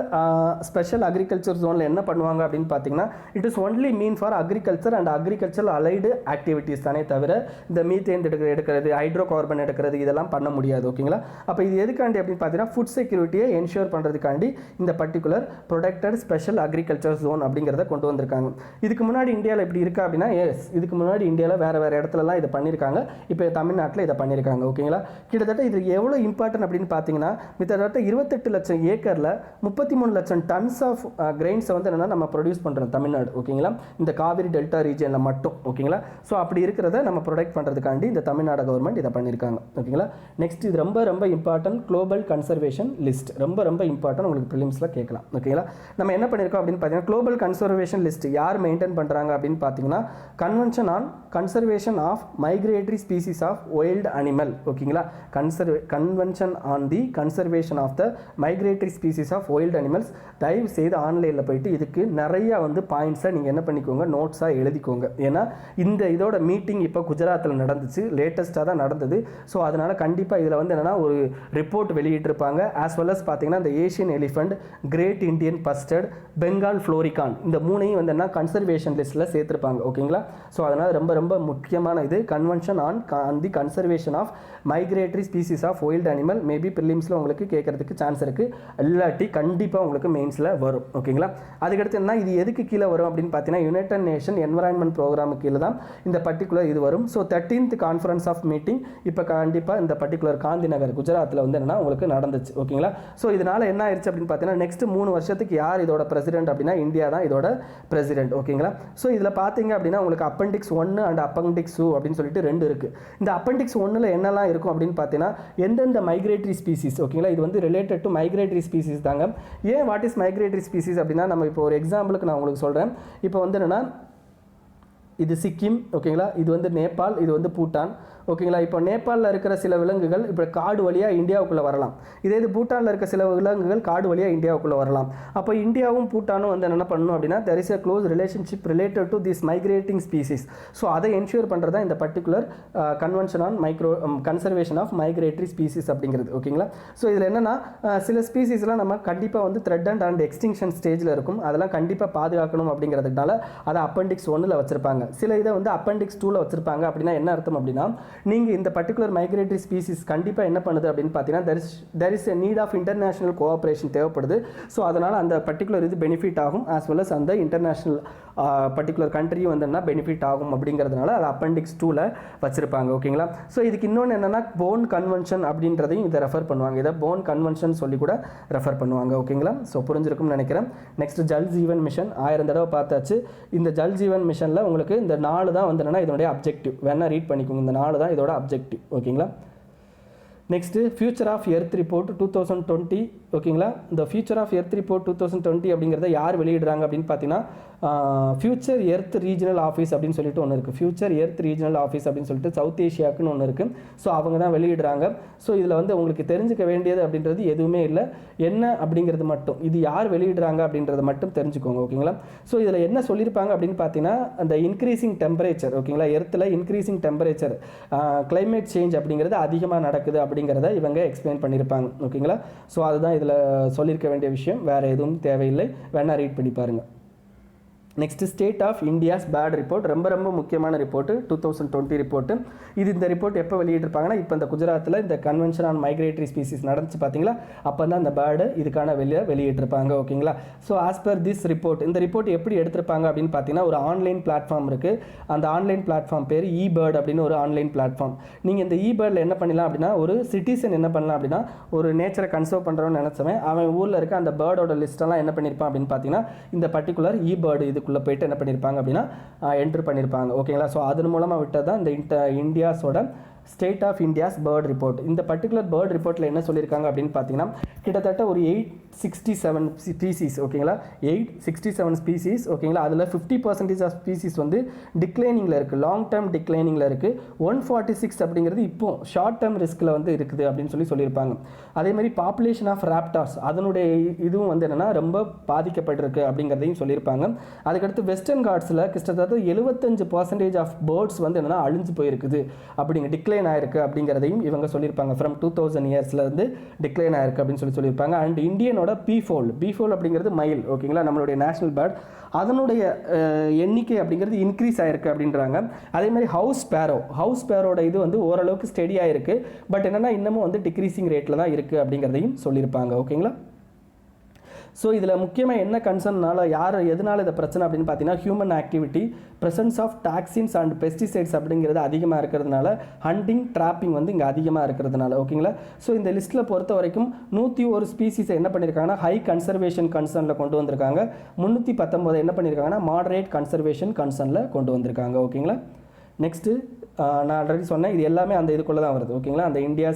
ஸ்பெஷல் அக்ரிகல்ச்சர் ஜோனில் என்ன பண்ணுவாங்க அப்படின்னு பார்த்தீங்கன்னா it is only mean for agriculture and agriculture allied activities தானே தவிர இந்த மீத்தேன் எடுக்கிறது, ஹைட்ரோ கார்பன் எடுக்கிறது இதெல்லாம் பண்ண முடியாது ஓகேங்களா. அப்போ இது எதுக்காண்டி அப்படின்னு பார்த்தீங்கன்னா ஃபுட் செக்யூரிட்டியை என்ஷூர் பண்ணுறதுக்காண்டி இந்த particular protected special agriculture zone அப்படிங்கிறத கொண்டு வந்திருக்காங்க. இதுக்கு முன்னாடி இந்தியாவில் எப்படி இருக்கா அப்படின்னா இதுக்கு முன்னாடி இந்தியாவில் வேறு இடத்துலலாம் இதை பண்ணியிருக்காங்க. இப்போ தமிழ்நாட்டில் இதை பண்ணியிருக்காங்க ஓகேங்களா. கிட்டத்தட்ட இது எவ்வளோ இம்பார்ட்டன்ட் அப்படின்னு பார்த்தீங்கன்னா கிட்டத்தட்ட 28 லட்சம் ஏக்கரில் 33 லட்சம் டன்ஸ் ஆஃப் கிரெயின்ஸை வந்து என்னென்னா நம்ம ப்ரொடியூஸ் பண்ணுறோம் தமிழ்நாடு ஓகேங்களா. இந்த காவிரி டெல்டா ரீஜனில் மட்டும் ஓகேங்களா. ஸோ அப்படி இருக்கிறத நம்ம ப்ரொடெக்ட் பண்ணுறதுக்காண்டி இந்த தமிழ்நாடு கவர்மெண்ட் இதை பண்ணியிருக்காங்க ஓகேங்களா. நெக்ஸ்ட் இது ரொம்ப ரொம்ப இம்பார்ட்டன்ட் குளோபல் கன்சர்வேஷன் லிஸ்ட். ரொம்ப ரொம்ப இம்பார்ட்டன்ட், உங்களுக்கு ப்ரிலிம்ஸில் கேட்கலாம் ஓகேங்களா. நம்ம என்ன பண்ணியிருக்கோம் அப்படின்னு பார்த்தீங்கன்னா குளோபல் கன்சர்வேஷன் லிஸ்ட் யார் மெயின்டைன் பண்ணுறாங்க அப்படின்னு பார்த்தீங்கன்னா convention on conservation of migratory species of of wild animal ஓகேங்களா. Convention on the conservation of the migratory species of wild animals. தயவு செய்து ஆன்லைனில் போயிட்டு இதுக்கு நிறையா வந்து பாயிண்ட்ஸை நீங்கள் என்ன பண்ணிக்கோங்க, நோட்ஸாக எழுதிக்கோங்க. ஏன்னா இதோட மீட்டிங் இப்போ குஜராத்தில் நடந்துச்சு, லேட்டஸ்ட்டாக தான் நடந்தது. ஸோ அதனால் கண்டிப்பாக இதில் வந்து என்னென்னா ஒரு ரிப்போர்ட் வெளியிட்டிருப்பாங்க. ஆஸ் வெல் அஸ் பார்த்தீங்கன்னா இந்த Asian elephant, great Indian bustard, Bengal florican, இந்த மூணையும் வந்து என்ன கன்சர்வேஷன் லிஸ்ட்டில் சேர்த்துருப்பாங்க ஓகேங்களா. ஸோ அதனால் ரொம்ப ரொம்ப முக்கியமான இது convention on the conservation of migratory species of wild animal. Maybe ப்ரிலிம்ஸில் உங்களுக்கு கேட்கறதுக்கு சான்ஸ் இருக்குது, இல்லாட்டி கண்டிப்பாக உங்களுக்கு மெயின்ஸில் வரும் ஓகேங்களா. அதுக்கடுத்து என்ன, இது எதுக்கு கீழே வரும் அப்படின்னு பார்த்தீங்கன்னா யுனைடெட் நேஷன் என்வரான்மெண்ட் ப்ரோக்ராமுக்கு கீழே தான் இந்த பர்டிகுலர் இது வரும். So 13th conference of meeting இப்போ கண்டிப்பாக இந்த பர்டிகுலர் காந்தி நகர் குஜராத்தில் வந்து என்னன்னா உங்களுக்கு நடந்துச்சு ஓகேங்களா. ஸோ இதனால் என்ன ஆயிடுச்சு அப்படின்னு பார்த்தீங்கன்னா நெக்ஸ்ட் 3 வருஷத்துக்கு யார் இதோட பிரசிடென்ட் அப்படின்னா இந்தியா தான் இதோட பிரசிடென்ட் ஓகேங்களா. ஸோ இதில் பார்த்தீங்க அப்படின்னா உங்களுக்கு அப்பெண்டிக்ஸ் 1 அண்ட் அப்பெண்டிக்ஸ் 2 அப்படின்னு சொல்லிட்டு 2 இருக்குது. இந்த அப்பெண்டிக்ஸ் 1ல் என்னெல்லாம் இருக்கும் அப்படின்னு பார்த்தீங்கன்னா எந்தெந்த மைக்ரேட்டரி ஸ்பீசிஸ் ஓகேங்களா. இது வந்து ரிலேட்டட் டு மைக்ரேட்டரி ஸ்பீசிஸ் தாங்க. ஏன் வாட் இஸ் மைக்ரேட்டரி ஸ்பீசிஸ் அப்படின்னா நம்ம இப்போ ஒரு எக்ஸாம்பிளுக்கு நான் உங்களுக்கு சொல்கிறேன். இப்போ வந்து என்னென்னா இது சிக்கிம் ஓகேங்களா, இது வந்து நேபாள், இது வந்து பூட்டான் ஓகேங்களா. இப்போ நேபாளில் இருக்கிற சில விலங்குகள் இப்போ காடு வழியாக இந்தியாவுக்குள்ளே வரலாம். இதே இது பூட்டானில் இருக்க சில விலங்குகள் காடு வழியாக இந்தியாவுக்குள்ளே வரலாம். அப்போ இந்தியாவும் பூட்டானும் வந்து என்ன பண்ணணும் அப்படின்னா there is a close relationship related to this migrating species. So அதை என்ஷூர் பண்ணுறது தான் இந்த particular convention on conservation of migratory species அப்படிங்கிறது ஓகேங்களா. ஸோ இதில் என்னென்னா சில ஸ்பீசிஸ்லாம் நம்ம கண்டிப்பாக வந்து த்ரெட்டன்ட் அண்ட் எக்ஸ்டிங்ஷன் ஸ்டேஜில் இருக்கும், அதெல்லாம் கண்டிப்பாக பாதுகாக்கணும் அப்படிங்கிறதுனால அதை அப்பெண்டிக்ஸ் 1ல் வச்சுருப்பாங்க. சில இதை வந்து அப்பெண்டிக்ஸ் 2ல் வச்சுருப்பாங்க. அப்படின்னா என்ன அர்த்தம் அப்படின்னா நீங்கள் இந்த பர்டிகுலர் மைக்ரேட்டரி ஸ்பீசிஸ் கண்டிப்பாக என்ன பண்ணுது அப்படின்னு பார்த்தீங்கன்னா there is a need of international cooperation தேவைப்படுது. ஸோ அதனால் அந்த பர்டிகுலர் இது பெனிஃபிட் ஆகும், ஆஸ் வெல் அஸ் அந்த இன்டர்நேஷ்னல் பர்டிகுலர் கண்ட்ரியும் வந்து என்ன பெனிஃபிட் ஆகும் அப்படிங்கிறதுனால அது அப்பெண்டிக்ஸ் 2ல் வச்சுருப்பாங்க ஓகேங்களா. ஸோ இதுக்கு இன்னொன்று என்னென்னா போன் கன்வென்ஷன் அப்படின்றதையும் இதை ரெஃபர் பண்ணுவாங்க. இதை போன் கன்வென்ஷன் சொல்லி கூட ரெஃபர் பண்ணுவாங்க ஓகேங்களா. ஸோ புரிஞ்சிருக்கும்னு நினைக்கிறேன். நெக்ஸ்ட் ஜல் ஜீவன் மிஷன் 1000 தடவை பார்த்தாச்சு. இந்த ஜல் ஜீவன் மிஷனில் உங்களுக்கு இந்த 4 தான் வந்து என்னென்னா இதனுடைய அப்ஜெக்டிவ், வேணால் ரீட் பண்ணிக்கோங்க. இந்த 4 தான் இதோட அப்ஜெக்டிவ் ஓகேங்களா. Next future of earth report 2020 ஓகேங்களா. இந்த ஃபியூச்சர் ஆஃப் எர்த் ரிப்போர்ட் 2020 அப்படிங்கிறத யார் வெளியிடுறாங்க அப்படின்னு பார்த்தீங்கன்னா ஃபியூச்சர் எர்த் ரீஜனல் ஆஃபீஸ் அப்படின்னு சொல்லிட்டு ஒன்று இருக்குது. ஃபியூச்சர் எர்த் ரீஜனல் ஆஃபீஸ் அப்படின்னு சொல்லிட்டு சவுத் ஏஷியாவுக்குன்னு ஒன்று இருக்குது. ஸோ அவங்க தான் வெளியிடுறாங்க. ஸோ இதில் வந்து உங்களுக்கு தெரிஞ்சுக்க வேண்டியது அப்படின்றது எதுவுமே இல்லை, என்ன அப்படிங்கிறது மட்டும், இது யார் வெளியிடுறாங்க அப்படின்றத மட்டும் தெரிஞ்சுக்கோங்க ஓகேங்களா. ஸோ இதில் என்ன சொல்லியிருப்பாங்க அப்படின்னு பார்த்தீங்கன்னா அந்த இன்க்ரீசிங் டெம்பரேச்சர் ஓகேங்களா, எர்த்தில் இன்க்ரீசிங் டெம்பரேச்சர் கிளைமேட் சேஞ்ச் அப்படிங்கிறது அதிகமாக நடக்குது அப்படிங்கிறத இவங்க எக்ஸ்பிளைன் பண்ணியிருப்பாங்க ஓகேங்களா. ஸோ அதுதான் இதில் சொல்லியிருக்க வேண்டிய விஷயம், வேறு எதுவும் தேவையில்லை, வேணால் ரீட் பண்ணி பாருங்கள். Next state of India's bird report, ரொம்ப ரொம்ப முக்கியமான ரிப்போர்ட்டு 2020 ரிப்போர்ட்டு. இந்த ரிப்போர்ட் எப்போ வெளியிட்டிருப்பாங்கன்னா இப்போ இந்த குஜராத்தில் இந்த கன்வென்ஷன் ஆன் மைக்ரேட்டரி ஸ்பீசிஸ் நடந்துச்சு பார்த்தீங்களா, அப்போ தான் அந்த பேர்டு இதுக்கான வெளியிட்டிருப்பாங்க ஓகேங்களா. So as per this report, இந்த ரிப்போர்ட் எப்படி எடுத்திருப்பாங்க அப்படின்னு பார்த்தீங்கன்னா ஒரு ஆன்லைன் பிளாட்ஃபார்ம் இருக்குது. அந்த ஆன்லைன் பிளாட்ஃபார்ம் பேர் eBird அப்படின்னு ஒரு ஆன்லைன் பிளாட்ஃபார்ம். நீங்கள் இந்த eBirdல என்ன பண்ணலாம் அப்படின்னா ஒரு சிட்டிசன் என்ன பண்ணலாம் அப்படின்னா ஒரு நேச்சரை கன்சர்வ் பண்ணுறோன்னு நினச்சவன் அவன் ஊரில் இருக்க அந்த பேர்டோட லிஸ்ட்டெல்லாம் என்ன பண்ணியிருப்பான் அப்படின்னு பார்த்தீங்கன்னா இந்த பர்டிகுலர் eBird இதுக்குள்ளே போயிட்டு என்ன பண்ணியிருப்பாங்க அப்படின்னா என்ட்ரு பண்ணியிருப்பாங்க ஓகேங்களா. ஸோ அதன் மூலமாக விட்டது தான் இந்த இந்தியாஸோட state of India's bird report. இந்த பர்டிகுலர் பேர்ட் ரிப்போர்ட்டில் என்ன சொல்லியிருக்காங்க அப்படின்னு பார்த்தீங்கன்னா கிட்டத்தட்ட ஒரு 867 ஸ்பீசிஸ் ஓகேங்களா, 867 ஸ்பீசிஸ் ஓகேங்களா. அதில் 50% ஆஃப் ஸ்பீசிஸ் வந்து டிக்ளைனிங்கில் இருக்குது, லாங் டேர்ம் டிக்ளைனிங்கில் இருக்குது. 146 அப்படிங்கிறது இப்போ ஷார்ட் டேர்ம் ரிஸ்கில் வந்து இருக்குது அப்படின்னு சொல்லியிருப்பாங்க. அதே மாதிரி பாப்புலேஷன் ஆஃப் ராப்டார்ஸ் அதனுடைய இதுவும் வந்து என்னென்னா ரொம்ப பாதிக்கப்பட்டிருக்கு அப்படிங்கிறதையும் சொல்லியிருப்பாங்க. அதுக்கடுத்து வெஸ்டர்ன் காட்ஸில் கிட்டத்தட்ட 75% ஆஃப் பேர்ட்ஸ் வந்து என்னென்னா அழிஞ்சு போயிருக்குது அப்படிங்க டிக்ளைன் ஆயிருக்கு அப்படிங்கிறதையும் இவங்க சொல்லியிருப்பாங்க. ஃப்ரம் 2000 இயர்ஸ்லேருந்து டிக்ளைன் ஆயிருக்கு அப்படின்னு சொல்லியிருப்பாங்க. அண்ட் இந்தியனோட பீஃபோல் அப்படிங்கிறது மயில் ஓகேங்களா, நம்மளுடைய நேஷனல் பேர்ட், அதனுடைய எண்ணிக்கை அப்படிங்கிறது இன்க்ரீஸ் ஆயிருக்கு அப்படின்றாங்க. அதே மாதிரி ஹவுஸ் ஸ்பேரோட இது வந்து ஓரளவுக்கு ஸ்டெடியாக இருக்குது, பட் என்னென்னா இன்னமும் வந்து டிக்ரீசிங் ரேட்டில் தான் இருக்குது அப்படிங்கிறதையும் சொல்லியிருப்பாங்க ஓகேங்களா. ஸோ இதில் முக்கியமாக என்ன கன்சர்ன்னால எதனால் இந்த பிரச்சனை அப்படின்னு பார்த்தீங்கன்னா human activity, presence of toxins and pesticides அப்படிங்கிறது அதிகமாக இருக்கிறதுனால, ஹண்டிங் ட்ராப்பிங் வந்து இங்கே அதிகமாக இருக்கிறதுனால ஓகேங்களா. ஸோ இந்த லிஸ்ட்டில் பொறுத்த வரைக்கும் 101 ஸ்பீசிஸை என்ன பண்ணியிருக்காங்கன்னா ஹை கன்சர்வேஷன் கன்சர்னில் கொண்டு வந்திருக்காங்க. 319 என்ன பண்ணியிருக்காங்கன்னா மாடரேட் கன்சர்வேஷன் கன்சர்னில் கொண்டு வந்திருக்காங்க ஓகேங்களா. நெக்ஸ்ட்டு நான் ஆல்ரெடி சொன்னேன், இது எல்லாமே அந்த இதுக்குள்ளே தான் வருது. ஓகேங்களா, அந்த இந்தியா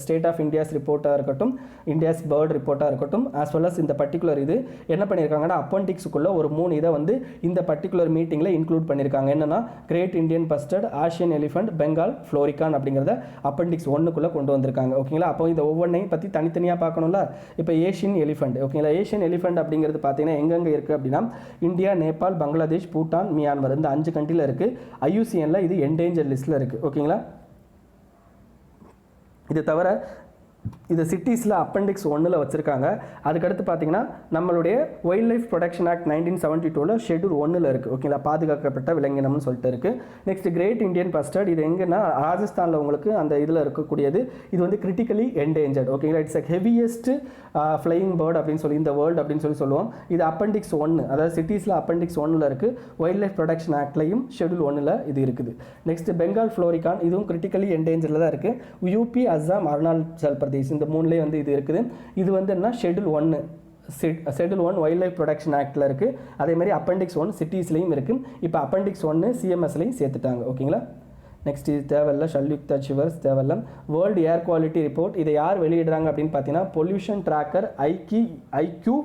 ஸ்டேட் ஆஃப் இந்தியாஸ் ரிப்போர்ட்டாக இருக்கட்டும், இந்தியாஸ் பேர்ட் ரிப்போர்ட்டாக இருக்கட்டும், ஆஸ் வெல் அஸ் இந்த பர்டிகுலர் இது என்ன பண்ணியிருக்காங்கன்னா அப்பெண்டிக்ஸுக்குள்ளே ஒரு 3 இதை வந்து இந்த பர்டிகுலர் மீட்டிங்கில் இன்க்ளூட் பண்ணியிருக்காங்க. என்னென்னா great Indian bustard, Asian elephant, Bengal florican அப்படிங்கிறத அப்பெண்டிக்ஸ் 1க்குள்ளே கொண்டு வந்திருக்காங்க. ஓகேங்களா, அப்போ இந்த ஒவ்வொன்றையும் பற்றி தனித்தனியாக பார்க்கணும்ல. இப்போ ஏஷியன் எலிஃபண்ட், ஓகேங்களா, ஏஷியன் எலிஃபண்ட் அப்படிங்கிறது பார்த்தீங்கன்னா எங்கெங்கே இருக்குது அப்படின்னா இந்தியா, நேபாள், பங்களாதேஷ், பூட்டான், மியான்மர் இந்த 5 கண்ட்ரியில் இருக்குது. IUCNல இது என்டேஞ்சர் லிஸ்ட்டில் இருக்குது. ஓகேங்களா, இது தவிர இது சிட்டிஸில் அப்பெண்டிக்ஸ் 1ல் வச்சுருக்காங்க. அதுக்கடுத்து பார்த்தீங்கன்னா நம்மளுடைய wild life protection act 1972 schedule 1ல் இருக்குது. ஓகேங்களா, பாதுகாக்கப்பட்ட விலங்கினம்னு சொல்லிட்டு இருக்குது. நெக்ஸ்ட் கிரேட் இந்தியன் பஸ்டர்ட், இது எங்கன்னா ராஜஸ்தானில் உங்களுக்கு அந்த இதில் இருக்கக்கூடியது. இது வந்து கிரிட்டிக்கலி என்டேஞ்சர்ட். ஓகேங்களா, இட்ஸ் ஹெவியஸ்ட் ஃப்ளையிங் பேர்ட் அப்படின்னு சொல்லி இந்த வேர்ல்டு அப்படின்னு சொல்லுவோம். இது அப்பெண்டிக்ஸ் 1, அதாவது சிட்டிஸில் அப்பெண்டிக்ஸ் 1ல் இருக்குது. வைல்ட் லைஃப் ப்ரொடெக்ஷன் ஆக்ட்லையும் ஷெட்யூல் 1ல் இது இருக்குது. நெக்ஸ்ட் பெங்கால் ஃப்ளோரிகான், இதுவும் கிரிட்டிக்கலி என்டேஞ்சரில் தான் இருக்குது. UP, அஸ்ஸாம், அருணாச்சல் பிரதேஷ் இந்த 3லேயே வந்து இது இருக்குது. இது வந்து என்ன schedule 1 schedule 1 wildlife protection ஆக்டில் இருக்குது. அதேமாதிரி அப்பெண்டிக்ஸ் 1 சிட்டிஸ்லையும் இருக்குது. இப்போ அப்பெண்டிக்ஸ் 1 CMSலையும் சேர்த்துட்டாங்க. ஓகேங்களா, நெக்ஸ்ட் இது தேவையில்ல. ஷல்யுக்தா சிவர்ஸ் தேவையில்ல. வேர்ல்டு ஏர் குவாலிட்டி ரிப்போர்ட், இதை யார் வெளியிடுறாங்க அப்படின்னு பார்த்தீங்கன்னா pollution tracker IQ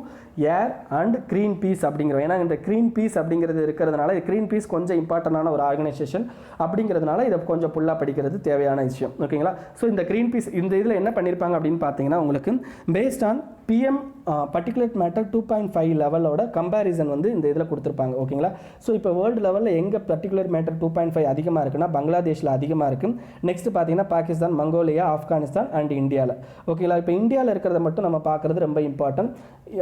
air and green peas அப்படிங்கிறோம். ஏன்னா இந்த க்ரீன் பீஸ் அப்படிங்கிறது இருக்கிறதுனால க்ரீன் பீஸ் கொஞ்சம் இம்பார்ட்டண்டான ஒரு ஆர்கனைசேஷன் அப்படிங்கிறதுனால இதை கொஞ்சம் ஃபுல்லாக படிக்கிறது தேவையான விஷயம். ஓகேங்களா, ஸோ இந்த க்ரீன் பீஸ் இந்த இதில் என்ன பண்ணியிருப்பாங்க அப்படின்னு பார்த்தீங்கன்னா உங்களுக்கு based on PM particulate matter 2.5 லெவலோட கம்பேரிசன் வந்து இந்த இதில் கொடுத்துருப்பாங்க. ஓகேங்களா, ஸோ இப்போ வேர்ல்டு லெவலில் எங்கே பர்டிகுலர் மேட்டர் 2.5 அதிகமாக இருக்குன்னா பங்களாதேஷில் அதிகமாக இருக்குது. நெக்ஸ்ட் பார்த்தீங்கன்னா பாகிஸ்தான், மங்கோலியா, ஆப்கானிஸ்தான் அண்ட் இந்தியாவில். ஓகேங்களா, இப்போ இந்தியாவில் இருக்கிறத மட்டும் நம்ம பார்க்குறது ரொம்ப இம்பார்ட்டன்ட்,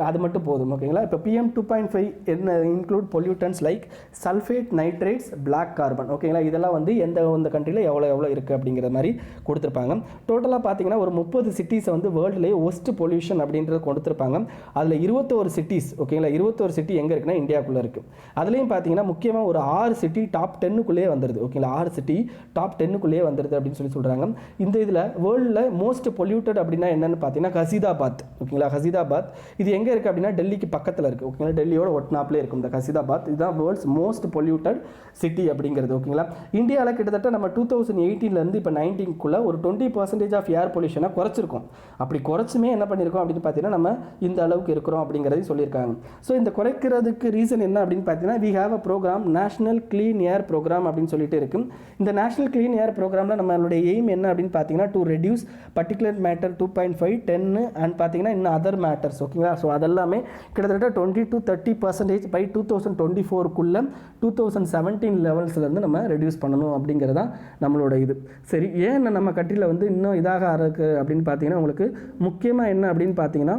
அது மட்டும் போதும். ஓகேங்களா, இப்போ PM 2.5 என்ன include pollutants like sulphate, nitrates, black carbon. ஓகேங்களா, இதெல்லாம் வந்து எந்த கண்ட்ரியில் எவ்வளோ இருக்குது அப்படிங்கிற மாதிரி கொடுத்துருப்பாங்க. டோட்டலாக பார்த்தீங்கன்னா ஒரு 30 சிட்டிஸை வந்து வேர்ல்டுலேயே ஒஸ்ட் பொல்யூஷன் அப்படின்றது கொடுத்துருப்பாங்க. அதில் 21 சிட்டிஸ், ஓகேங்களா, 21 சிட்டி எங்கே இருக்குன்னா இந்தியாவுக்குள்ளே இருக்குது. அதுலேயும் பார்த்தீங்கன்னா முக்கியமாக ஒரு 6 சிட்டி டாப் 10க்குள்ளேயே வந்துடுது. ஓகேங்களா, 6 சிட்டி டாப் 10க்குள்ளேயே வந்துடுது அப்படின்னு சொல்கிறாங்க. இந்த இதில் வேர்ல்டில் மோஸ்ட் பொல்யூட்டட் அப்படின்னா என்னென்னு பார்த்தீங்கன்னா ஹசீதாபாத். ஓகேங்களா, ஹசீதாபாத் இது எங்கே இருக்குது அப்படின்னா டெல்லிக்கு பக்கத்தில் இருக்குது. ஓகேங்களா, டெல்லியோட ஒட்னாப்லேயே இருக்கும் இந்த ஹசீதாபாத். இதுதான் வேர்ல்ட்ஸ் மோஸ்ட் பொல்யூட்டட் சிட்டி அப்படிங்கிறது. ஓகேங்களா, இந்தியாவில் கிட்டத்தட்ட நம்ம 2018 இப்போ 19க்குள்ளே ஒரு 20% ஆஃப் ஏர் பொல்யூஷனை குறைச்சிருக்கோம். அப்படி குறைச்சுமே என்ன பண்ணியிருக்கோம் அப்படின்னு பார்த்தீங்கன்னா நம்ம இந்த அளவுக்கு இருக்கிறோம் அப்படிங்கிறதையும் சொல்லியிருக்காங்க. ஸோ இந்த குறைக்கிறதுக்கு ரீசன் என்ன அப்படின்னு பார்த்தீங்கன்னா we have a programme national clean air programme அப்படின்னு சொல்லிட்டு இருக்கும். இந்த நேஷனல் க்ளீன் ஏர் ப்ரோக்ராமில் நம்மளுடைய எய்ம் என்ன அப்படின்னு பார்த்தீங்கன்னா to reduce particular matter 2.5, 10 and பார்த்தீங்கன்னா இன்னும் அதர் மேட்டர்ஸ். ஓகேங்களா, ஸோ அதெல்லாமே கிட்டத்தட்ட 20 to 30% பை 2024க்குள்ளே 2017 லெவல்ஸ்லேருந்து நம்ம ரெடியூஸ் பண்ணணும் அப்படிங்கிறது தான் நம்மளோட இது. சரி, ஏன் நம்ம கண்ட்ரியில் வந்து இன்னும் இதாக இருக்குது அப்படின்னு பார்த்தீங்கன்னா உங்களுக்கு முக்கியமாக என்ன அப்படின்னு பார்த்தீங்கன்னா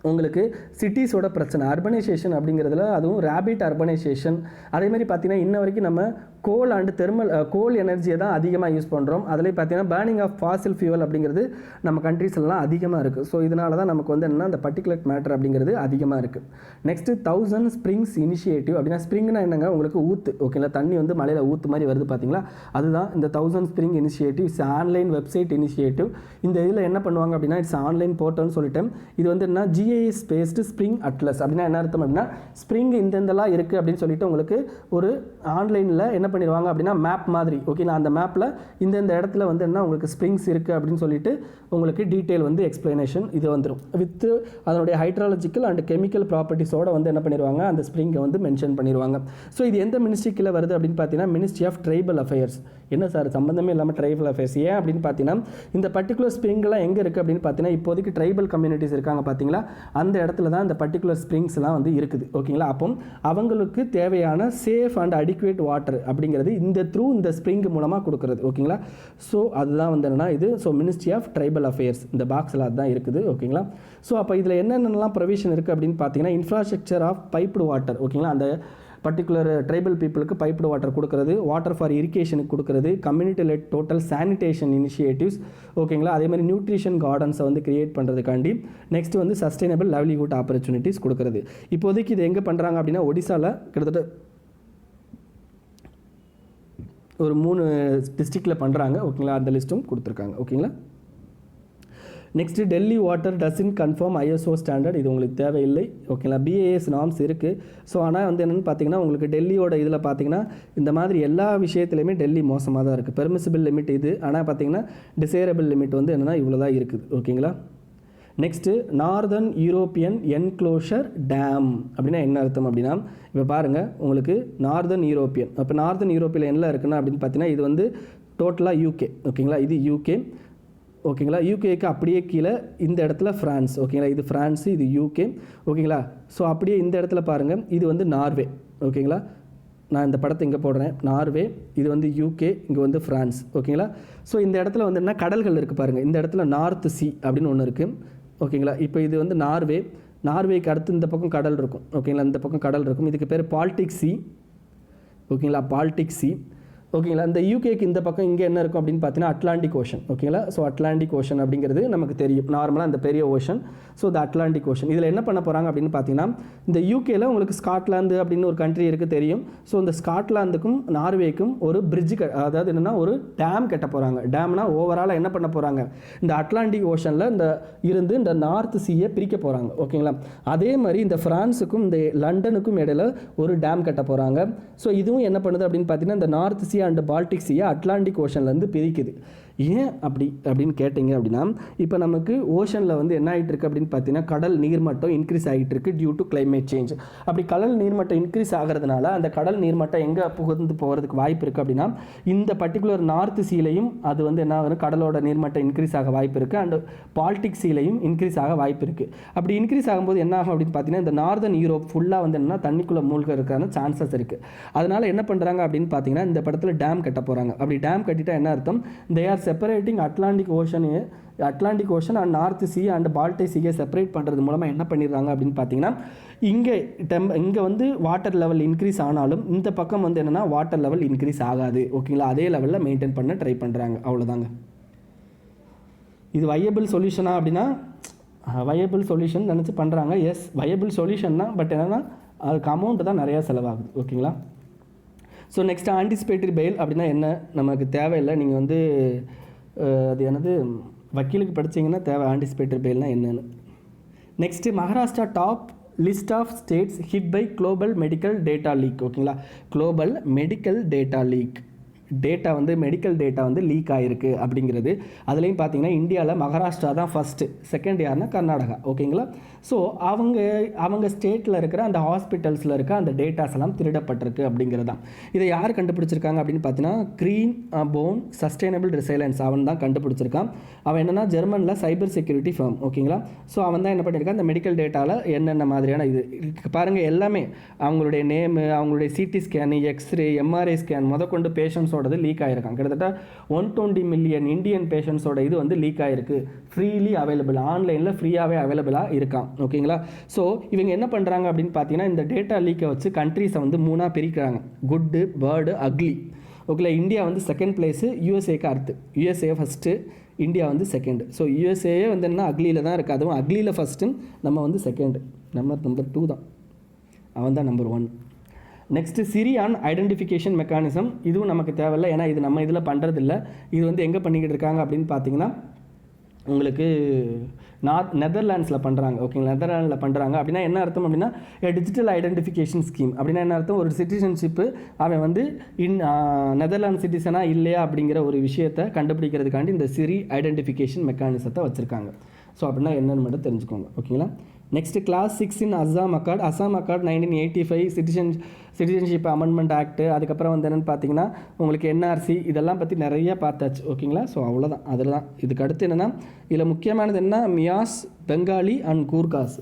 உங்களுக்கு சிட்டிஸோட பிரச்சனை அர்பனைசேஷன் அப்படிங்கிறதுல, அதுவும் ரேபிட் அர்பனைசேஷன். அதேமாதிரி பார்த்தீங்கன்னா இன்ன வரைக்கும் நம்ம கோல் அண்ட் கோல் எனர்ஜியை தான் அதிகமாக யூஸ் பண்ணுறோம். அதுலேயும் பார்த்தீங்கன்னா பேர்னிங் ஆஃப் ஃபாசில் ஃபியூவல் அப்படிங்கிறது நம்ம கண்ட்ரீஸ்லாம் அதிகமாக இருக்குது. ஸோ இதனால தான் நமக்கு வந்து என்னன்னா அந்த பர்டிகுலர் மேட்டர் அப்படிங்கிறது அதிகமாக இருக்குது. நெக்ஸ்ட்டு 1000 ஸ்ப்ரிங்ஸ் இனிஷியேட்டிவ் அப்படின்னா ஸ்ப்ரிங்னா என்னங்க உங்களுக்கு ஊற்று. ஓகேங்களா, தண்ணி வந்து மலையில் ஊற்று மாதிரி வருது பார்த்தீங்களா, அதுதான் இந்த 1000 spring initiative. It's online website initiative. இந்த இதில் என்ன பண்ணுவாங்க அப்படின்னா இட்ஸ் ஆன்லைன் போர்ட்டல்னு சொல்லிட்டேன். இது வந்து என்ன GIS பேஸ்டு ஸ்ப்ரிங் அட்லஸ் அப்படின்னா என்ன அர்த்தம் அப்படின்னா ஸ்ப்ரிங் இந்தெல்லாம் இருக்குது அப்படின்னு சொல்லிட்டு உங்களுக்கு ஒரு ஆன்லைனில் என்ன பண்ணிடுவாங்க அப்படின்னா மேப் மாதிரி. ஓகேங்களா, அந்த மேப்பில் இந்த இடத்துல வந்து என்ன உங்களுக்கு ஸ்ப்ரிங்ஸ் இருக்குது அப்படின்னு சொல்லிட்டு உங்களுக்கு டீட்டெயில் வந்து எக்ஸ்பிளனேஷன் இது வந்துடும் வித் அதனுடைய ஹைட்ராலஜிக்கல் அண்ட் கெமிக்கல் ப்ராப்பர்ட்டிஸோடு வந்து என்ன பண்ணிடுவாங்க அந்த ஸ்ப்ரிங்கை வந்து மென்ஷன் பண்ணிடுவாங்க. ஸோ இது எந்த மினிஸ்ட்ரிக்கில் வருது அப்படின்னு பார்த்தீங்கன்னா மினிஸ்ட்ரி ஆஃப் ட்ரைபல் அஃபேர்ஸ். என்ன சார் சம்மந்தமே இல்லாமல் ட்ரைபல் அஃபேர்ஸ் ஏன் அப்படின்னு பார்த்தீங்கன்னா இந்த பர்டிகுலர் ஸ்ப்ரிங்லாம் எங்கே இருக்குது அப்படின்னு பார்த்தீங்கன்னா இப்போதைக்கு ட்ரைபல் கம்யூனிட்டிஸ் இருக்காங்க பார்த்தீங்களா, அந்த இடத்துல தான் இந்த பர்டிகுலர் ஸ்ப்ரிங்ஸ்லாம் வந்து இருக்குது. ஓகேங்களா, அப்போ அவங்களுக்கு தேவையான சேஃப் அண்ட் அடிக்குவேட் வாட்டர் அப்படிங்கிறது இந்த ஸ்ப்ரிங் மூலமாக கொடுக்குறது. ஓகேங்களா, ஸோ அதுதான் வந்து என்னன்னா இது. So ministry of tribal affairs இந்த பாக்ஸில் அதுதான் இருக்குது. ஓகேங்களா, ஸோ அப்போ இதில் என்னென்னலாம் ப்ரொவிஷன் இருக்குது அப்படின்னு பார்த்தீங்கன்னா இன்ஃப்ராஸ்ட்ரக்சர் ஆஃப் பைப்டு வாட்டர். ஓகேங்களா, அந்த பர்டிகுலர் ட்ரைபல் பீப்புளுக்கு பைப்டு வாட்டர் கொடுக்குறது, வாட்டர் ஃபார் இரிகேஷனுக்கு கொடுக்குறது, community let total sanitation initiatives. ஓகேங்களா, அதேமாதிரி நியூட்ரிஷன் கார்டன்ஸை வந்து கிரியேட் பண்ணுறதுக்காண்டி நெக்ஸ்ட் வந்து சஸ்டைனபிள் லைவ்லிஹுட் ஆப்பர்ச்சுனிட்டிஸ் கொடுக்குறது. இப்போதைக்கு இது எங்கே பண்ணுறாங்க அப்படின்னா ஒடிசாவில் கிட்டத்தட்ட ஒரு 3 டிஸ்ட்ரிக்டில் பண்ணுறாங்க. ஓகேங்களா, அந்த லிஸ்ட்டும் கொடுத்துருக்காங்க. ஓகேங்களா, next Delhi water doesn't confirm ISO standard, இது உங்களுக்கு தேவையில்லை. ஓகேங்களா, பிஏஎஸ் நார்ம்ஸ் இருக்குது. ஸோ ஆனால் வந்து என்னென்னு பார்த்தீங்கன்னா உங்களுக்கு டெல்லியோட இதில் பார்த்தீங்கன்னா இந்த மாதிரி எல்லா விஷயத்துலையுமே டெல்லி மோசமாக தான் இருக்குது. பெர்மிசிபிள் லிமிட் இது, ஆனால் பார்த்தீங்கன்னா டிசைரபிள் லிமிட் வந்து என்னென்னா இவ்வளோ தான் இருக்குது. ஓகேங்களா, next northern European enclosure dam அப்படின்னா என்ன அர்த்தம் அப்படின்னா, இப்போ பாருங்கள் உங்களுக்கு நார்தர்ன் யூரோப்பியன், அப்போ நார்தர்ன் யூரோப்பியில் என்ன இருக்குன்னா அப்படின்னு பார்த்தீங்கன்னா இது வந்து டோட்டலாக யூகே. ஓகேங்களா, இது யூகே. ஓகேங்களா, யூகேக்கு அப்படியே கீழே இந்த இடத்துல ஃப்ரான்ஸ். ஓகேங்களா, இது ஃப்ரான்ஸு, இது யூகே. ஓகேங்களா, ஸோ அப்படியே இந்த இடத்துல பாருங்கள் இது வந்து நார்வே. ஓகேங்களா, நான் இந்த படத்தை இங்கே போடுறேன், நார்வே, இது வந்து யூகே, இங்கே வந்து ஃப்ரான்ஸ். ஓகேங்களா, ஸோ இந்த இடத்துல வந்து என்ன கடல்கள் இருக்குது பாருங்கள், இந்த இடத்துல நார்த் சி அப்படின்னு ஒன்று இருக்குது. ஓகேங்களா, இப்போ இது வந்து நார்வே, நார்வேக்கு அடுத்து இந்த பக்கம் கடல் இருக்கும். ஓகேங்களா, இந்த பக்கம் கடல் இருக்கும், இதுக்கு பேர் பால்டிக் சி. ஓகேங்களா, பால்டிக் சி. ஓகேங்களா, இந்த யூகேக்கு இந்த பக்கம் இங்கே என்ன இருக்கும் அப்படின்னு பார்த்தீங்கன்னா அட்லாண்டிக் ஓஷன். ஓகேங்களா, ஸோ அட்லாண்டிக் ஓஷன் அப்படிங்கிறது நமக்கு தெரியும் நார்மலாக இந்த பெரிய ஓஷன். ஸோ இந்த அட்லாண்டிக் ஓஷன் இதில் என்ன பண்ண போகிறாங்க அப்படின்னு பார்த்தீங்கன்னா இந்த யூகேல உங்களுக்கு ஸ்காட்லாந்து அப்படின்னு ஒரு கண்ட்ரி இருக்குது தெரியும். ஸோ இந்த ஸ்காட்லாந்துக்கும் நார்வேக்கும் ஒரு பிரிட்ஜ், அதாவது என்னென்னா ஒரு டேம் கட்ட போகிறாங்க. டேம்னா ஓவராலாக என்ன பண்ண போகிறாங்க, இந்த அட்லாண்டிக் ஓஷனில் இந்த இருந்து இந்த நார்த் சீயை பிரிக்க போகிறாங்க. ஓகேங்களா, அதே மாதிரி இந்த ஃப்ரான்ஸுக்கும் இந்த லண்டனுக்கும் இடையில ஒரு டேம் கட்ட போகிறாங்க. ஸோ இதுவும் என்ன பண்ணுது அப்படின்னு பார்த்தீங்கன்னா இந்த நார்த் சி அண்ட் பால்டிக் சீயை அட்லாண்டிக் ஓஷன்லேருந்து பிரிக்குது. ஏன் அப்படின்னு கேட்டிங்க அப்படின்னா இப்போ நமக்கு ஓஷனில் வந்து என்ன ஆகிட்டு இருக்குது அப்படின்னு பார்த்தீங்கன்னா கடல் நீர்மட்டம் இன்க்ரீஸ் ஆகிட்டு இருக்குது டியூ டு கிளைமேட் சேஞ்ச். அப்படி கடல் நீர்மட்டம் இன்க்ரீஸ் ஆகிறதுனால அந்த கடல் நீர்மட்டம் எங்கே புகுந்து போகிறதுக்கு வாய்ப்பு இருக்குது அப்படின்னா இந்த பர்டிகுலர் நார்த் சீலையும் அது வந்து என்ன ஆகும், கடலோட நீர்மட்டம் இன்க்ரீஸ் ஆக வாய்ப்பு இருக்குது. அண்ட் பால்டிக் சீலையும் இன்க்ரீஸ் ஆக வாய்ப்பு இருக்குது. அப்படி இன்க்ரீஸ் ஆகும்போது என்ன ஆகும் அப்படின்னு பார்த்தீங்கன்னா இந்த நார்தன் யூரோப் ஃபுல்லாக வந்து என்னன்னா தண்ணிக்குள்ளே மூழ்க இருக்கிற சான்சஸ் இருக்குது. அதனால் என்ன பண்ணுறாங்க அப்படின்னு பார்த்தீங்கன்னா இந்த படத்தில் டேம் கட்ட போகிறாங்க. அப்படி டேம் கட்டிட்டா என்ன அர்த்தம், they are separating Atlantic Ocean and North Sea and Baltic சீயை செப்பரேட் பண்ணுறது மூலமாக என்ன பண்ணிடுறாங்க அப்படின்னு பார்த்தீங்கன்னா இங்கே வந்து வாட்டர் லெவல் இன்க்ரீஸ் ஆனாலும் இந்த பக்கம் வந்து என்னென்னா வாட்டர் லெவல் இன்க்ரீஸ் ஆகாது. ஓகேங்களா, அதே லெவலில் மெயின்டைன் பண்ண ட்ரை பண்ணுறாங்க. அவ்வளோதாங்க. இது வயபிள் சொல்யூஷனா அப்படின்னா வயபிள் சொல்யூஷன் நினச்சி பண்ணுறாங்க. எஸ், வயபிள் சொல்யூஷன் தான், பட் என்னென்னா அதுக்கு அமௌண்ட்டு தான் நிறையா செலவாகுது. ஓகேங்களா, ஸோ நெக்ஸ்ட் ஆன்டிசிபேட்டரி பெயில் அப்படின்னா என்ன, நமக்கு தேவையில்லை. நீங்கள் வந்து அது என்னது வக்கீலுக்கு படித்தீங்கன்னா தேவை ஆன்டிசிபேட்டரி பெயில்னால் என்னென்னு. Next Maharashtra top list of states hit by global medical data leak. ஓகேங்களா, global medical data leak, data வந்து மெடிக்கல் டேட்டா வந்து லீக் ஆகிருக்கு அப்படிங்கிறது. அதுலேயும் பார்த்தீங்கன்னா இந்தியாவில் மகாராஷ்டிரா தான் ஃபஸ்ட்டு, செகண்ட் யாருன்னா கர்நாடகா. ஓகேங்களா, ஸோ அவங்க ஸ்டேட்டில் இருக்கிற அந்த ஹாஸ்பிட்டல்ஸில் இருக்க அந்த டேட்டாஸ் எல்லாம் திருடப்பட்டிருக்கு அப்படிங்கிறது தான். இதை யார் கண்டுபிடிச்சிருக்காங்க அப்படின்னு பார்த்தீங்கன்னா க்ரீன் போன் சஸ்டைனபிள் ரெசிலியன்ஸ் அவன் தான் கண்டுபிடிச்சிருக்கான். அவன் என்னென்னா ஜெர்மனில் சைபர் செக்யூரிட்டி ஃபர்ம். ஓகேங்களா, ஸோ அவன் தான் என்ன பண்ணியிருக்கான், இந்த மெடிக்கல் டேட்டாவில் என்னென்ன மாதிரியான இது பாருங்கள் எல்லாமே அவங்களுடைய நேமு, அவங்களுடைய CT scan, x ray, MRI scan முதற்கொண்டு பேஷண்ட்ஸோடது லீக் ஆகிருக்கான். கிட்டத்தட்ட 120 மில்லியன் இந்தியன் பேஷண்ட்ஸோட இது வந்து லீக் ஆகிருக்கு. ஃப்ரீலி அவைலபிள், ஆன்லைனில் ஃப்ரீயாகவே அவைலபிளாக இருக்கான். ஓகேங்களா, ஸோ இவங்க என்ன பண்ணுறாங்க அப்படின்னு பார்த்தீங்கன்னா இந்த டேட்டா லீக்கை வச்சு கண்ட்ரீஸை வந்து 3ஆக பிரிக்கிறாங்க, குட்டு, பேர்டு, அக்லி. ஓகேங்களா, இந்தியா வந்து செகண்ட் பிளேஸு, யூஎஸ்ஏக்கு அடுத்து, யூஎஸ்ஏ ஃபஸ்ட்டு, இந்தியா வந்து செகண்டு. ஸோ யூஎஸ்ஏயே வந்து என்ன அக்லியில் தான் இருக்குது, அதுவும் அக்லியில் ஃபஸ்ட்டு, நம்ம வந்து செகண்டு, நம்பர் 2 தான், அவன் தான் நம்பர் 1. நெக்ஸ்ட்டு சிரியான் ஐடென்டிஃபிகேஷன் மெக்கானிசம், இதுவும் நமக்கு தேவையில்லை, ஏன்னா இது நம்ம இதில் பண்ணுறதில்ல. இது வந்து எங்கே பண்ணிக்கிட்டு இருக்காங்க அப்படின்னு பார்த்தீங்கன்னா உங்களுக்கு நெதர்லாண்ட்ஸில் பண்ணுறாங்க. ஓகேங்களா, நெதர்லாண்டில் பண்ணுறாங்க. அப்படின்னா என்ன அர்த்தம் அப்படின்னா டிஜிட்டல் ஐடென்டிஃபிகேஷன் ஸ்கீம். அப்படின்னா என்ன அர்த்தம், ஒரு சிட்டிசன்ஷிப்பு அவன் வந்து நெதர்லாண்ட் சிட்டிசனாக இல்லையா அப்படிங்கிற ஒரு விஷயத்தை கண்டுபிடிக்கிறதுக்காண்டி இந்த சிரி ஐடென்டிஃபிகேஷன் மெக்கானிசத்தை வச்சுருக்காங்க. ஸோ அப்படின்னா என்னென்னு மட்டும் தெரிஞ்சுக்கோங்க. ஓகேங்களா, next clause 6 in Assam accord. 1985 citizenship amendment act. அதுக்கப்புறம் வந்து என்னென்னு பார்த்தீங்கன்னா உங்களுக்கு என்ஆர்சி, இதெல்லாம் பற்றி நிறைய பார்த்தாச்சு. ஓகேங்களா, ஸோ அவ்வளோதான். அதில் தான் இதுக்கு அடுத்து என்னென்னா இதில் முக்கியமானது என்ன, மியாஸ், பெங்காலி அண்ட் கூர்காஸ்,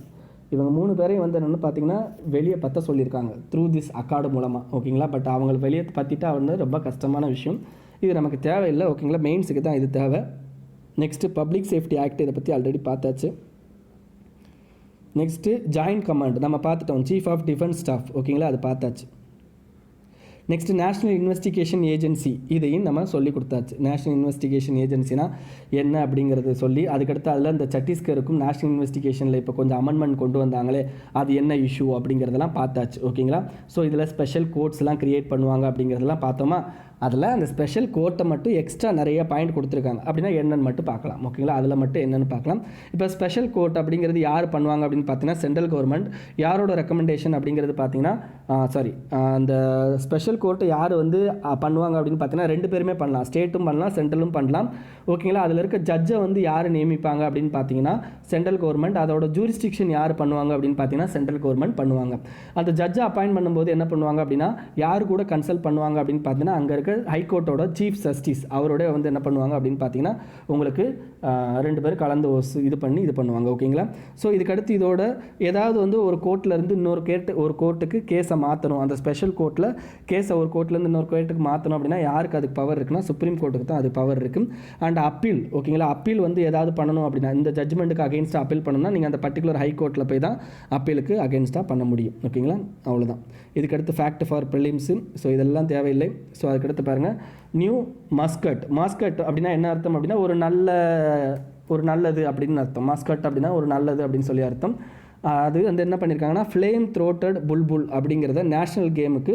இவங்க 3 பேரையும் வந்து என்னென்னு பார்த்தீங்கன்னா வெளியே பற்ற சொல்லியிருக்காங்க த்ரூ திஸ் அக்கார்டு மூலமாக. ஓகேங்களா, பட் அவங்களை வெளியே பற்றிட்டா வந்து ரொம்ப கஷ்டமான விஷயம், இது நமக்கு தேவையில்லை. ஓகேங்களா, மெயின்ஸுக்கு தான் இது தேவை. நெக்ஸ்ட்டு பப்ளிக் சேஃப்டி ஆக்ட், இதை பற்றி ஆல்ரெடி பார்த்தாச்சு. நெக்ஸ்ட்டு ஜாயின்ட் கமாண்ட் நம்ம பார்த்துட்டோம், சீஃப் ஆஃப் டிஃபென்ஸ் ஸ்டாஃப். ஓகேங்களா, அது பார்த்தாச்சு. நெக்ஸ்ட்டு நேஷ்னல் இன்வெஸ்டிகேஷன் ஏஜென்சி, இதையும் நம்ம சொல்லி கொடுத்தாச்சு. நேஷ்னல் இன்வெஸ்டிகேஷன் ஏஜென்சினா என்ன அப்படிங்கிறது சொல்லி, அதுக்கடுத்து அதில் இந்த சத்தீஸ்கருக்கும் நேஷ்னல் இன்வெஸ்டிகேஷனில் இப்போ கொஞ்சம் அமெண்ட்மெண்ட் கொண்டு வந்தாங்களே, அது என்ன இஷ்யூ அப்படிங்கிறதெல்லாம் பார்த்தாச்சு. ஓகேங்களா, ஸோ இதில் ஸ்பெஷல் கோர்ட்ஸ்லாம் க்ரியேட் பண்ணுவாங்க அப்படிங்கிறதெல்லாம் பார்த்தோமா. அதில் அந்த ஸ்பெஷல் கோர்ட்டை மட்டும் எக்ஸ்ட்ரா நிறைய பாயிண்ட் கொடுத்துருக்காங்க. அப்படின்னா என்னென்னு மட்டும் பார்க்கலாம். ஓகேங்களா, அதில் மட்டும் என்னென்னு பார்க்கலாம். இப்போ ஸ்பெஷல் கோர்ட் அப்படிங்கிறது யார் பண்ணுவாங்க அப்படின்னு பார்த்தீங்கன்னா சென்ட்ரல் கவர்மெண்ட். யாரோட ரெக்கமெண்டேஷன் அப்படிங்கிறது பார்த்தீங்கன்னா அந்த ஸ்பெஷல் கோர்ட்டை யார் வந்து பண்ணுவாங்க அப்படின்னு பார்த்தீங்கன்னா 2 பேருமே பண்ணலாம். ஸ்டேட்டும் பண்ணலாம், சென்ட்ரலும் பண்ணலாம். ஓகேங்களா, அதில் இருக்க ஜட்ஜை வந்து யார் நியமிப்பாங்க அப்படின்னு பார்த்தீங்கன்னா சென்ட்ரல் கவர்மெண்ட். அதோட ஜூரிஸ்டிக்ஷன் யார் பண்ணுவாங்க அப்படின்னு பார்த்தீங்கன்னா சென்ட்ரல் கவர்மெண்ட் பண்ணுவாங்க. அந்த ஜட்ஜை அப்பாயின்ட் பண்ணும்போது என்ன பண்ணுவாங்க அப்படின்னா யார் கூட கன்சல்ட் பண்ணுவாங்க அப்படின்னு பார்த்தீங்கன்னா அங்கே இருக்க ஹைகோர்ட்டோட சீஃப் ஜஸ்டிஸ் அவரோட வந்து என்ன பண்ணுவாங்க அப்படின்னு பார்த்தீங்கன்னா உங்களுக்கு 2 பேர் கலந்து இது பண்ணுவாங்க. ஓகேங்களா, ஸோ இதுக்கடுத்து இதோட ஏதாவது வந்து ஒரு கோர்ட்லேருந்து இன்னொரு ஒரு கோர்ட்டுக்கு கேஸை மாற்றணும், அந்த ஸ்பெஷல் கோர்ட்டில் கேஸை ஒரு கோர்ட்லேருந்து இன்னொரு கோர்ட்டுக்கு மாற்றணும் அப்படின்னா யாருக்கு அதுக்கு பவர் இருக்குன்னா சுப்ரீம் கோர்ட்டுக்கு தான் அது பவர் இருக்குது. அண்ட் அப்பீல், ஓகேங்களா, அப்பீல் வந்து ஏதாவது பண்ணணும் அப்படின்னா இந்த ஜட்ஜ்மெண்ட்டுக்கு அகேன்ஸ்டாக அப்பீல் பண்ணணும்னா நீங்கள் அந்த பர்டிகுலர் ஹைகோர்ட்டில் போய் தான் அப்பீலுக்கு அகேன்ஸ்டாக பண்ண முடியும். ஓகேங்களா, அவ்வளோதான். இதுக்கடுத்து ஃபேக்ட் ஃபார் ப்ரிலிம்ஸு. ஸோ இதெல்லாம் தேவையில்லை. ஸோ அதுக்கடுத்து பாருங்கள், நியூ மஸ்கட். மாஸ்கட் அப்படின்னா என்ன அர்த்தம் அப்படின்னா ஒரு நல்லது அப்படின்னு அர்த்தம். மாஸ்கட் அப்படின்னா ஒரு நல்லது அப்படின்னு சொல்லி அர்த்தம். அது வந்து என்ன பண்ணியிருக்காங்கன்னா ஃப்ளேம் த்ரோட்டட் புல்புல் அப்படிங்கிறத நேஷ்னல் கேமுக்கு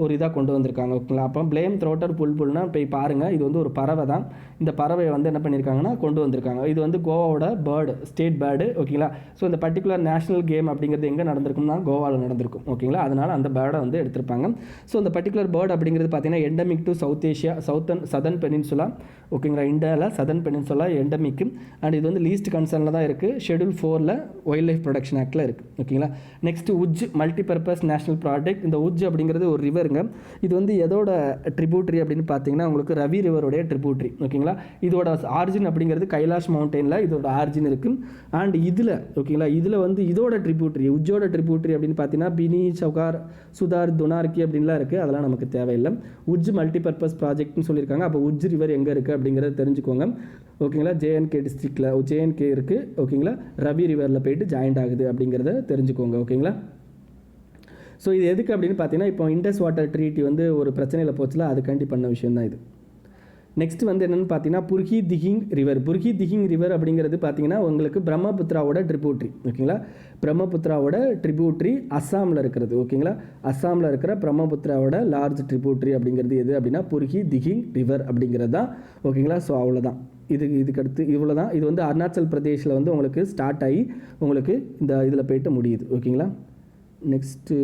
ஒரு இதாக கொண்டு வந்திருக்காங்க. ஓகேங்களா, அப்போ ஃப்ளேம் த்ரோட்டட் புல்புல்னால் போய் பாருங்கள், இது வந்து ஒரு பறவை தான். இந்த பறவையை வந்து என்ன பண்ணியிருக்காங்கன்னா கொண்டு வந்திருக்காங்க. இது வந்து கோவாவோட பேர்டு, ஸ்டேட் பேர்டு. ஓகேங்களா, ஸோ இந்த பர்டிகுலர் நேஷ்னல் கேம் அப்படிங்கிறது எங்கே நடந்திருக்கும்னா கோவாவில் நடந்திருக்கும். ஓகேங்களா, அதனால் அந்த பேர்டை வந்து எடுத்திருப்பாங்க. ஸோ இந்த பர்டிகுலர் பேர்டு அப்படிங்கிறது பார்த்தீங்கன்னா endemic to south Asia, southern peninsula. ஓகேங்களா, இந்தியாவில் சதர்ன் பெனின்சுலா எண்டமிக்கு. அண்ட் இது வந்து லீஸ்ட் கன்சர்னில் தான் இருக்குது. ஷெட்யூல் 4 வைல்ட் லைஃப் ப்ரொடக்ஷன் ஆக்டில் இருக்குது. ஓகேங்களா, next Ujh multipurpose national project. இந்த உஜ் அப்படிங்கிறது ஒரு ரிவருங்க. இது வந்து எதோட ட்ரிபியூட்ரி அப்படின்னு பார்த்தீங்கன்னா உங்களுக்கு ரவி ரிவருடைய ட்ரிபியூட்ரி. ஓகேங்களா, இதோட ஆரிஜின் அப்படிங்கிறது கைலாஷ் மவுண்டெயினில் இதோட ஆரிஜின் இருக்குது. அண்ட் இதில் ஓகேங்களா, இதில் வந்து இதோட ட்ரிபியூட்ரி உஜ்ஜோட ட்ரிபியூட்ரி அப்படின்னு பார்த்தீங்கன்னா பினி, சவுகார், சுதார், துனார்கி அப்படின்லாம் இருக்குது. அதெல்லாம் நமக்கு தேவையில்லை. உஜ் மல்டிபர்பஸ் ப்ராஜெக்ட்னு சொல்லியிருக்காங்க. அப்போ உஜ் ரிவர் எங்கே இருக்குது அப்படிங்கிறத தெரிஞ்சுக்கோங்க. ஓகேங்களா, ஜேஎன்கே டிஸ்ட்ரிக்டில் ஜேஎன்கே இருக்குது. ஓகேங்களா, ரவி ரிவரில் போயிட்டு ஜாயிண்ட் ஆகுது அப்படிங்கிறத தெரிஞ்சுக்கோங்க. ஓகேங்களா, ஸோ இது எதுக்கு அப்படின்னு பார்த்தீங்கன்னா இப்போ இண்டஸ் வாட்டர் ட்ரீட்டி வந்து ஒரு பிரச்சனையில் போச்சுல, அதுக்காண்டி பண்ண விஷயம் தான் இது. நெக்ஸ்ட் வந்து என்னென்னு பார்த்தீங்கன்னா புர்ஹி திஹிங் ரிவர் அப்படிங்கிறது பார்த்தீங்கன்னா உங்களுக்கு பிரம்மபுத்திராவோட ட்ரிபியூட்ரி. ஓகேங்களா, பிரம்மபுத்திராவோட ட்ரிபியூட்ரி அஸ்ஸாமில் இருக்கிறது. ஓகேங்களா, அஸ்ஸாமில் இருக்கிற பிரம்மபுத்திராவோட லார்ஜ் ட்ரிபியூட்ரி அப்படிங்கிறது எது அப்படின்னா புர்ஹி திஹிங் ரிவர் அப்படிங்கிறது தான். ஓகேங்களா, ஸோ அவ்வளோதான். இதுக்கடுத்து இவ்வளோ தான். இது வந்து அருணாச்சல் பிரதேஷில் வந்து உங்களுக்கு ஸ்டார்ட் ஆகி உங்களுக்கு இந்த இதில் போயிட்டு முடியுது. ஓகேங்களா, நெக்ஸ்ட்டு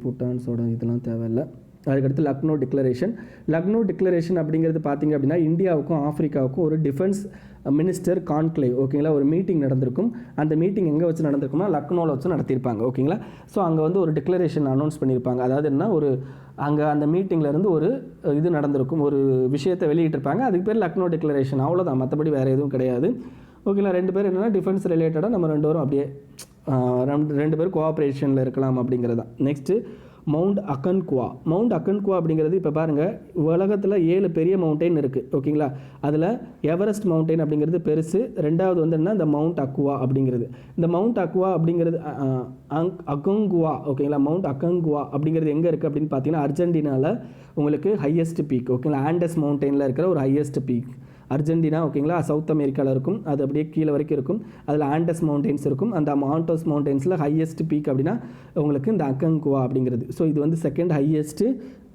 பூட்டான்ஸோட இதெல்லாம் தேவையில்லை. அதுக்கடுத்து லக்னோ டிக்ளரேஷன் அப்படிங்கிறது பார்த்திங்க அப்படின்னா இந்தியாவுக்கும் ஆஃப்ரிக்காவுக்கும் ஒரு டிஃபென்ஸ் மினிஸ்டர் கான்க்ளேவ். ஓகேங்களா, ஒரு மீட்டிங் நடந்திருக்கும். அந்த மீட்டிங் எங்கே வச்சு நடந்திருக்கும்னா லக்னோவில் வச்சு நடத்தியிருப்பாங்க. ஓகேங்களா, ஸோ அங்கே வந்து ஒரு டிக்ளரேஷன் அனௌன்ஸ் பண்ணியிருப்பாங்க. அதாவது என்ன, அங்கே அந்த மீட்டிங்லேருந்து ஒரு இது நடந்திருக்கும், ஒரு விஷயத்தை வெளியிட்டிருப்பாங்க. அதுக்கு பேர் லக்னோ டிக்ளரேஷன். அவ்வளோதான், மற்றபடி வேறு எதுவும் கிடையாது. ஓகேங்களா, 2 பேர் என்னென்னா டிஃபென்ஸ் ரிலேட்டடாக நம்ம 2 பேரும் அப்படியே 2 பேரும் கோஆப்ரேஷனில் இருக்கலாம் அப்படிங்கிறது தான். நெக்ஸ்ட்டு மவுண்ட் அக்கன்குவா அப்படிங்கிறது இப்போ பாருங்கள் உலகத்தில் 7 பெரிய மவுண்டெயின் இருக்குது. ஓகேங்களா, அதில் எவரெஸ்ட் மவுண்டெயின் அப்படிங்கிறது பெருசு. 2வது வந்து என்ன, இந்த மவுண்ட் அக்குவா அப்படிங்கிறது. இந்த மவுண்ட் அக்குவா அப்படிங்கிறது அக்கங்குவா. ஓகேங்களா, மவுண்ட் அக்கங்குவா அப்படிங்கிறது எங்கே இருக்குது அப்படின்னு பார்த்தீங்கன்னா அர்ஜென்டினாவில் உங்களுக்கு ஹையஸ்ட் பீக். ஓகேங்களா, ஆண்டஸ் மவுண்டெயினில் இருக்கிற ஒரு ஹையஸ்ட் பீக் அர்ஜென்டினா. ஓகேங்களா, சவுத் அமெரிக்காவில் இருக்கும். அது அப்படியே கீழே வரைக்கும் இருக்கும். அதில் ஆண்டஸ் மவுண்டெயின்ஸ் இருக்கும். அந்த ஆண்டஸ் மவுண்டெயின்ஸில் ஹையஸ்ட் பீக் அப்படின்னா உங்களுக்கு இந்த அக்கங்குவா அப்படிங்கிறது. ஸோ இது வந்து 2nd ஹையஸ்ட்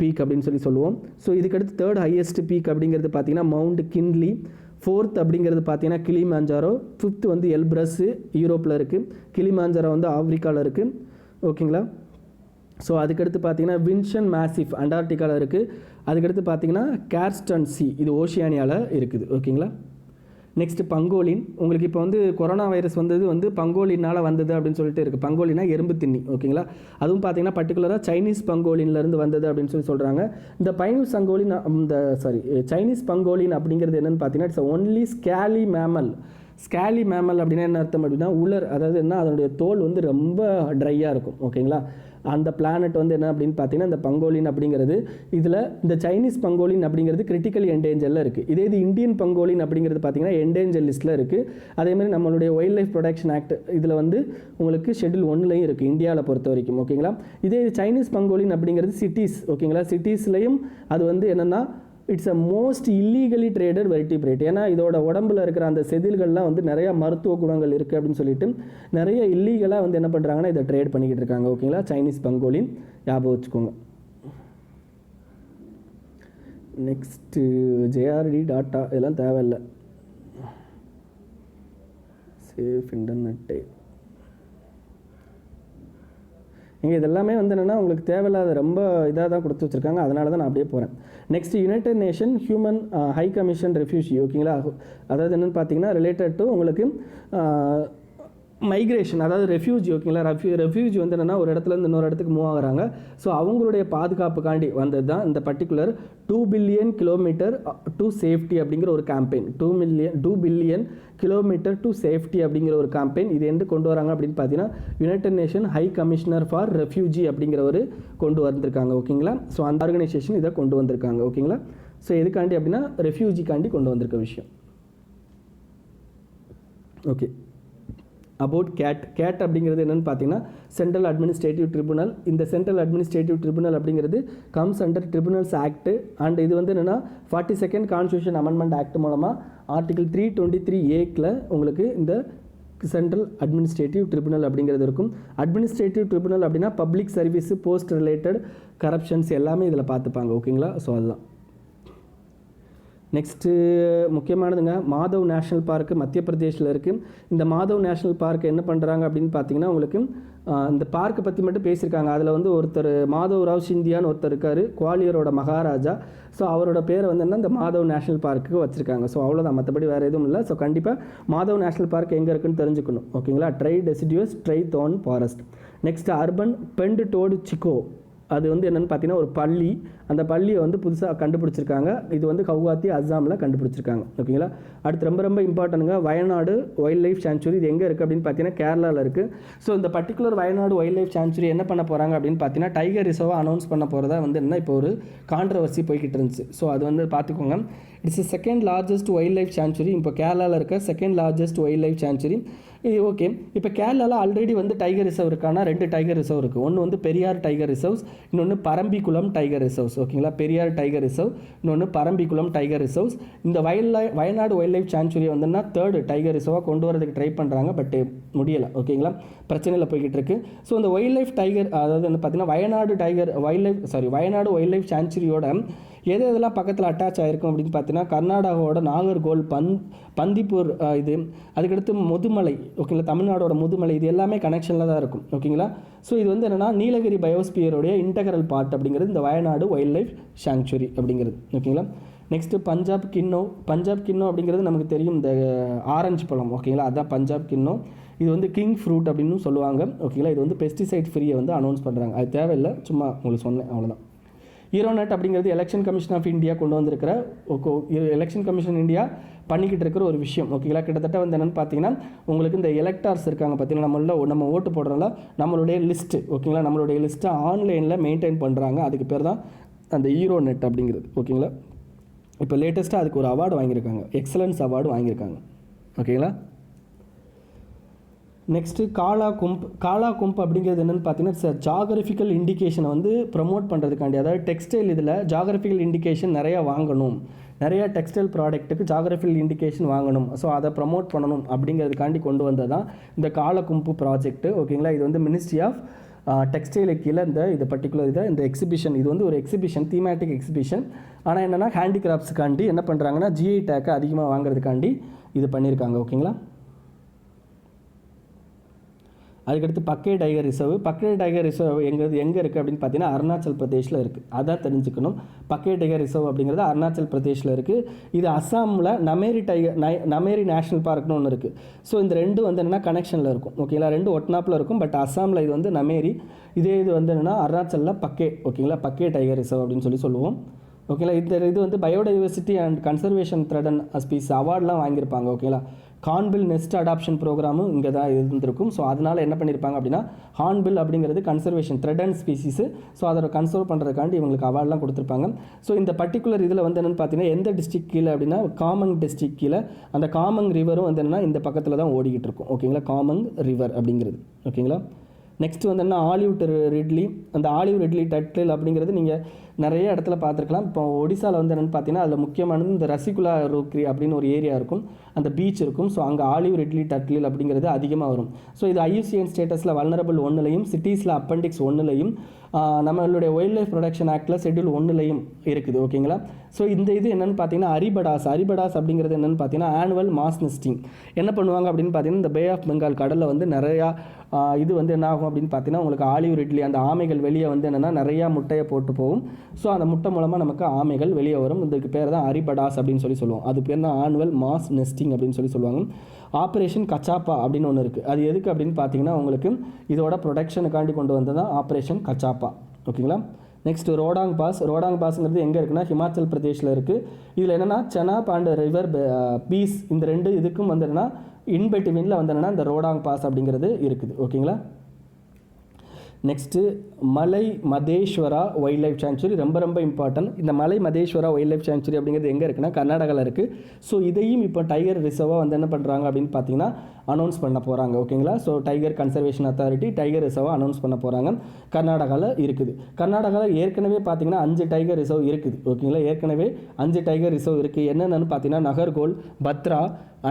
பீக் அப்படின்னு சொல்லுவோம். ஸோ இதுக்கடுத்து 3rd ஹையஸ்ட் பீக் அப்படிங்கிறது பார்த்தீங்கன்னா மவுண்ட் கின்லி. 4th அப்படிங்கிறது பார்த்தீங்கன்னா கிளிமாஞ்சாரோ. 5th வந்து எல்ப்ரஸ் யூரோப்பில் இருக்குது. கிளிமாஞ்சாரோ வந்து ஆப்பிரிக்காவில் இருக்குது. ஓகேங்களா, ஸோ அதுக்கடுத்து பார்த்தீங்கன்னா வின்சன் மேசிஃப் அண்டார்டிகாவில் இருக்குது. அதுக்கடுத்து பார்த்தீங்கன்னா கேர்ஸ்டன் சி, இது ஓஷியானியாவில் இருக்குது. ஓகேங்களா, நெக்ஸ்ட்டு பங்கோலின். உங்களுக்கு இப்போ வந்து கொரோனா வைரஸ் வந்து பங்கோலினால் வந்தது அப்படின்னு சொல்லிட்டு இருக்குது. பங்கோலினா எறும்பு தின்னி. ஓகேங்களா, அதுவும் பார்த்தீங்கன்னா பர்டிகுலராக சைனீஸ் பங்கோலின்லேருந்து வந்தது அப்படின்னு சொல்கிறாங்க. இந்த சைனீஸ் பங்கோலின் அப்படிங்கிறது என்னென்னு பார்த்தீங்கன்னா இட்ஸ் ஒன்லி ஸ்கேலி மேமல் அப்படின்னா என்ன அர்த்தம் அப்படின்னா உலர். அதாவது என்ன, அதனுடைய தோல் வந்து ரொம்ப ட்ரையாக இருக்கும். ஓகேங்களா, அந்த பிளானட் வந்து என்ன அப்படின்னு பார்த்தீங்கன்னா இந்த பங்கோலின் அப்படிங்கிறது. இதில் இந்த சைனீஸ் பங்கோலின் அப்படிங்கிறது கிரிட்டிக்கலி என்டேஞ்சரில் இருக்குது. இது இந்தியன் பங்கோலின் அப்படிங்கிறது பார்த்தீங்கன்னா என்டேஞ்சர் லிஸ்ட்டில் இருக்குது. அதேமாதிரி நம்மளுடைய வைல்ட் லைஃப் ப்ரொடக்ஷன் ஆக்ட் இதில் வந்து உங்களுக்கு ஷெட்யூல் 1லையும் இருக்குது இந்தியாவில் பொறுத்த வரைக்கும். ஓகேங்களா, இதே சைனீஸ் பங்கோலின் அப்படிங்கிறது சிட்டிஸ். ஓகேங்களா, சிட்டிஸ்லையும் அது வந்து என்னென்னா it's a most illegally traded vertebrate. ஏன்னா இதோட உடம்புல இருக்கிற அந்த செதில்கள்லாம் வந்து நிறையா மருத்துவ குணங்கள் இருக்குது அப்படின்னு சொல்லிட்டு நிறைய இல்லீகலாக வந்து என்ன பண்ணுறாங்கன்னா இதை ட்ரேட் பண்ணிக்கிட்டு இருக்காங்க. ஓகேங்களா, சைனீஸ் பங்கோலின் ஞாபகம் வச்சுக்கோங்க. நெக்ஸ்ட்டு ஜேஆர்டி டாட்டா இதெல்லாம் தேவையில்லை. சேஃப் இன்டர்நெட்டு இங்கே இதெல்லாமே வந்து என்னென்னா உங்களுக்கு தேவையில்லாத ரொம்ப இதாக தான் கொடுத்து வச்சுருக்காங்க. அதனால தான் நான் அப்படியே போகிறேன். Next United nation human high commission refugee. ஓகேங்களா, அதாவது என்னென்னு பார்த்தீங்கன்னா ரிலேட்டட் டு உங்களுக்கு மைக்ரேஷன், அதாவது ரெஃப்யூஜி. ஓகேங்களா, ரெஃப்யூஜி வந்து என்னென்னா ஒரு இடத்துலேருந்து இன்னொரு இடத்துக்கு மூவ் ஆகுறாங்க. ஸோ அவங்களுடைய பாதுகாப்புக்காண்டி வந்தது தான் இந்த particular 2 billion kilometre to safety அப்படிங்கிற ஒரு campaign. 2 billion kilometre to safety அப்படிங்கிற ஒரு கேம்பெயின். இது எண்டு கொண்டு வராங்க அப்படின்னு பார்த்தீங்கன்னா United nation high commissioner for refugee அப்படிங்கிறவர் கொண்டு வந்திருக்காங்க. ஓகேங்களா, ஸோ அந்த ஆர்கனைசேஷன் இதை கொண்டு வந்திருக்காங்க. ஓகேங்களா, ஸோ எதுக்காண்டி அப்படின்னா ரெஃப்யூஜிக்காண்டி கொண்டு வந்திருக்க விஷயம். ஓகே, அபவுட் கேட் அப்படிங்கிறது என்னென்னு பார்த்தீங்கன்னா சென்ட்ரல் அட்மினிஸ்ட்ரேட்டிவ் ட்ரிபுனல். இந்த சென்ட்ரல் அட்மினிஸ்ட்ரேட்டிவ் ட்ரிபுனல் அப்படிங்கிறது comes under tribunals act. And இது வந்து என்னென்னா 42nd கான்ஸ்டியூஷன் அமெண்ட்மெண்ட் ஆக்ட் மூலமாக ஆர்டிகல் 323A உங்களுக்கு இந்த சென்ட்ரல் அட்மினிஸ்ட்ரேட்டிவ் ட்ரிபுனல் அப்படிங்கிறது இருக்கும். அட்மினிஸ்ட்ரேட்டிவ் ட்ரிபுனல் அப்படின்னா public service, post related corruptions எல்லாமே இதில் பார்த்துப்பாங்க. ஓகேங்களா, ஸோ அதுதான். நெக்ஸ்ட்டு முக்கியமானதுங்க மாதவ் நேஷ்னல் பார்க்கு மத்திய பிரதேஷில் இருக்குது. இந்த மாதவ் நேஷ்னல் பார்க் என்ன பண்ணுறாங்க அப்படின்னு பார்த்தீங்கன்னா உங்களுக்கு இந்த பார்க்கை பற்றி மட்டும் பேசியிருக்காங்க. அதில் வந்து ஒருத்தர் மாதவ் ராவ் சிந்தியான்னு ஒருத்தர் இருக்கார், குவாலியரோட மகாராஜா. ஸோ அவரோட பேரை வந்து என்ன இந்த மாதவ் நேஷ்னல் பார்க்கு வச்சுருக்காங்க. ஸோ அவ்வளோதான், மற்றபடி வேறு எதுவும் இல்லை. ஸோ கண்டிப்பாக மாதவ் நேஷ்னல் பார்க் எங்கே இருக்குன்னு தெரிஞ்சுக்கணும். ஓகேங்களா, dry deciduous dry thorn forest. Next urban bent toed gecko. அது வந்து என்னென்னு பார்த்தீங்கன்னா ஒரு பள்ளி. அந்த பள்ளியை வந்து புதுசாக கண்டுபிடிச்சிருக்காங்க. இது வந்து கவுகாத்தி அஸ்ஸாமில் கண்டுபிடிச்சிருக்காங்க. ஓகேங்களா, அடுத்து ரொம்ப ரொம்ப இம்பார்ட்டனுங்க வயநாடு வைல்ட் லைஃப் சாங்சுரி. இது எங்கே இருக்குது அப்படின்னு பார்த்தீங்கன்னா கேரளாவில் இருக்குது. ஸோ இந்த particular Wayanad wild life sanctuary என்ன பண்ண போகிறாங்க அப்படின்னு பார்த்தீங்கன்னா டைகர் ரிசர்வாக அனௌன்ஸ் பண்ண போகிறதா வந்து என்ன இப்போ ஒரு கான்ட்ரவர்சி போய்கிட்டு இருந்துச்சு. ஸோ அது வந்து பார்த்துக்கோங்க. It's second largest wild life sanctuary. இப்போ கேரளாவில் இருக்க second largest wild life sanctuary இது. ஓகே, இப்போ கேரளாவில் ஆல்ரெடி வந்து டைகர் ரிசர்வ் இருக்கானா 2 டைகர் ரிசர்வ் இருக்குது. ஒன்று வந்து பெரியார் டைகர் ரிசர்வ்ஸ், இன்னொன்று பரம்பிக்குளம் டைகர் ரிசர்வ்ஸ். ஓகேங்களா, பெரியார் டைகர் ரிசர்வ், இன்னொன்று பரம்பிக்குளம் டைகர் ரிசர்வ்ஸ். இந்த வயநாடு வைல்ட் லைஃப் சாங்சுரி வந்துன்னா 3rd டைகர் ரிசர்வாக கொண்டு வரதுக்கு ட்ரை பண்ணுறாங்க. பட் முடியலை. ஓகேங்களா, பிரச்சனையில் போய்கிட்டு இருக்கு. ஸோ இந்த வைல்ட் லைஃப் டைகர் அதாவது வந்து பார்த்தீங்கன்னா வயநாடு வைல்ட் லைஃப் சாங்சுரியோட எதெல்லாம் பக்கத்தில் அட்டாச் ஆகிருக்கும் அப்படின்னு பார்த்தீங்கன்னா கர்நாடகாவோட நாகர்கோல், பந்திப்பூர், இது அதுக்கடுத்து முதுமலை. ஓகேங்களா, தமிழ்நாடோட முதுமலை. இது எல்லாமே கனெக்ஷனில் தான் இருக்கும். ஓகேங்களா, ஸோ இது வந்து என்னென்னா நீலகிரி பயோஸ்பியருடைய இன்டெக்ரல் பார்ட் அப்படிங்கிறது இந்த வயநாடு வைல்ட் லைஃப் சாங்சுரி அப்படிங்கிறது. ஓகேங்களா, நெக்ஸ்ட்டு பஞ்சாப் கின்னோ அப்படிங்கிறது நமக்கு தெரியும், இந்த ஆரஞ்சு பழம். ஓகேங்களா, அதுதான் பஞ்சாப் கின்னோ. இது வந்து கிங் ஃப்ரூட் அப்படின்னு சொல்லுவாங்க. ஓகேங்களா, இது வந்து பெஸ்டிசைட் ஃப்ரீயை வந்து அனௌன்ஸ் பண்ணுறாங்க. அது தேவையில்லை, சும்மா உங்களுக்கு சொன்னேன், அவ்வளோதான். ஈரோநெட் அப்படிங்கிறது எலெக்ஷன் கமிஷன் ஆஃப் இந்தியா கொண்டு வந்திருக்கிற எலெக்ஷன் கமிஷன் இந்தியா பண்ணிக்கிட்டு இருக்கிற ஒரு விஷயம். ஓகேங்களா, கிட்டத்தட்ட வந்து என்னென்னு பார்த்தீங்கன்னா உங்களுக்கு இந்த எலெக்டார்ஸ் இருக்காங்க பார்த்தீங்கன்னா நம்ம ஓட்டு போடுறோம்ல, நம்மளுடைய லிஸ்ட்டு. ஓகேங்களா, நம்மளுடைய லிஸ்ட்டை ஆன்லைனில் மெயின்டைன் பண்ணுறாங்க. அதுக்கு பேர் தான் அந்த ஈரோநெட் அப்படிங்கிறது. ஓகேங்களா, இப்போ லேட்டஸ்ட்டாக அதுக்கு ஒரு அவார்டு வாங்கியிருக்காங்க, எக்ஸலன்ஸ் அவார்டு வாங்கியிருக்காங்க. ஓகேங்களா, நெக்ஸ்ட்டு காலா கும்ப் அப்படிங்கிறது என்னென்னு பார்த்தீங்கன்னா ஜாகிரபிக்கல் இண்டிகேஷனை வந்து ப்ரமோட் பண்ணுறதுக்காண்டி, அதாவது டெக்ஸ்டைல் இதில் ஜாகிரபிக்கல் இண்டிகேஷன் நிறையா வாங்கணும், நிறையா டெக்ஸ்டைல் ப்ராடக்ட்டுக்கு ஜாகிரபிக்கல் இண்டிகேஷன் வாங்கணும். ஸோ அதை ப்ரமோட் பண்ணணும் அப்படிங்கிறதுக்காண்டி கொண்டு வந்தது தான் இந்த காலகும்பு ப்ராஜெக்ட்டு. ஓகேங்களா, இது வந்து மினிஸ்ட்ரி ஆஃப் டெக்ஸ்டைல் கீழே இந்த பர்டிகுலர் இந்த எக்ஸிபிஷன். இது வந்து ஒரு எக்ஸிபிஷன், தீமேட்டிக் எக்ஸிபிஷன். ஆனால் என்னென்னா ஹேண்டிகிராஃப்ட்ஸுக்காண்டி என்ன பண்ணுறாங்கன்னா ஜிஐ டேக்கை அதிகமாக வாங்குறதுக்காண்டி இது பண்ணியிருக்காங்க. ஓகேங்களா, அதுக்கடுத்து பக்கே டைகர் ரிசர்வ் எங்கே இருக்குது அப்படின்னு பார்த்தீங்கன்னா அருணாச்சல் பிரதேஷில் இருக்குது. அதான் தெரிஞ்சுக்கணும். பக்கே டைகர் ரிசர்வ் அப்படிங்கிறது அருணாச்சல் பிரதேஷில் இருக்குது. இது அஸ்ஸாமில் நமேரி நேஷ்னல் பார்க்னு ஒன்று இருக்குது. ஸோ இந்த ரெண்டும் வந்து என்னென்னா கனெக்ஷனில் இருக்கும். ஓகேங்களா, ரெண்டு ஒட்னாப்பில் இருக்கும். பட் அஸ்ஸாமில் இது வந்து நமேரி, இது வந்து என்னென்னா அருணாச்சலில் பக்கே. ஓகேங்களா, பக்கே டைகர் ரிசர்வ் அப்படின்னு சொல்லுவோம். ஓகேங்களா, இது வந்து biodiversity and conservation threat and species அவார்ட்லாம் வாங்கியிருப்பாங்க. ஓகேங்களா, ஹார்ன்பில் நெஸ்ட் அடாப்ஷன் ப்ரோக்ராமும் இங்கே தான் இருந்திருக்கும். ஸோ அதனால் என்ன பண்ணியிருப்பாங்க அப்படின்னா ஹார்ன்பில் அப்படிங்கிறது conservation threat and species. So அதை கன்சர்வ் பண்ணுறதுக்காண்டி இவங்களுக்கு அவார்ட்லாம் கொடுத்துருப்பாங்க. ஸோ இந்த பர்டிகுலர் இதில் வந்து என்னென்னு பார்த்தீங்கன்னா எந்த டிஸ்ட்ரிக் கீழே அப்படின்னா காமங் டிஸ்ட்ரிக் கீழே அந்த காமங் ரிவரும் வந்து என்னென்னா இந்த பக்கத்தில் தான் ஓடிக்கிட்டு இருக்கும். ஓகேங்களா, காமங் ரிவர் அப்படிங்கிறது. ஓகேங்களா, நெக்ஸ்ட் வந்து என்ன ஆலிவ் ரிட்லி. அந்த ஆலிவ் ரிட்லி டட்டில் அப்படிங்கிறது நீங்கள் நிறைய இடத்துல பார்த்துருக்கலாம். இப்போ ஒடிசாவில் வந்து என்னென்னு பார்த்தீங்கன்னா அதில் முக்கியமானது இந்த ரசிகுலா ரோக்ரி அப்படின்னு ஒரு ஏரியா இருக்கும், அந்த பீச் இருக்கும். ஸோ அங்கே ஆலிவ் ரிட்லி டர்ட்டில் அப்படிங்கிறது அதிகமாக வரும். ஸோ இது IUCN ஸ்டேட்டஸில் வல்னரபிள் 1லையும், சிட்டிஸில் அப்பெண்டிக்ஸ் 1லையும், நம்மளுடைய வைல்ட் லைஃப் ப்ரொடக்ஷன் ஆக்டில் ஷெட்யூல் 1லையும் இருக்குது. ஓகேங்களா. ஸோ இந்த இது என்னென்னு பார்த்தீங்கன்னா அரிபடாஸ் அப்படிங்கிறது என்னென்னு பார்த்தீங்கன்னா ஆனுவல் மாஸ் நெஸ்டிங். என்ன பண்ணுவாங்க அப்படின்னு பார்த்தீங்கன்னா இந்த பே ஆஃப் பெங்கால் கடலில் வந்து நிறையா இது வந்து என்ன ஆகும் அப்படின்னு பார்த்தீங்கன்னா உங்களுக்கு ஆலிவ் ரிட்லி அந்த ஆமைகள் வெளியே வந்து என்னென்னா நிறையா முட்டையை போட்டு போகும். ஸோ அந்த முட்டை மூலமாக நமக்கு ஆமைகள் வெளியே வரும். இதுக்கு பேர் தான் அரிபடாஸ் அப்படின்னு சொல்லுவோம். அது பேர் தான் ஆனுவல் மாஸ் நெஸ்டிங் அப்படின்னு சொல்லுவாங்க. ஆப்ரேஷன் கச்சாப்பா அப்படின்னு ஒன்று இருக்குது. அது எதுக்கு அப்படின்னு பார்த்தீங்கன்னா உங்களுக்கு இதோட ப்ரொடக்ஷனுக்காண்டி கொண்டு வந்தது தான் ஆப்ரேஷன் கச்சாப்பா. ஓகேங்களா. நெக்ஸ்ட் ரோடாங் பாஸ்ங்கிறது எங்கே இருக்குன்னா ஹிமாச்சல் பிரதேஷில் இருக்குது. இதில் என்னென்னா செனாப் அண்ட் ரிவர் பீஸ் இந்த 2 இதுக்கும் வந்து என்னென்னா இன்பிட்வீனில் வந்து என்னென்னா இந்த ரோடாங் பாஸ் அப்படிங்கிறது இருக்குது. ஓகேங்களா. நெக்ஸ்ட்டு மலை மதேஸ்வரா வைல்ட் லைஃப் சாங்சுரி ரொம்ப இம்பார்ட்டன்ட். இந்த மலை மதேஸ்வரா வைல்ட் லைஃப் சாங்சுரி அப்படிங்கிறது எங்கே இருக்குன்னா கர்நாடகாவில் இருக்குது. ஸோ இதையும் இப்போ டைகர் ரிசர்வாக வந்து என்ன பண்ணுறாங்க அப்படின்னு பார்த்தீங்கன்னா அனௌன்ஸ் பண்ண போகிறாங்க. ஓகேங்களா. So tiger conservation authority tiger ரிசர்வாக அனௌன்ஸ் பண்ண போகிறாங்க. கர்நாடகாவில் இருக்குது. கர்நாடகாவில் ஏற்கனவே பார்த்தீங்கன்னா 5 டைகர் ரிசர்வ் இருக்குது. ஓகேங்களா. ஏற்கனவே 5 டைகர் ரிசர்வ் இருக்குது. என்னென்னு பார்த்தீங்கன்னா நகர்கோல், பத்ரா,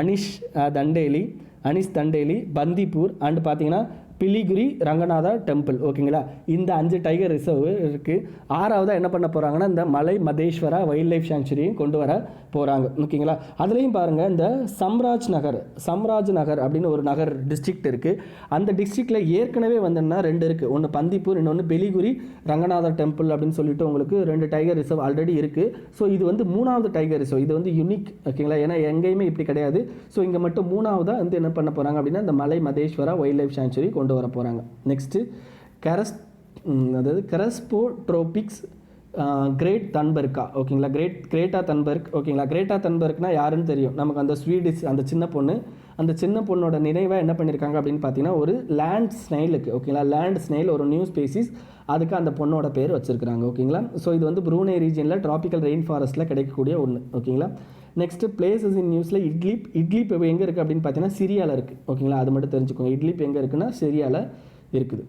அனிஷ் தண்டேலி, பந்திப்பூர் அண்ட் பார்த்தீங்கன்னா பிலிகுரி ரங்கநாதா டெம்பிள். ஓகேங்களா. இந்த 5 டைகர் ரிசர்வ் இருக்குது. 6வதாக என்ன பண்ண போகிறாங்கன்னா இந்த மலை மதேஸ்வரா வைல்ட் லைஃப் சாங்சுரியும் கொண்டு வர போகிறாங்க. ஓகேங்களா. அதுலேயும் பாருங்கள் இந்த சம்ராஜ் நகர் அப்படின்னு ஒரு நகர் டிஸ்ட்ரிக்ட் இருக்குது. அந்த டிஸ்ட்ரிக்டில் ஏற்கனவே வந்தோன்னா 2 இருக்குது. ஒன்று பந்திப்பூர், இன்னொன்று பெலிகுரி ரங்கநாதா டெம்பிள் அப்படின்னு சொல்லிட்டு உங்களுக்கு 2 டைகர் ரிசர்வ் ஆல்ரெடி இருக்குது. ஸோ இது வந்து 3வது டைகர் ரிசர்வ். இது வந்து யூனிக். ஓகேங்களா. ஏன்னா எங்கேயுமே இப்படி கிடையாது. ஸோ இங்கே மட்டும் 3வதாக வந்து என்ன பண்ண போகிறாங்க அப்படின்னா இந்த மலை மதேஸ்வரா வைல்ட் லைஃப் சாங்சுரி கொண்டு வர போகிறாங்க. நெக்ஸ்ட்டு கரஸ்போட்ரோபிக்ஸ் கிரேட் தன்பர்கா. ஓகேங்களா. Greta Thunberg. ஓகேங்களா. கிரேட்டா தன்பர்க்னா யாருன்னு தெரியும் நமக்கு. அந்த ஸ்வீடிஷ் அந்த சின்ன பொண்ணோட நினைவாக என்ன பண்ணியிருக்காங்க அப்படின்னு பார்த்தீங்கன்னா ஒரு லேண்ட் ஸ்னைலுக்கு. ஓகேங்களா. லேண்ட் ஸ்னைல் ஒரு நியூ ஸ்பீசிஸ், அதுக்கு அந்த பொண்ணோட பேர் வச்சுருக்காங்க. ஓகேங்களா. ஸோ இது வந்து ப்ரூனே ரீஜனில் ட்ராபிக்கல் ரெயின் ஃபாரஸ்ட்டில் கிடைக்கக்கூடிய ஒன்று. ஓகேங்களா. நெக்ஸ்ட்டு பிளேசஸ் இன் நியூஸில் இட்லிப் இப்போ எங்கே இருக்குது அப்படின்னு பார்த்தீங்கன்னா சிரியாவில் இருக்குது. ஓகேங்களா. அது மட்டும் தெரிஞ்சுக்கோங்க. இட்லிப் எங்கே இருக்குன்னா சிரியாவில் இருக்குது.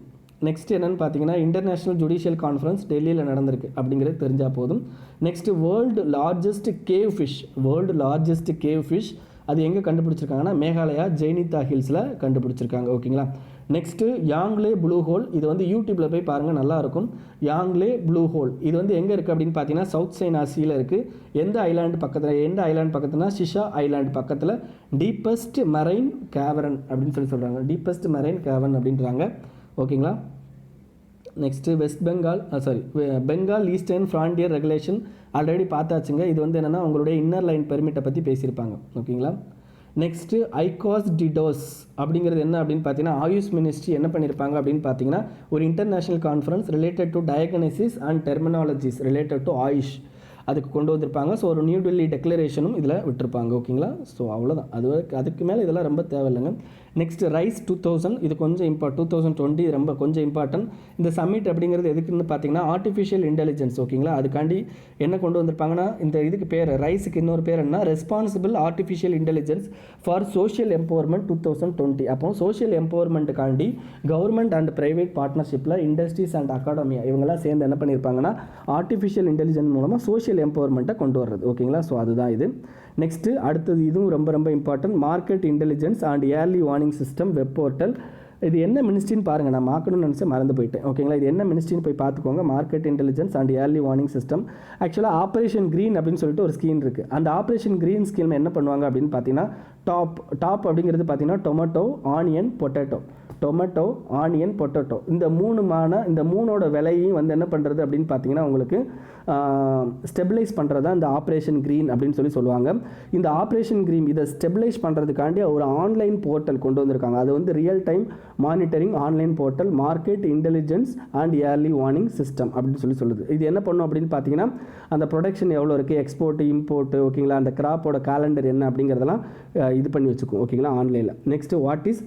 நெக்ஸ்ட் என்னென்னு பார்த்தீங்கன்னா இன்டர்நேஷ்னல் ஜுடிஷியல் கான்ஃபரன்ஸ் டெல்லியில் நடந்திருக்கு அப்படிங்கிறது தெரிஞ்சால் போதும். Next world largest cave fish அது எங்கே கண்டுபிடிச்சிருக்காங்கன்னா மேகாலயா ஜெய்னிதா ஹில்ஸில் கண்டுபிடிச்சிருக்காங்க. ஓகேங்களா. Next Yongle blue hole. இது வந்து யூடியூப்பில் போய் பாருங்கள், நல்லாயிருக்கும். யாங்லே ப்ளூ ஹோல் இது வந்து எங்கே இருக்குது அப்படின்னு பார்த்தீங்கன்னா சவுத் சைனா சீல இருக்குது. எந்த ஐலாண்டு பக்கத்துலனா ஷிஷா ஐலாண்டு பக்கத்தில் டீப்பஸ்ட் மரைன் கேவரன் அப்படின்னு சொல்கிறாங்க. டீப்பஸ்ட் மரைன் கேவரன் அப்படின்றாங்க. ஓகேங்களா. Next Bengal eastern frontier regulation already பார்த்தாச்சுங்க. இது வந்து என்னென்னா உங்களுடைய இன்னர் லைன் பெர்மிட்டை பற்றி பேசியிருப்பாங்க. ஓகேங்களா. நெக்ஸ்ட்டு ஐகாஸ் டிடோஸ் அப்படிங்கிறது என்ன அப்படின்னு பார்த்தீங்கன்னா ஆயுஷ் மினிஸ்ட்ரி என்ன பண்ணியிருப்பாங்க அப்படின்னு பார்த்தீங்கன்னா ஒரு international conference related to diagnosis and terminologies related to AYUSH அதுக்கு கொண்டு வந்திருப்பாங்க. ஸோ ஒரு நியூ டெல்லி டெக்ளரேஷனும் இதில் விட்டுருப்பாங்க. ஓகேங்களா. ஸோ அவ்வளோதான். அதுக்கு மேலே இதெல்லாம் ரொம்ப தேவையில்லைங்க. நெக்ஸ்ட் ரைஸ் 2000 இது கொஞ்சம் 2020 ரொம்ப கொஞ்சம் இம்பார்ட்டன்ட். இந்த சம்மிட் அப்படிங்கிறது எதுக்குன்னு பார்த்தீங்கன்னா ஆர்டிஃபிஷியல் இன்டெலிஜென்ஸ். ஓகேங்களா. அதுக்காண்டி என்ன கொண்டு வந்திருப்பாங்கன்னா இந்த இதுக்கு பேர் ரைஸுக்கு இன்னொரு பேர் என்ன responsible artificial intelligence for social empowerment 2020. அப்போ சோஷியல் எம்பவர்மெண்ட்டுக்காண்டி கவர்மெண்ட் அண்ட் ப்ரைவேட் பார்ட்னர்ஷிப்பில் இண்டஸ்ட்ரீஸ் அண்ட் அகாடமியா இவங்கெல்லாம் சேர்ந்து என்ன பண்ணியிருப்பாங்கன்னா ஆர்டிஃபிஷியல் இன்டெலிஜென்ஸ் மூலமாக சோஷியல் எம்பவர்மெண்ட்டை கொண்டு வர்றது. ஓகேங்களா. ஸோ அதுதான் இது. நெக்ஸ்ட்டு அடுத்தது இதுவும் ரொம்ப important market intelligence and early warning system web portal. இது என்ன மினிஸ்ட்ரின்னு பாருங்கள், நான் பார்க்கணும்னு நினச்சி மறந்து போயிட்டேன். ஓகேங்களா. இது என்ன மினிஸ்ட்ரின்னு போய் பார்த்துக்கோங்க. Market intelligence and early warning system. ஆக்சுவலாக ஆப்ரேஷன் க்ரீன் அப்படின்னு சொல்லிட்டு ஒரு ஸ்கீம் இருக்குது. அந்த ஆப்ரேஷன் க்ரீன் ஸ்கீம் என்ன பண்ணுவாங்க அப்படின்னு பார்த்தீங்கன்னா டாப் அப்படிங்கிறது பார்த்தீங்கன்னா டொமேட்டோ ஆனியன் பொட்டேட்டோ இந்த மூணோட விலையும் வந்து என்ன பண்ணுறது அப்படின்னு பார்த்தீங்கன்னா உங்களுக்கு ஸ்டெபிலைஸ் பண்ணுறது தான் இந்த ஆப்ரேஷன் க்ரீன் அப்படின்னு சொல்லுவாங்க. இந்த ஆப்ரேஷன் க்ரீன் இதை ஸ்டெபிலைஸ் பண்ணுறதுக்காண்டி ஒரு ஆன்லைன் போர்ட்டல் கொண்டு வந்திருக்காங்க. அது வந்து real time monitoring online portal market intelligence and early warning system அப்படின்னு சொல்லுது. இது என்ன பண்ணும் அப்படின்னு பார்த்தீங்கன்னா அந்த ப்ரொடக்ஷன் எவ்வளோ இருக்குது, எக்ஸ்போர்ட்டு இம்போர்ட்டு, ஓகேங்களா, அந்த கிராப்போட கேலண்டர் என்ன அப்படிங்கிறதெல்லாம் இது பண்ணி வச்சுக்கும். ஓகேங்களா. ஆன்லைனில். Next what is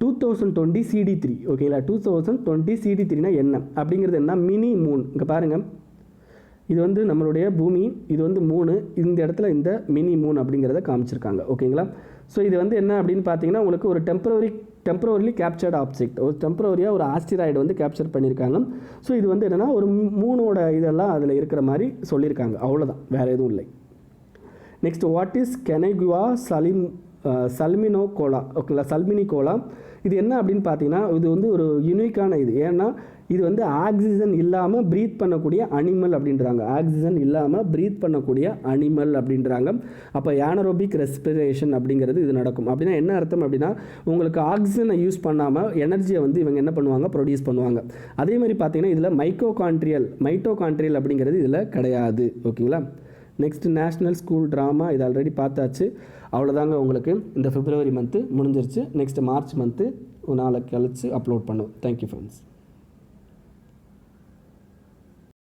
2020 CD3. ஓகேங்களா. 2020 CD3னா என்ன அப்படிங்கிறது என்ன மினி மூன். இங்கே பாருங்கள், இது வந்து நம்மளுடைய பூமி, இது வந்து மூணு, இந்த இடத்துல இந்த மினி மூன் அப்படிங்கிறத காமிச்சிருக்காங்க. ஓகேங்களா. ஸோ இது வந்து என்ன அப்படின்னு பார்த்தீங்கன்னா உங்களுக்கு ஒரு டெம்பரரி டெம்பரவரிலி கேப்சர்ட் ஆப்ஜெக்ட், ஒரு டெம்பரவரியாக ஒரு ஆஸ்டிராய்டு வந்து கேப்சர் பண்ணியிருக்காங்க. ஸோ இது வந்து என்னென்னா ஒரு மூணோட இதெல்லாம் அதில் இருக்கிற மாதிரி சொல்லியிருக்காங்க, அவ்வளோதான், வேறு எதுவும் இல்லை. நெக்ஸ்ட், வாட் இஸ் கெனகுவா சல்மினோகோலா, ஓகேங்களா, சல்மினிகோலா. இது என்ன அப்படின்னு பார்த்தீங்கன்னா, இது வந்து ஒரு யூனிக்கான இது. ஏன்னா இது வந்து ஆக்சிஜன் இல்லாமல் ப்ரீத் பண்ணக்கூடிய அனிமல் அப்படின்றாங்க. ஆக்சிஜன் இல்லாமல் ப்ரீத் பண்ணக்கூடிய அனிமல் அப்படின்றாங்க. அப்போ ஏனரோபிக் ரெஸ்பிரேஷன் அப்படிங்கிறது இது நடக்கும். அப்படின்னா என்ன அர்த்தம் அப்படின்னா, உங்களுக்கு ஆக்சிஜனை யூஸ் பண்ணாமல் எனர்ஜியை வந்து இவங்க என்ன பண்ணுவாங்க, ப்ரொடியூஸ் பண்ணுவாங்க. அதே மாதிரி பார்த்தீங்கன்னா இதில் மைட்டோகான்ட்ரியல் அப்படிங்கிறது இதில் கிடையாது. ஓகேங்களா. நெக்ஸ்ட், நேஷ்னல் ஸ்கூல் ட்ராமா, இது ஆல்ரெடி பார்த்தாச்சு. அவ்வளோதாங்க, உங்களுக்கு இந்த பிப்ரவரி மந்த்து முடிஞ்சிருச்சு. நெக்ஸ்ட் மார்ச் மந்த்து நாளைக்கு கழிச்சு அப்லோட் பண்ணுவோம். Thank you friends.